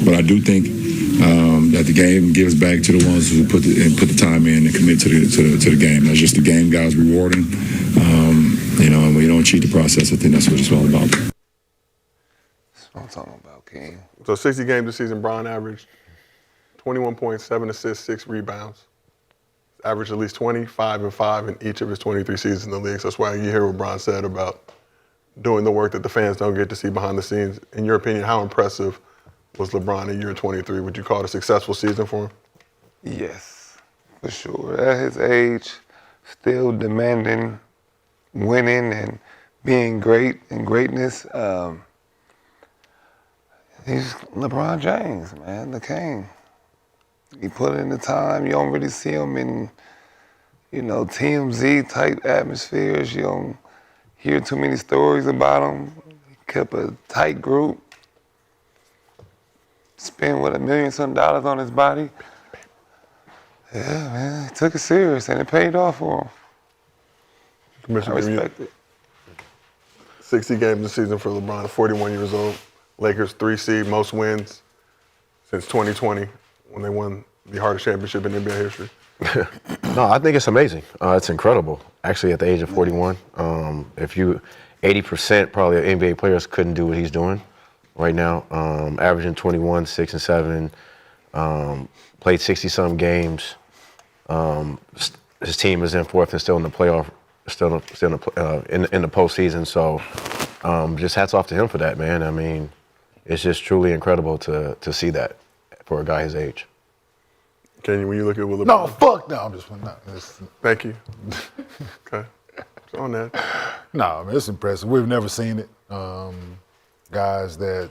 But I do think that the game gives back to the ones who put the time in and commit to the game. That's just the game guys rewarding. And we don't cheat the process. I think that's what it's all about. That's what I'm talking about, King. So 60 games this season, Bron averaged 21 points, 7 assists, 6 rebounds. Averaged at least 25 and 5 in each of his 23 seasons in the league. So that's why you hear what Bron said about doing the work that the fans don't get to see behind the scenes. In your opinion, how impressive was LeBron in year 23? Would you call it a successful season for him? Yes, for sure. At his age, still demanding winning and being great and greatness. He's LeBron James, man, the king. He put in the time. You don't really see him in, TMZ type atmospheres. You don't hear too many stories about him. He kept a tight group. Spent $1 million on his body. Yeah, man, he took it serious and it paid off for him. Commissioner, I respect it. 60 games this season for LeBron, 41 years old. Lakers 3 seed, most wins since 2020 when they won the hardest championship in NBA history. No, I think it's amazing. It's incredible. Actually, at the age of 41, 80% probably of NBA players couldn't do what he's doing right now. Averaging 21, 6 and 7, played 60-some games. His team is in fourth and still in the playoff, still in the postseason. So, just hats off to him for that, man. I mean, it's just truly incredible to see that for a guy his age. Kenyon, when you look at what LeBron... No, fuck no. I'm just Thank you. Okay. It's on that. No, man, it's impressive. We've never seen it. Guys that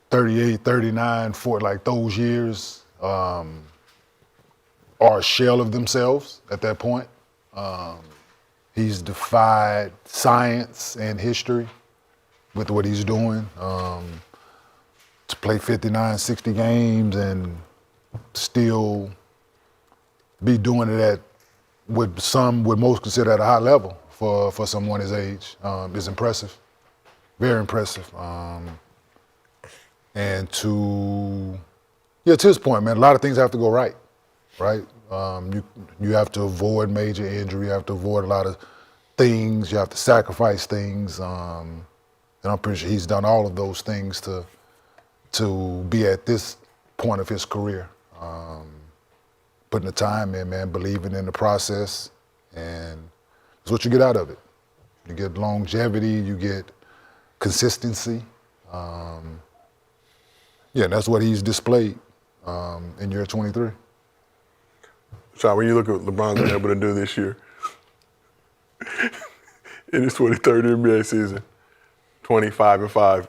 38, 39, 40, like those years are a shell of themselves at that point. He's defied science and history with what he's doing. To play 59, 60 games and still be doing it at what some would most consider at a high level for someone his age is impressive. Very impressive. And to his point, man, a lot of things have to go right? You have to avoid major injury. You have to avoid a lot of things. You have to sacrifice things. And I'm pretty sure he's done all of those things to be at this point of his career. Putting the time in, man, believing in the process, and that's what you get out of it. You get longevity, you get consistency. And that's what he's displayed in year 23. So when you look at what LeBron's been able to do this year, in his 23rd NBA season, 25 and 5,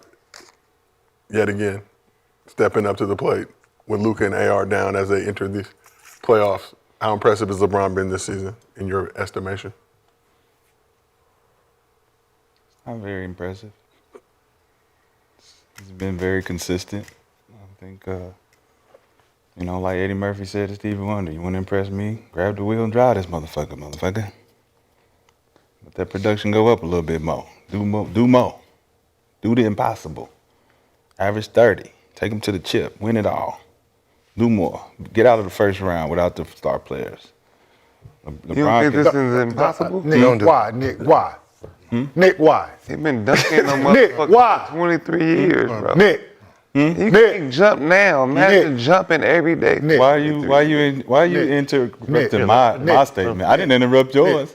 yet again, stepping up to the plate with Luka and AR down as they enter these playoffs. How impressive has LeBron been this season, in your estimation? Not very impressive. He's been very consistent. I think, like Eddie Murphy said to Stevie Wonder, you want to impress me? Grab the wheel and drive this motherfucker. Let that production go up a little bit more. Do more. Do the impossible. Average 30. Take them to the chip. Win it all. Do more. Get out of the first round without the star players. You don't think this is impossible? Nick, why? Nick, why? He been dunking on motherfuckers for 23 years, bro. Nick. You can't jump now. Imagine jumping every day. Nick. Why are you interrupting my statement? I didn't interrupt yours.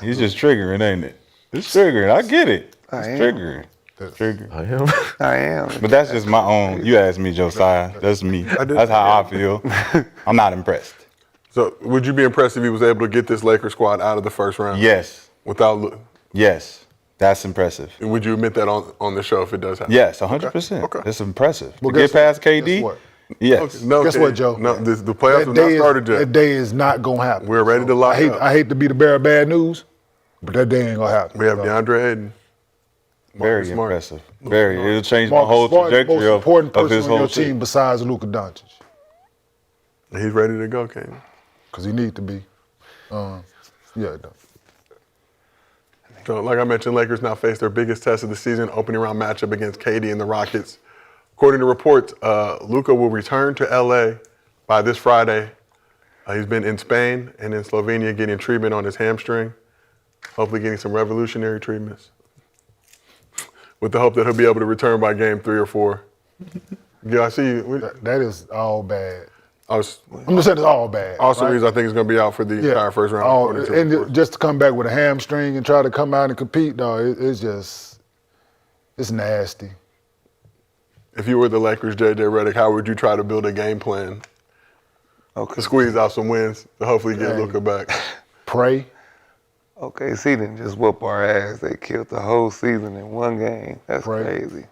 He's just triggering, ain't it? It's triggering. I get it. It's I am. triggering. It's triggering. I am. I am. But that's just my own. You asked me, Josiah. That's me. That's how I feel. I'm not impressed. So would you be impressed if he was able to get this Lakers squad out of the first round? Yes. Without. Yes. That's impressive. And would you admit that on the show if it does happen? Yes, 100%. Okay. That's impressive. Well, to get past KD. Guess what? Yes. No, Guess what, Joe? No, the playoffs have That not day started yet. That day is not gonna happen. We're ready to lock up. I hate to be the bearer of bad news, but that day ain't gonna happen. We have DeAndre Ayton. Very Smart. impressive. Very. It'll change my Marcus whole Smart is the trajectory most important of person his on whole your team team. besides Luka Doncic, He's ready to go, Kenyon. because he need to be. Yeah. So, like I mentioned, Lakers now face their biggest test of the season, opening round matchup against KD and the Rockets. According to reports, Luka will return to LA by this Friday. He's been in Spain and in Slovenia getting treatment on his hamstring, hopefully getting some revolutionary treatments, with the hope that he'll be able to return by game 3 or 4. Yeah, I see you. That is all bad. I'm I'm just saying it's all bad. also right? reason I think he's going to be out for the entire first round. All, according to and reports. just to come back with a hamstring and try to come out and compete, it's nasty. If you were the Lakers, JJ Redick, how would you try to build a game plan to squeeze out some wins to hopefully get Luka back? Pray. OKC didn't just whoop our ass. They killed the whole season in one game. That's crazy.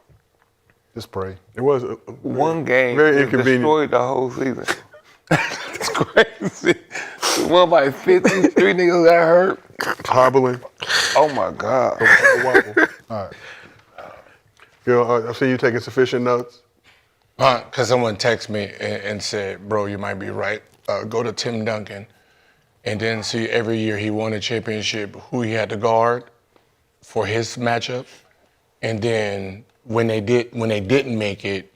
Just pray. It was One game very just inconvenient. destroyed the whole season. It's crazy. One by 50, 3 niggas got hurt. Hobbling. Oh my God. All right. I've seen you taking sufficient notes. Because someone texted me and said, bro, you might be right. Go to Tim Duncan and then see every year he won a championship, who he had to guard for his matchup. And then when they didn't make it,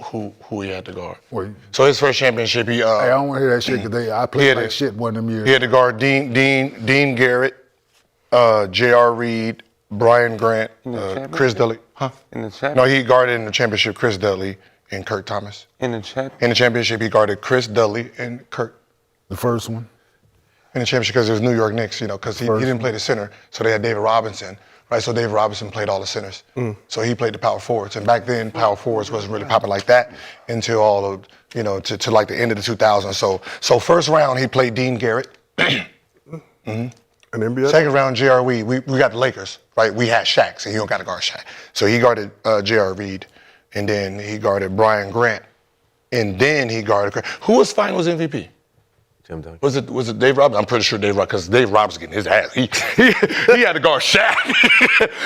who he had to guard. Wait. So his first championship, he Hey, I don't want to hear that shit because I played like shit one of them years. he had to guard Dean Garrett, J.R. Reed, Brian Grant, Chris Dudley. Huh? In the championship? No, he guarded in the championship Chris Dudley and Kurt Thomas. In the championship? In the championship, he guarded Chris Dudley and Kurt. The first one. In the championship, because it was New York Knicks, because he didn't play the center, so they had David Robinson, right? So David Robinson played all the centers. So he played the power forwards. And back then, power forwards wasn't really popping like that until all of, to like the end of the 2000s. So first round, he played Dean Garrett. An NBA? Second round, J.R. Reed. We got the Lakers, right? We had Shaq, so he don't got to guard Shaq. So he guarded J.R. Reed, and then he guarded Brian Grant, and then he guarded. Who was Finals MVP? Tim Duncan. Was it Dave Robinson? I'm pretty sure Dave Robinson, because Dave Robinson getting his ass. He had to guard Shaq.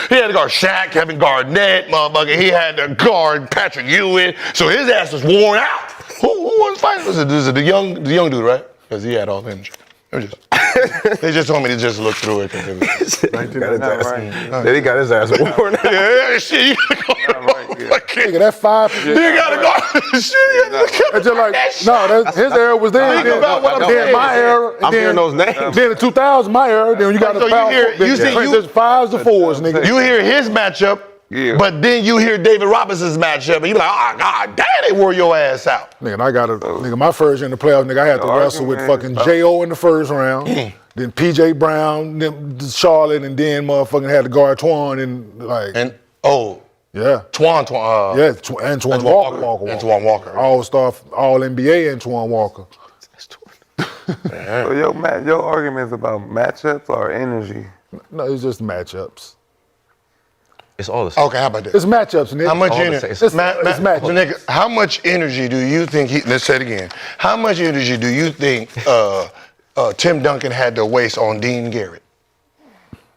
He had to guard Shaq, Kevin Garnett, motherfucker. He had to guard Patrick Ewing. So his ass was worn out. Who won the Finals? Was it the young dude, right? Because he had all the energy. They just told me to just look through it. Then he got his ass worn out. Yeah, shit, you gotta go. Nigga, that 5. You gotta go. Shit, It's just like, no, his era was then. Think about what I'm then saying. my era. I'm then, hearing those names. Then in 2000, my era. Then you got So the you foul. hear- you see, you- There's 5s to 4s, nigga. You hear his matchup, but then you hear David Robinson's matchup, and you like, oh, God damn, they wore your ass out. Nigga, nigga, my first year in the playoffs, nigga, I had to wrestle with fucking J.O. in the first round, then P.J. Brown, then Charlotte, and then motherfucking had to guard Twan and like. And, yeah. Twan. Yeah, Antoine Walker. Antoine Walker. All-star, All-NBA Antoine Walker. So your arguments about matchups or energy? No, it's just matchups. It's all the same. Okay, how about this? It's matchups, nigga. How much all the energy? same. It's matchups. Nigga, how much energy do you think let's say it again. How much energy do you think Tim Duncan had to waste on Dean Garrett?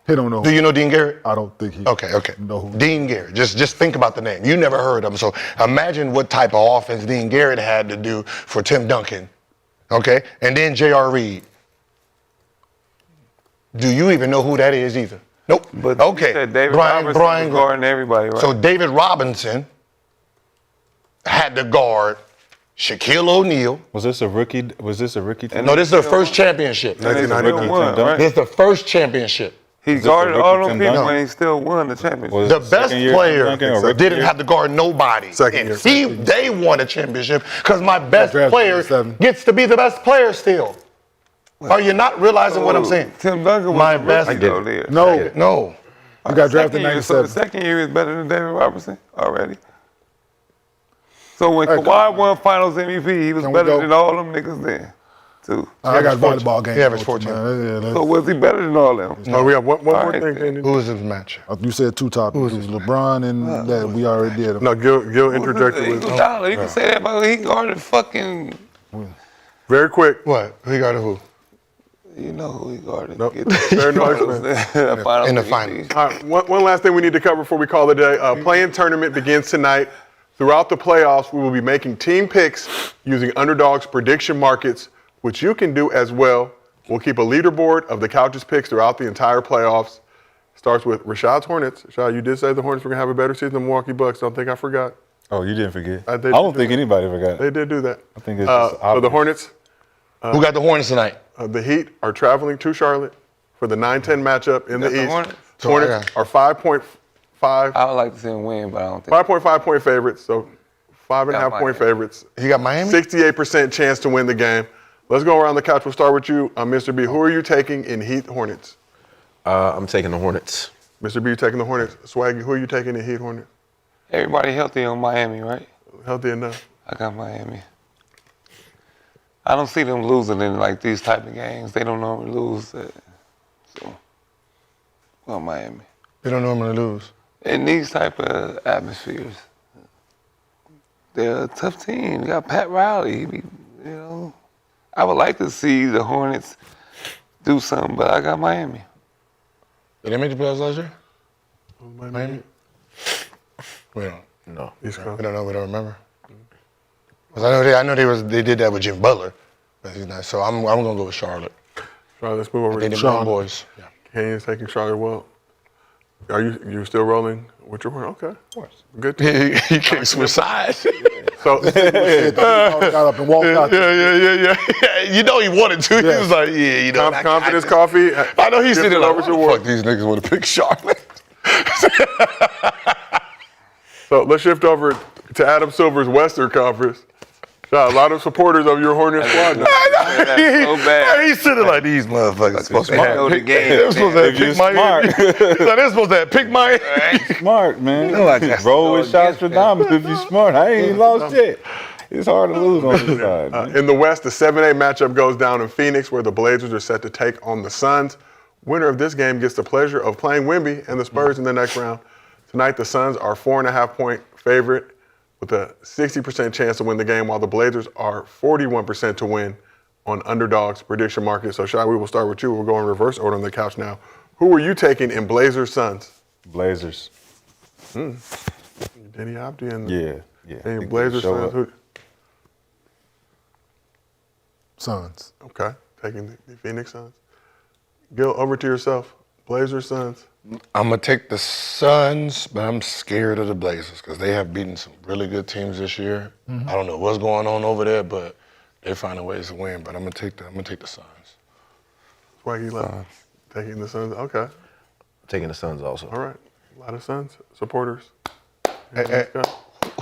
He don't know. Do you know Dean Garrett? I don't think he. Okay. Know who. Dean Garrett. Just think about the name. You never heard of him. So imagine what type of offense Dean Garrett had to do for Tim Duncan. Okay? And then J.R. Reed. Do you even know who that is either? Nope. But okay. you said David Brian Robinson was guarding everybody, right? So David Robinson had to guard Shaquille O'Neal. Was this a rookie team? No, this is their first championship. And they still won, Duncan. right? This is the first championship. He this guarded a all rookie them Tim people Duncan? and he still won the championship. Was The it best second year player Duncan or rookie didn't year? have to guard nobody. Second year. They won a championship because my best Drafted player 87. gets to be the best player still. Are you not realizing what I'm saying? Tim Duncan was My a best- rookie, though, there. No. He got drafted in So the 97. second year is better than David Robertson already. So when Kawhi won Finals MVP, he was Can we better go? than all them niggas then, too. I got volleyball game. He averaged 14. So was he better than all them? Oh, we have one more All right, thing, then. Kenyon. Who was his match? You said two topics. It was LeBron and that we already did. No, Gil interjected with $1. You can say that about he guarded fucking. very quick. What? He got who? You know who he guarded. Nope. Get the Fair enough, finals, man. finals In the MVP. finals. All right, one last thing we need to cover before we call it a day. Play-in tournament begins tonight. Throughout the playoffs, we will be making team picks using Underdog's prediction markets, which you can do as well. We'll keep a leaderboard of the Couch's picks throughout the entire playoffs. Starts with Rashad's Hornets. Rashad, you did say the Hornets were going to have a better season than Milwaukee Bucks. Don't think I forgot. Oh, you didn't forget. I I, did don't do think that. anybody forgot. They did do that. I think it's just So the obvious. Hornets, Who got the Hornets tonight? the Heat are traveling to Charlotte for the 9-10 matchup in the Got the East. Hornets? Hornets are 5.5 I would like to see him win, but I don't think. 5.5 point favorites, so 5.5 Got point Miami. favorites. He got Miami? 68% chance to win the game. Let's go around the couch. We'll start with you, Mr. B. Who are you taking in Heat Hornets? I'm taking the Hornets. Mr. B, you taking the Hornets. Swaggy, who are you taking in Heat Hornets? Everybody healthy on Miami, right? Healthy enough. I got Miami. I don't see them losing in like these type of games. They don't normally lose. So, well, Miami. They don't normally lose. In these type of atmospheres, they're a tough team. You got Pat Riley. I would like to see the Hornets do something, but I got Miami. Did they make the playoffs last year? Miami? We don't. No. We don't know. We don't remember. 'Cause I know they did that with Jim Butler, but he's not. So I'm gonna go with Charlotte. Charlotte, let's move over They to the Sean. young boys. Yeah. Kenyon's taking Charlotte. Well, are you still rolling with your Hornets? Okay. Of course. Good. He can't switch sides. So, Got up and walked out. Yeah. You know he wanted to. He was like, confidence coffee. I know he's sitting over like, to why the war. fuck these niggas want to pick Charlotte. So let's shift over to Adam Silver's Western Conference. Got a lot of supporters of your Hornet squad now. That's so bad. He's sitting like these motherfuckers supposed to They have know the pick. game, They're supposed to have If you're pick Miami. They're supposed to have pick Miami. Smart, man. No, I guess Roll with go against Shostradamus if you're smart. I ain't lost yet. It's hard to lose on this side. man. In the West, the 7A matchup goes down in Phoenix, where the Blazers are set to take on the Suns. Winner of this game gets the pleasure of playing Wemby and the Spurs in the next round. Tonight, the Suns are 4.5 point favorite with a 60% chance to win the game, while the Blazers are 41% to win on Underdog's prediction market. So, Shai, we will start with you. We'll go in reverse order on the couch now. Who are you taking in Blazers Suns? Blazers. Denny Abdi and Yeah. I and think Blazers they'll show Suns. up. Suns. Okay, taking the Phoenix Suns. Gil, over to yourself. Blazers Suns. I'm gonna take the Suns, but I'm scared of the Blazers because they have beaten some really good teams this year. I don't know what's going on over there, but they're finding ways to win. But I'm gonna take the Suns. Swaggy left. Taking the Suns. Okay, Taking the Suns also. all right. A lot of Suns supporters. Hey,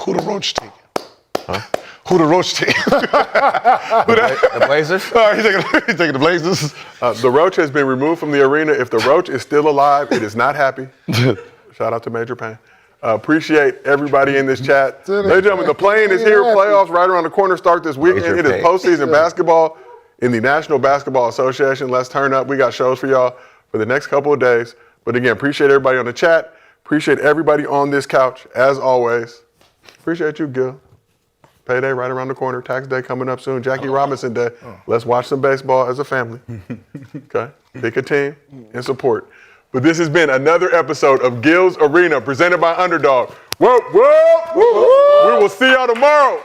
who the Roach taking? Huh? Who the Roach taking? The Blazers? All right, he's taking the Blazers. The Roach has been removed from the arena. If the Roach is still alive, it is not happy. Shout out to Major Payne. Appreciate everybody in this chat. Ladies and gentlemen, the play-in is here. Playoffs right around the corner start this weekend. Major It is Payne. postseason basketball in the National Basketball Association. Let's turn up. We got shows for y'all for the next couple of days. But again, appreciate everybody on the chat. Appreciate everybody on this couch, as always. Appreciate you, Gil. Payday right around the corner. Tax day coming up soon. Jackie Robinson Day. Let's watch some baseball as a family. Okay? Pick a team and support. But this has been another episode of Gil's Arena presented by Underdog. Whoa, whoa, whoa. We will see y'all tomorrow.